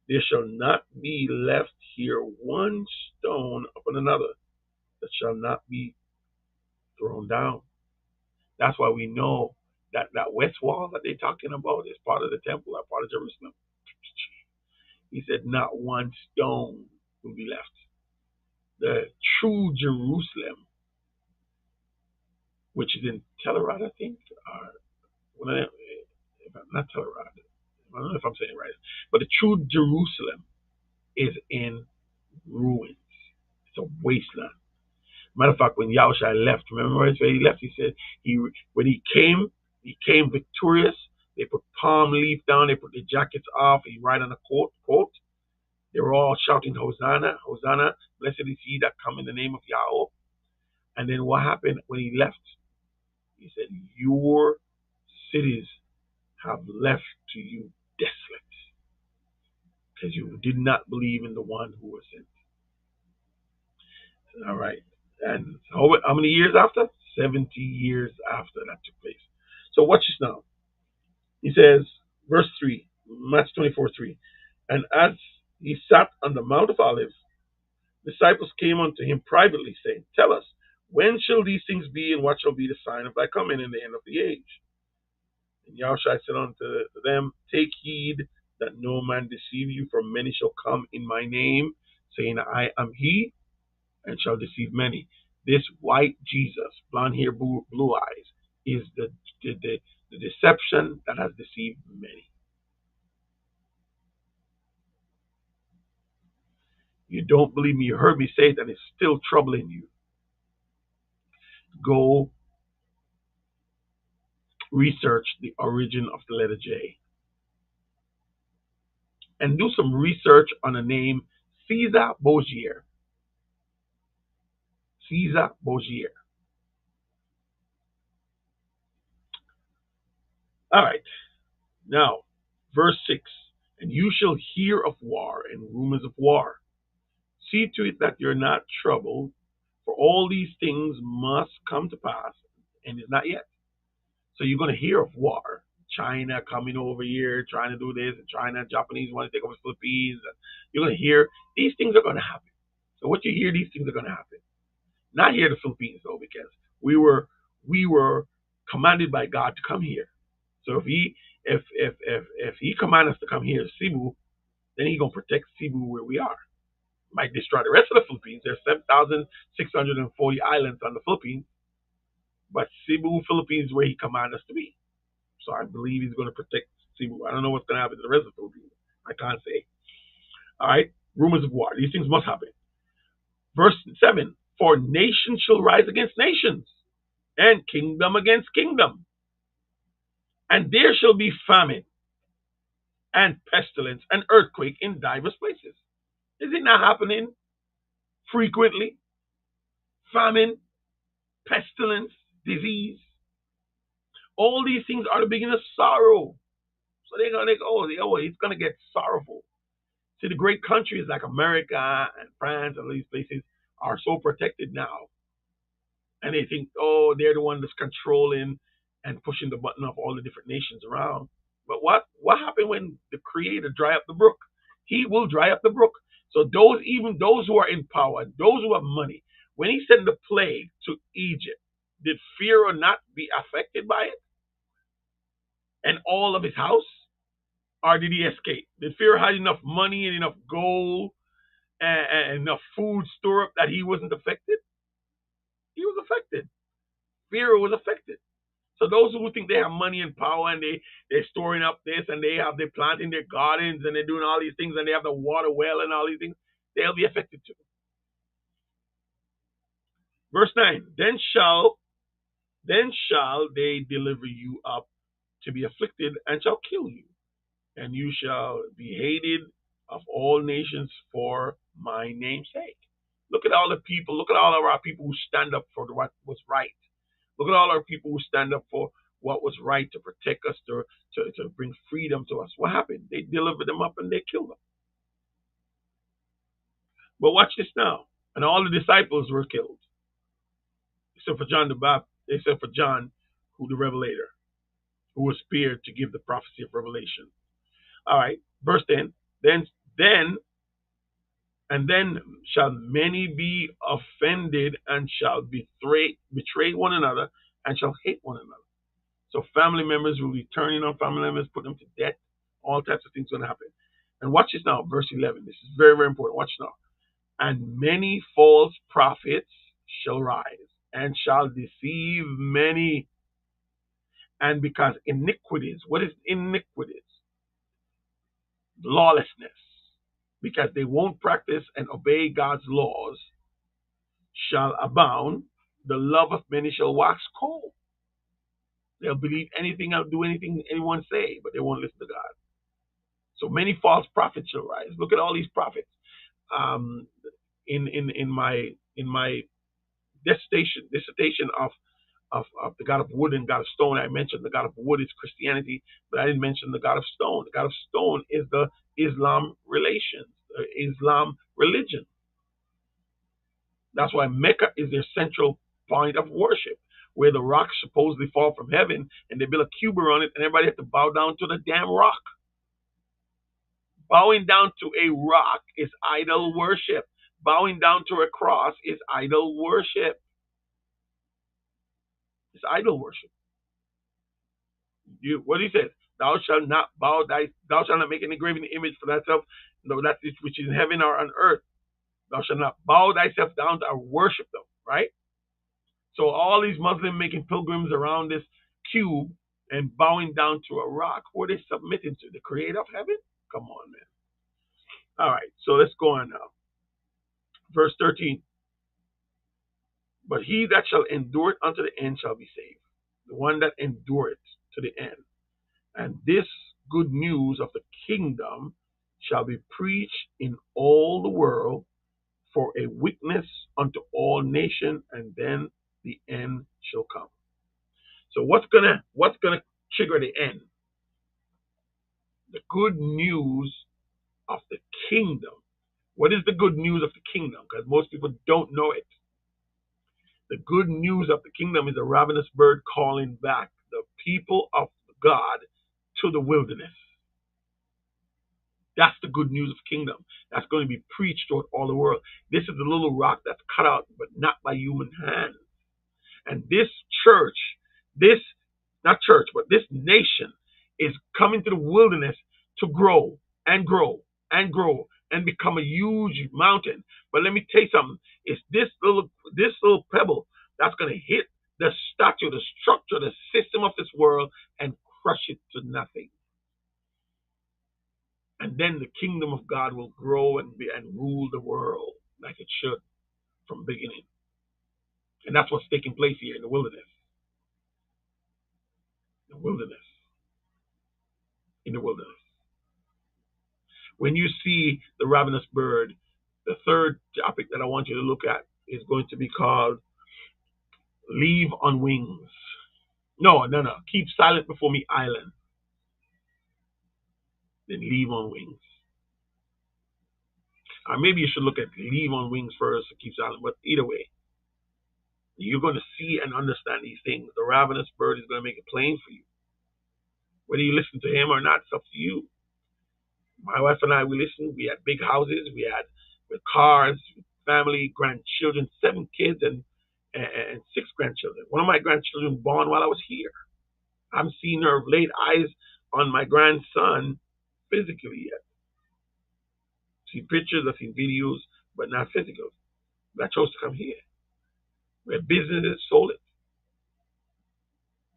there shall not be left here one stone upon another that shall not be thrown down. That's why we know that that west wall that they're talking about is part of the temple, or part of Jerusalem. He said not one stone will be left. The true Jerusalem, which is in Telerad, I think, or not Telerad. I don't know if I'm saying it right, but the true Jerusalem is in ruins. It's a wasteland. Matter of fact, when Yahushua left, remember when he left? He said when he came victorious. They put palm leaf down. They put the jackets off. He ride on a coat. They were all shouting, Hosanna, Hosanna, blessed is he that come in the name of Yahweh. And then what happened when he left? He said, your cities have left to you desolate, because you did not believe in the one who was sent. All right. And how many years after? 70 years after that took place. So watch this now. He says, verse 3, Matthew 24:3. And as he sat on the Mount of Olives, disciples came unto him privately, saying, tell us, when shall these things be, and what shall be the sign of thy coming and the end of the age? And Yahushua said unto them, take heed that no man deceive you, for many shall come in my name, saying, I am he, and shall deceive many. This white Jesus, blonde hair, blue eyes, is the deception that has deceived many. You don't believe me, you heard me say it, and it's still troubling you. Go research the origin of the letter J. And do some research on the name Caesar Borgia. Caesar Borgia. All right. Now, verse 6. And you shall hear of war and rumors of war. See to it that you're not troubled, for all these things must come to pass, and is not yet. So you're going to hear of war. China coming over here, trying to do this, and China, Japanese want to take over the Philippines. You're going to hear these things are going to happen. So what you hear, these things are going to happen. Not here in the Philippines though, because we were commanded by God to come here. So if he commands us to come here to Cebu, then he's gonna protect Cebu where we are. Might destroy the rest of the Philippines. There's 7,640 islands on the Philippines, but Cebu, Philippines, is where he commands us to be. So I believe he's going to protect Cebu. I don't know what's going to happen to the rest of the Philippines. I can't say. All right. Rumors of war. These things must happen. Verse 7. For nation shall rise against nations, and kingdom against kingdom. And there shall be famine, and pestilence, and earthquake in divers places. Is it not happening frequently? Famine, pestilence, disease. All these things are the beginning of sorrow. So they're going to think, oh, it's going to get sorrowful. See, the great countries like America and France and these places are so protected now. And they think, oh, they're the one that's controlling and pushing the button of all the different nations around. But what happened when the Creator dry up the brook? He will dry up the brook. So even those who are in power, those who have money, when he sent the plague to Egypt, did Pharaoh not be affected by it? And all of his house? Or did he escape? Did Pharaoh have enough money and enough gold and enough food store up that he wasn't affected? He was affected. Pharaoh was affected. So those who think they have money and power and they're storing up this and they're planting their gardens and they're doing all these things and they have the water well and all these things, they'll be affected too. Verse 9, then shall they deliver you up to be afflicted and shall kill you, and you shall be hated of all nations for my name's sake. Look at all the people, look at all of our people who stand up for what was right. Look at all our people who stand up for what was right to protect us, to bring freedom to us. What happened? They delivered them up and they killed them. But watch this now. And all the disciples were killed. Except for John the Baptist, except for John, who the Revelator, who was spared to give the prophecy of Revelation. All right, verse 10. Then shall many be offended and shall betray one another and shall hate one another. So family members will be turning on family members, put them to death. All types of things going to happen. And watch this now, verse 11. This is very, very important. Watch now. And many false prophets shall rise and shall deceive many. And because iniquities, what is iniquities? Lawlessness. Because they won't practice and obey God's laws, shall abound, the love of many shall wax cold. They'll believe anything, I'll do anything anyone say, but they won't listen to God. So many false prophets shall rise. Look at all these prophets. In my dissertation of the God of wood and God of stone, I mentioned the God of wood is Christianity, but I didn't mention the God of stone. The God of stone is the Islam Islam religion. That's why Mecca is their central point of worship, where the rocks supposedly fall from heaven and they build a cube around it and everybody has to bow down to the damn rock. Bowing down to a rock is idol worship. Bowing down to a cross is idol worship. It's idol worship. What he says, thou shalt not make any graven image for thyself, no, that which is in heaven or on earth. Thou shalt not bow thyself down to worship them, right? So all these Muslims making pilgrims around this cube and bowing down to a rock, who are they submitting to? The creator of heaven? Come on, man. All right, so let's go on now. Verse 13. But he that shall endure it unto the end shall be saved. The one that endureth to the end. And this good news of the kingdom shall be preached in all the world for a witness unto all nations, and then the end shall come. So what's gonna trigger the end? The good news of the kingdom. What is the good news of the kingdom? Because most people don't know it. The good news of the kingdom is a ravenous bird calling back the people of God to the wilderness. That's the good news of the kingdom. That's going to be preached throughout all the world. This is the little rock that's cut out, but not by human hands. And this church, this nation is coming to the wilderness to grow and grow and grow and become a huge mountain. But let me tell you something. It's this little pebble that's going to hit the statue, the structure, the system of this world and crush it to nothing. And then the kingdom of God will grow and rule the world like it should from the beginning. And that's what's taking place here in the wilderness. The wilderness. In the wilderness. When you see the ravenous bird, the third topic that I want you to look at is going to be called Leave on Wings. No. Keep silent before me, island. Then leave on wings. Or maybe you should look at leave on wings first and keep silent. But either way, you're going to see and understand these things. The ravenous bird is going to make it plain for you. Whether you listen to him or not, it's up to you. My wife and I, we listened. We had big houses. We had cars, family, grandchildren, 7 kids and 6 grandchildren. One of my grandchildren born while I was here. I haven't seen her laid eyes on my grandson physically yet. I've seen pictures, I've seen videos, but not physical. But I chose to come here. Where businesses sold it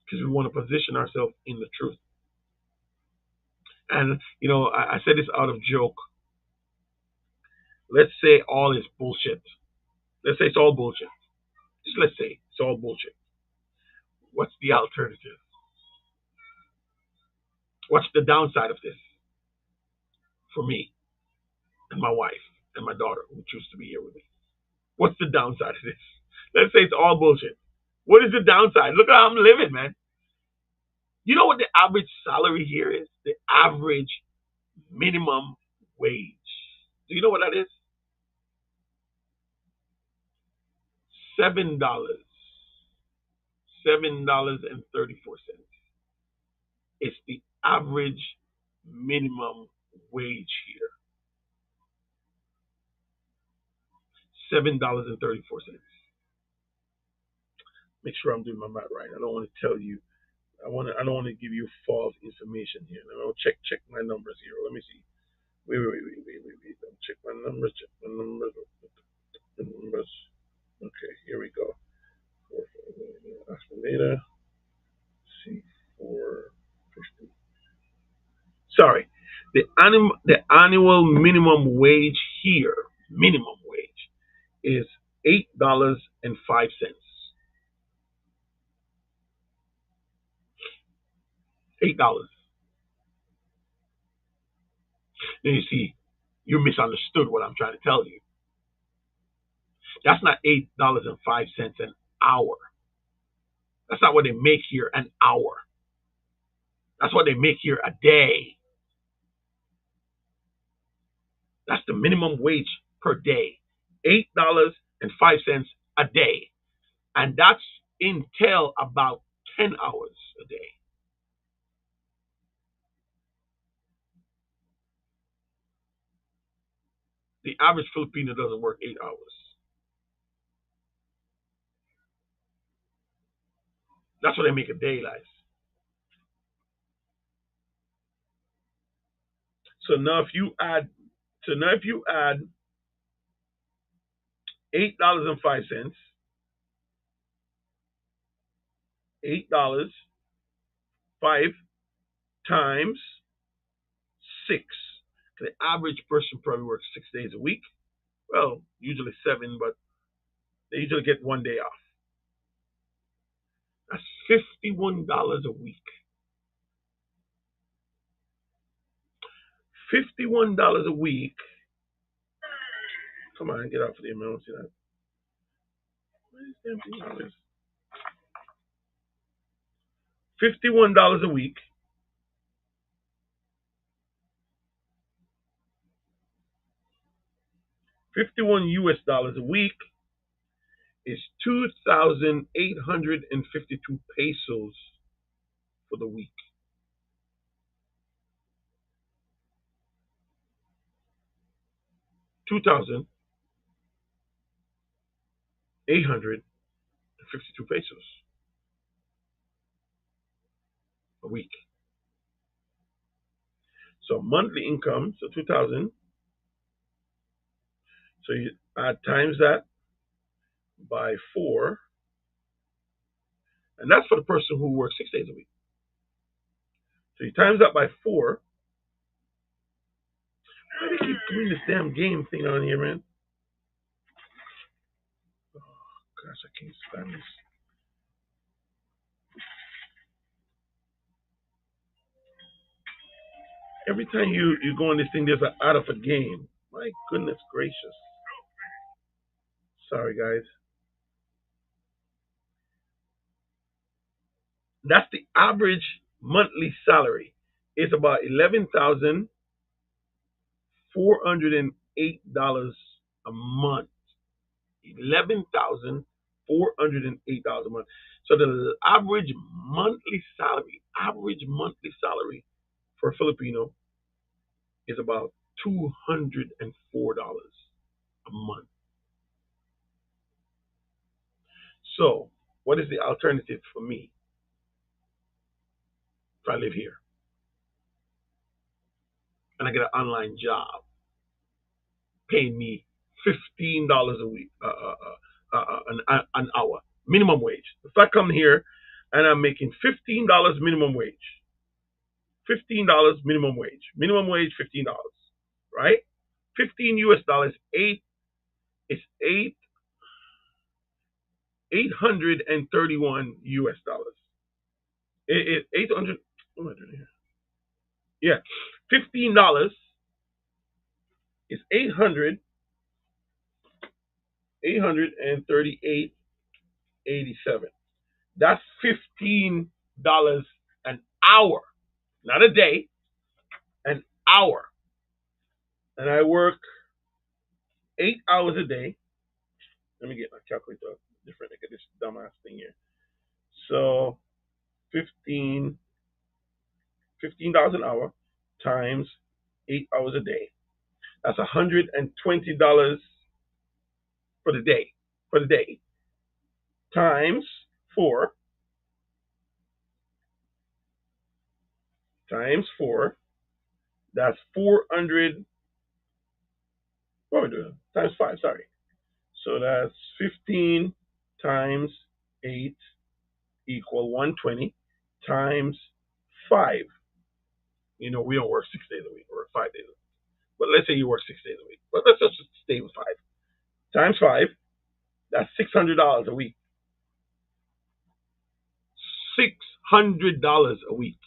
because we want to position ourselves in the truth. And I said this out of joke. Let's say all is bullshit. Let's say it's all bullshit. Just let's say it's all bullshit. What's the alternative? What's the downside of this for me and my wife and my daughter who choose to be here with me? What's the downside of this? Let's say it's all bullshit. What is the downside? Look at how I'm living, man. You know what the average salary here is? The average minimum wage. Do you know what that is? $7. $7.34. It's the average minimum wage here. $7.34. Make sure I'm doing my math right. I don't want to tell you. I don't want to give you false information here. I'll check my numbers here. Let me see. Wait. Check my numbers. Okay, here we go. Data. C450. Sorry. The annual minimum wage here, minimum wage, is $8.05. $8. Then you see, you misunderstood what I'm trying to tell you. That's not $8.05 an hour. That's not what they make here an hour. That's what they make here a day. That's the minimum wage per day. $8.05 a day. And that's entail about 10 hours a day. The average Filipino doesn't work 8 hours. That's what they make a day, guys. So now if you add $8.05, $8 times 6. The average person probably works 6 days a week. Well, usually 7, but they usually get one day off. That's $51 a week. $51 a week. Come on, get out for the amount. See that? What is damn thing always? $51 a week. 51 US dollars a week is 2,852 pesos for the week. 2,852 pesos a week. So monthly income, so 2,000. So you add times that by 4, and that's for the person who works 6 days a week. So you times that by 4. Why do they keep doing this damn game thing on here, man? Oh gosh, I can't stand this. Every time you go on this thing, there's an out of a game. My goodness gracious. Sorry, guys. That's the average monthly salary. It's about $11,408 a month. $11,408 a month. So the average monthly salary for a Filipino is about $204 a month. So, what is the alternative for me if I live here and I get an online job paying me $15 a week, an hour, minimum wage. If I come here and I'm making $15 minimum wage, $15 minimum wage, $15, right? 15 US dollars, it's 831 US dollars. 800, yeah, $15 is 838.87. That's $15 an hour, not a day, an hour. And I work 8 hours a day. Let me get my calculator different. Look at this dumbass thing here. So 15 $15 an hour times 8 hours a day. That's $120 for the day. Times 4. That's 400. What am I doing? Times 5. Sorry. So that's 15 times 8 equal 120 times 5. We don't work 6 days a week. We work 5 days a week. But let's say you work 6 days a week. But let's just stay with 5. Times 5, that's $600 a week. $600 a week.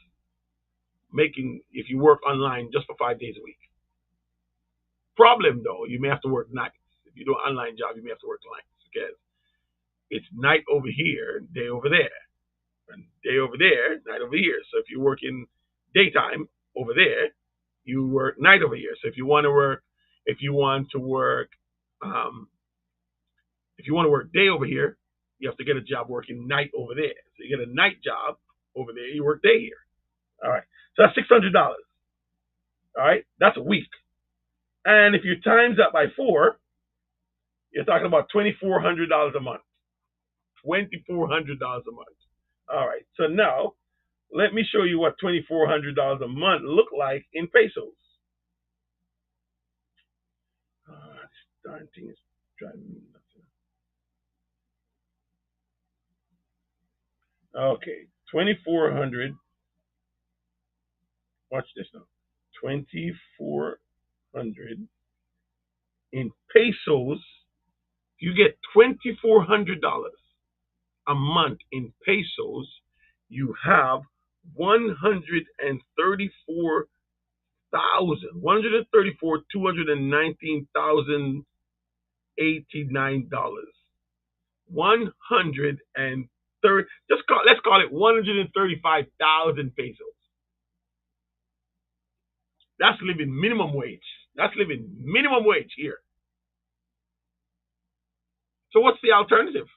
Making if you work online just for 5 days a week. Problem though, you may have to work nights. If you do an online job, you may have to work nights because it's night over here, day over there. And day over there, night over here. So if you work in daytime over there, you work night over here. So if you want to work day over here, you have to get a job working night over there. So you get a night job over there, you work day here. All right. So that's $600. All right. That's a week. And if you times that by 4, you're talking about $2,400 a month. $2,400 a month. All right. So now let me show you what $2,400 a month look like in pesos. This darn thing is driving me nuts. Okay, 2,400. Watch this now. 2,400 in pesos. You get $2,400 a month in pesos. You have 219,000. 130. Let's call it 135,000 pesos. That's living minimum wage. That's living minimum wage here. So what's the alternative?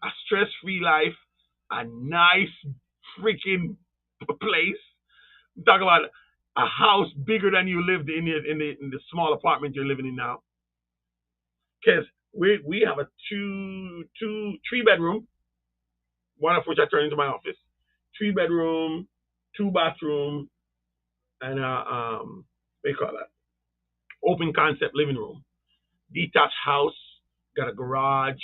A stress-free life, a nice freaking place. Talk about a house bigger than you lived in the small apartment you're living in now. Because we have a 3-bedroom, one of which I turned into my office. 3-bedroom, 2-bathroom, and what do you call that? Open concept living room. Detached house, got a garage,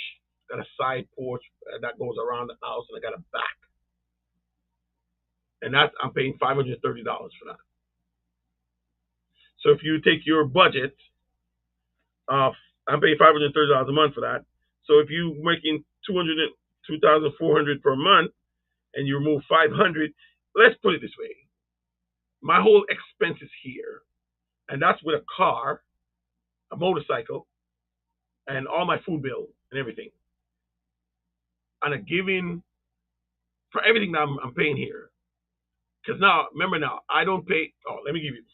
got a side porch that goes around the house, and I got a back. And I'm paying $530 for that. So if you take your budget of, I'm paying $530 a month for that. So if you're making $2,400 per month, and you remove $500, let's put it this way: my whole expense is here, and that's with a car, a motorcycle, and all my food bill and everything. And a giving for everything that I'm paying here. Because now, remember now, I don't pay. Oh, let me give you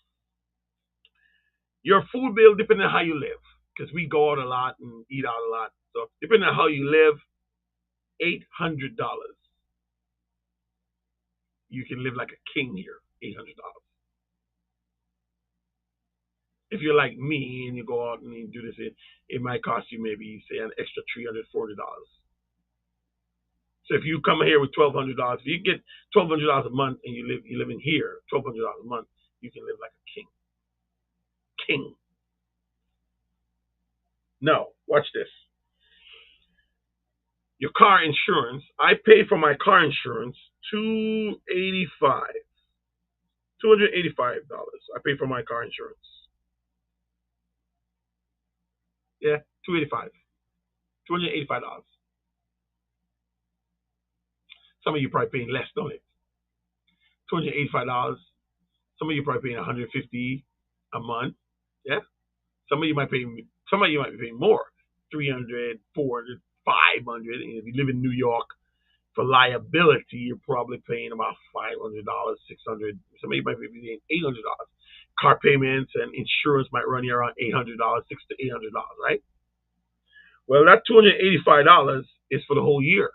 your food bill depending on how you live. Because we go out a lot and eat out a lot. So depending on how you live, $800. You can live like a king here. $800. If you're like me and you go out and you do this, it might cost you maybe say an extra $340. So if you come here with $1,200, if you get $1,200 a month and you live in here, $1,200 a month, you can live like a king. King. Now, watch this. Your car insurance. I pay for my car insurance $285. I pay for my car insurance. Yeah, 285. $285. Some of you probably paying less, don't it? $285. Some of you probably paying 150 a month. Yeah. Some of you might pay. Some of you might be paying more. 300, 400, 500. And if you live in New York, for liability, you're probably paying about $500, 600. Some of you might be paying $800. Car payments and insurance might run you around $800, $600 to $800, right? Well, that $285 is for the whole year.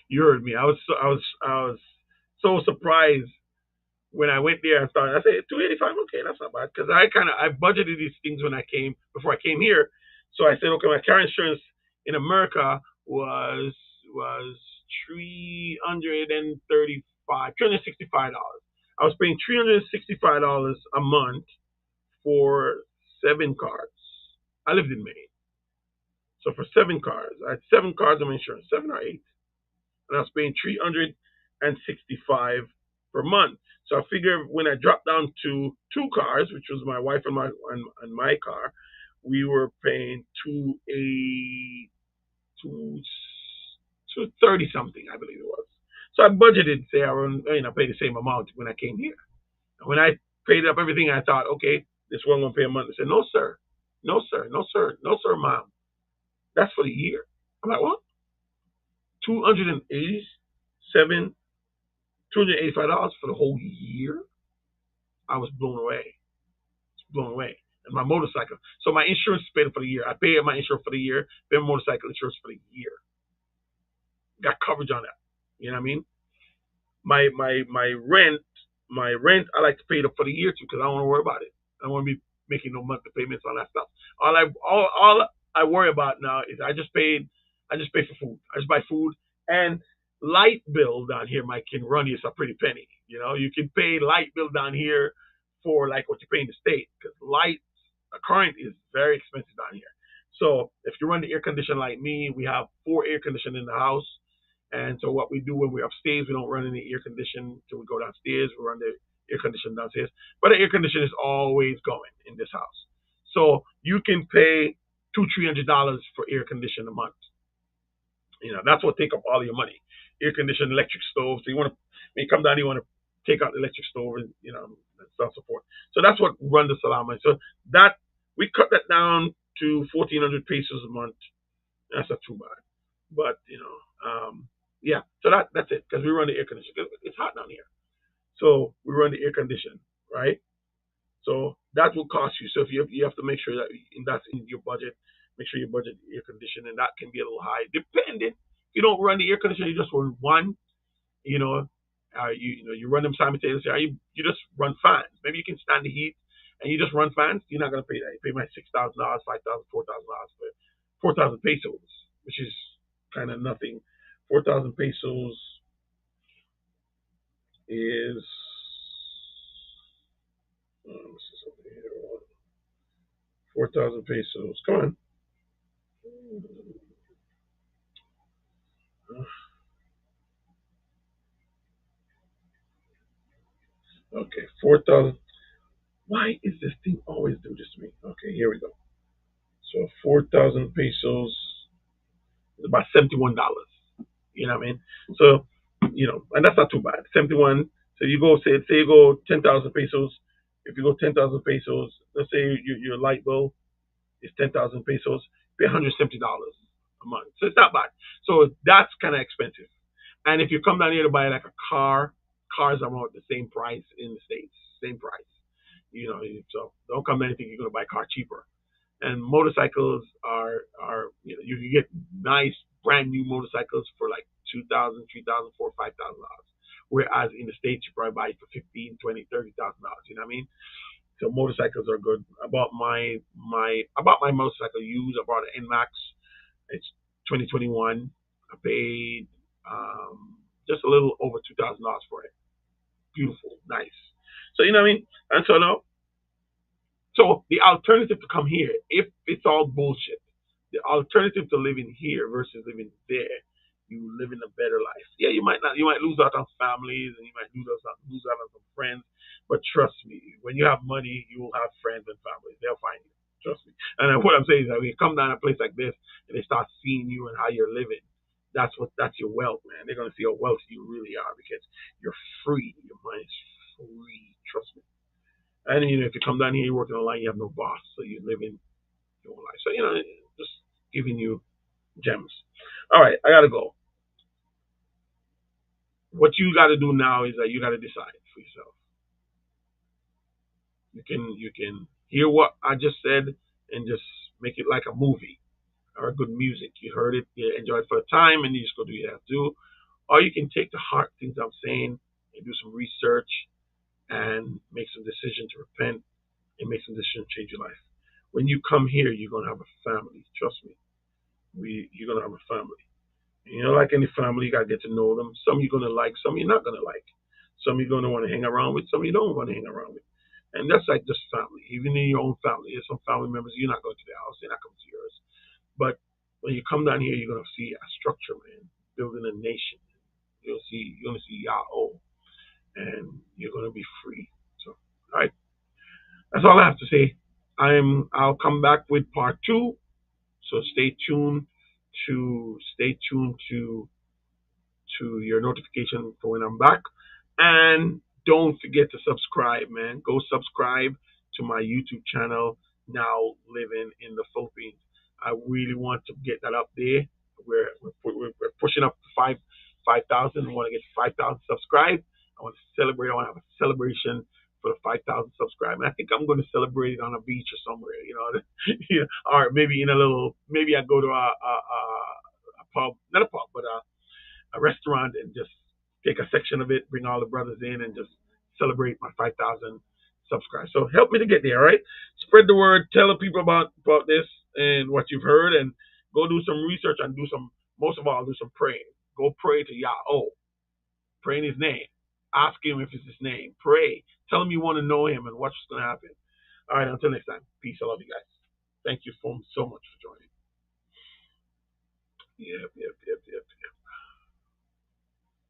You heard me. I was so surprised when I went there and started. I said 285, okay, that's not bad because I budgeted these things when I came before I came here. So I said, okay, my car insurance in America was $365. I was paying $365 a month for 7 cars. I lived in Maine, so for 7 cars, I had 7 cars of insurance, 7 or 8, and I was paying 365 per month. So I figure when I dropped down to 2 cars, which was my wife and my car, we were paying two thirty something, I believe it was. So I budgeted, say I paid the same amount when I came here. And when I paid up everything, I thought, okay, this one I'm gonna pay a month. They said, no sir, no sir, no sir, no sir, mom. That's for the year. I'm like, what? 287 $285 for the whole year? I was blown away. Blown away. And my motorcycle. So my insurance is paid for the year. I pay my insurance for the year, pay my motorcycle insurance for the year. Got coverage on that. You know what I mean? My rent I like to pay it up for the year too because I don't want to worry about it. I don't want to be making no monthly payments on that stuff. All I worry about now is I just pay for food. I just buy food and light bill down here, Mike, can run you a pretty penny. You know, you can pay light bill down here for like what you pay in the state because current is very expensive down here. So if you run the air conditioner like me, we have 4 air conditioners in the house. And so what we do when we're upstairs, we don't run any air conditioning until we go downstairs. We run the air conditioning downstairs. But the air conditioner is always going in this house. So you can pay $200-300 for air conditioning a month. You know, that's what take up all your money. Air conditioning, electric stove. So when you come down, you want to take out the electric stove and, and stuff support. So that's what run the salami. So that, we cut that down to 1,400 pesos a month. That's not too bad. But, yeah, so that's it because we run the air conditioner. It's hot down here. So we run the air conditioner, right? So that will cost you. So if you have to make sure that that's in your budget, make sure you budget the air conditioning, and that can be a little high. Depending, if you don't run the air conditioner, you just run one. You know, you run them simultaneously. Or you just run fans. Maybe you can stand the heat, and you just run fans. You're not gonna pay that. You pay my $6,000, $5,000, $4,000 for 4,000 pesos, which is kind of nothing. 4,000 pesos is. Let's see something here. 4,000 pesos. Come on. Okay, 4,000. Why is this thing always do this to me? Okay, here we go. So 4,000 pesos is about $71. You know what I mean? So, and that's not too bad. 71. So you go, say you go 10,000 pesos. If you go 10,000 pesos, let's say your light bill is 10,000 pesos, pay $170 a month. So it's not bad. So that's kind of expensive. And if you come down here to buy like a car, cars are about the same price in the States, same price. So don't come down and think you're going to buy a car cheaper. And motorcycles you can get nice brand new motorcycles for like 2,000, 3,000, 4,000, $5,000. Whereas in the States you probably buy it for 15, 20, $30,000. You know what I mean? So motorcycles are good. I bought my motorcycle used. I bought an NMAX. It's 2021. I paid just a little over $2,000 for it. Beautiful, nice. So you know what I mean. And so now So the alternative to come here, if it's all bullshit, the alternative to living here versus living there, you live in a better life. Yeah, you might lose out on families and you might lose out on some friends, but trust me, when you have money, you will have friends and families. They'll find you. Trust me. And what I'm saying is that when you come down to a place like this and they start seeing you and how you're living, that's your wealth, man. They're gonna see how wealthy you really are because you're free. Your mind is free. Trust me. And if you come down here, you work in a line, you have no boss, so you live in your own life. So just giving you gems. All right, I gotta go. What you gotta do now is that you gotta decide for yourself. You can hear what I just said and just make it like a movie or good music. You heard it, you enjoyed it for a time, and you just go do what you have to do. Or you can take to heart things I'm saying and do some research and make some decision to repent and make some decision to change your life. When you come here, you're gonna have a family. Trust me. You're gonna have a family. Like any family, you gotta get to know them. Some you're gonna like, some you're not gonna like. Some you're gonna want to hang around with, some you don't want to hang around with. And that's like just family. Even in your own family, there's some family members you're not going to their house, they're not coming to yours. But when you come down here, you're gonna see a structure, man, building a nation. You're gonna see Yahoo, and you're gonna be free. So, all right, that's all I have to say. I'll come back with part two. So stay tuned to your notification for when I'm back. And don't forget to subscribe, man. Go subscribe to my YouTube channel, Now Living in the Philippines. I really want to get that up there. We're pushing up to 5,000. We want to get 5,000 subscribed. I want to celebrate. I want to have a celebration for the 5,000 subscribed. And I think I'm going to celebrate it on a beach or somewhere, or maybe maybe I go to a pub, not a pub, but a restaurant and just take a section of it, bring all the brothers in, and just celebrate my 5,000 subscribers. So help me to get there, all right? Spread the word, tell the people about this and what you've heard, and go do some research and most of all, do some praying. Go pray to Yahweh. Pray in his name. Ask him if it's his name. Pray. Tell him you want to know him and what's going to happen. All right, until next time. Peace. I love you guys. Thank you so much.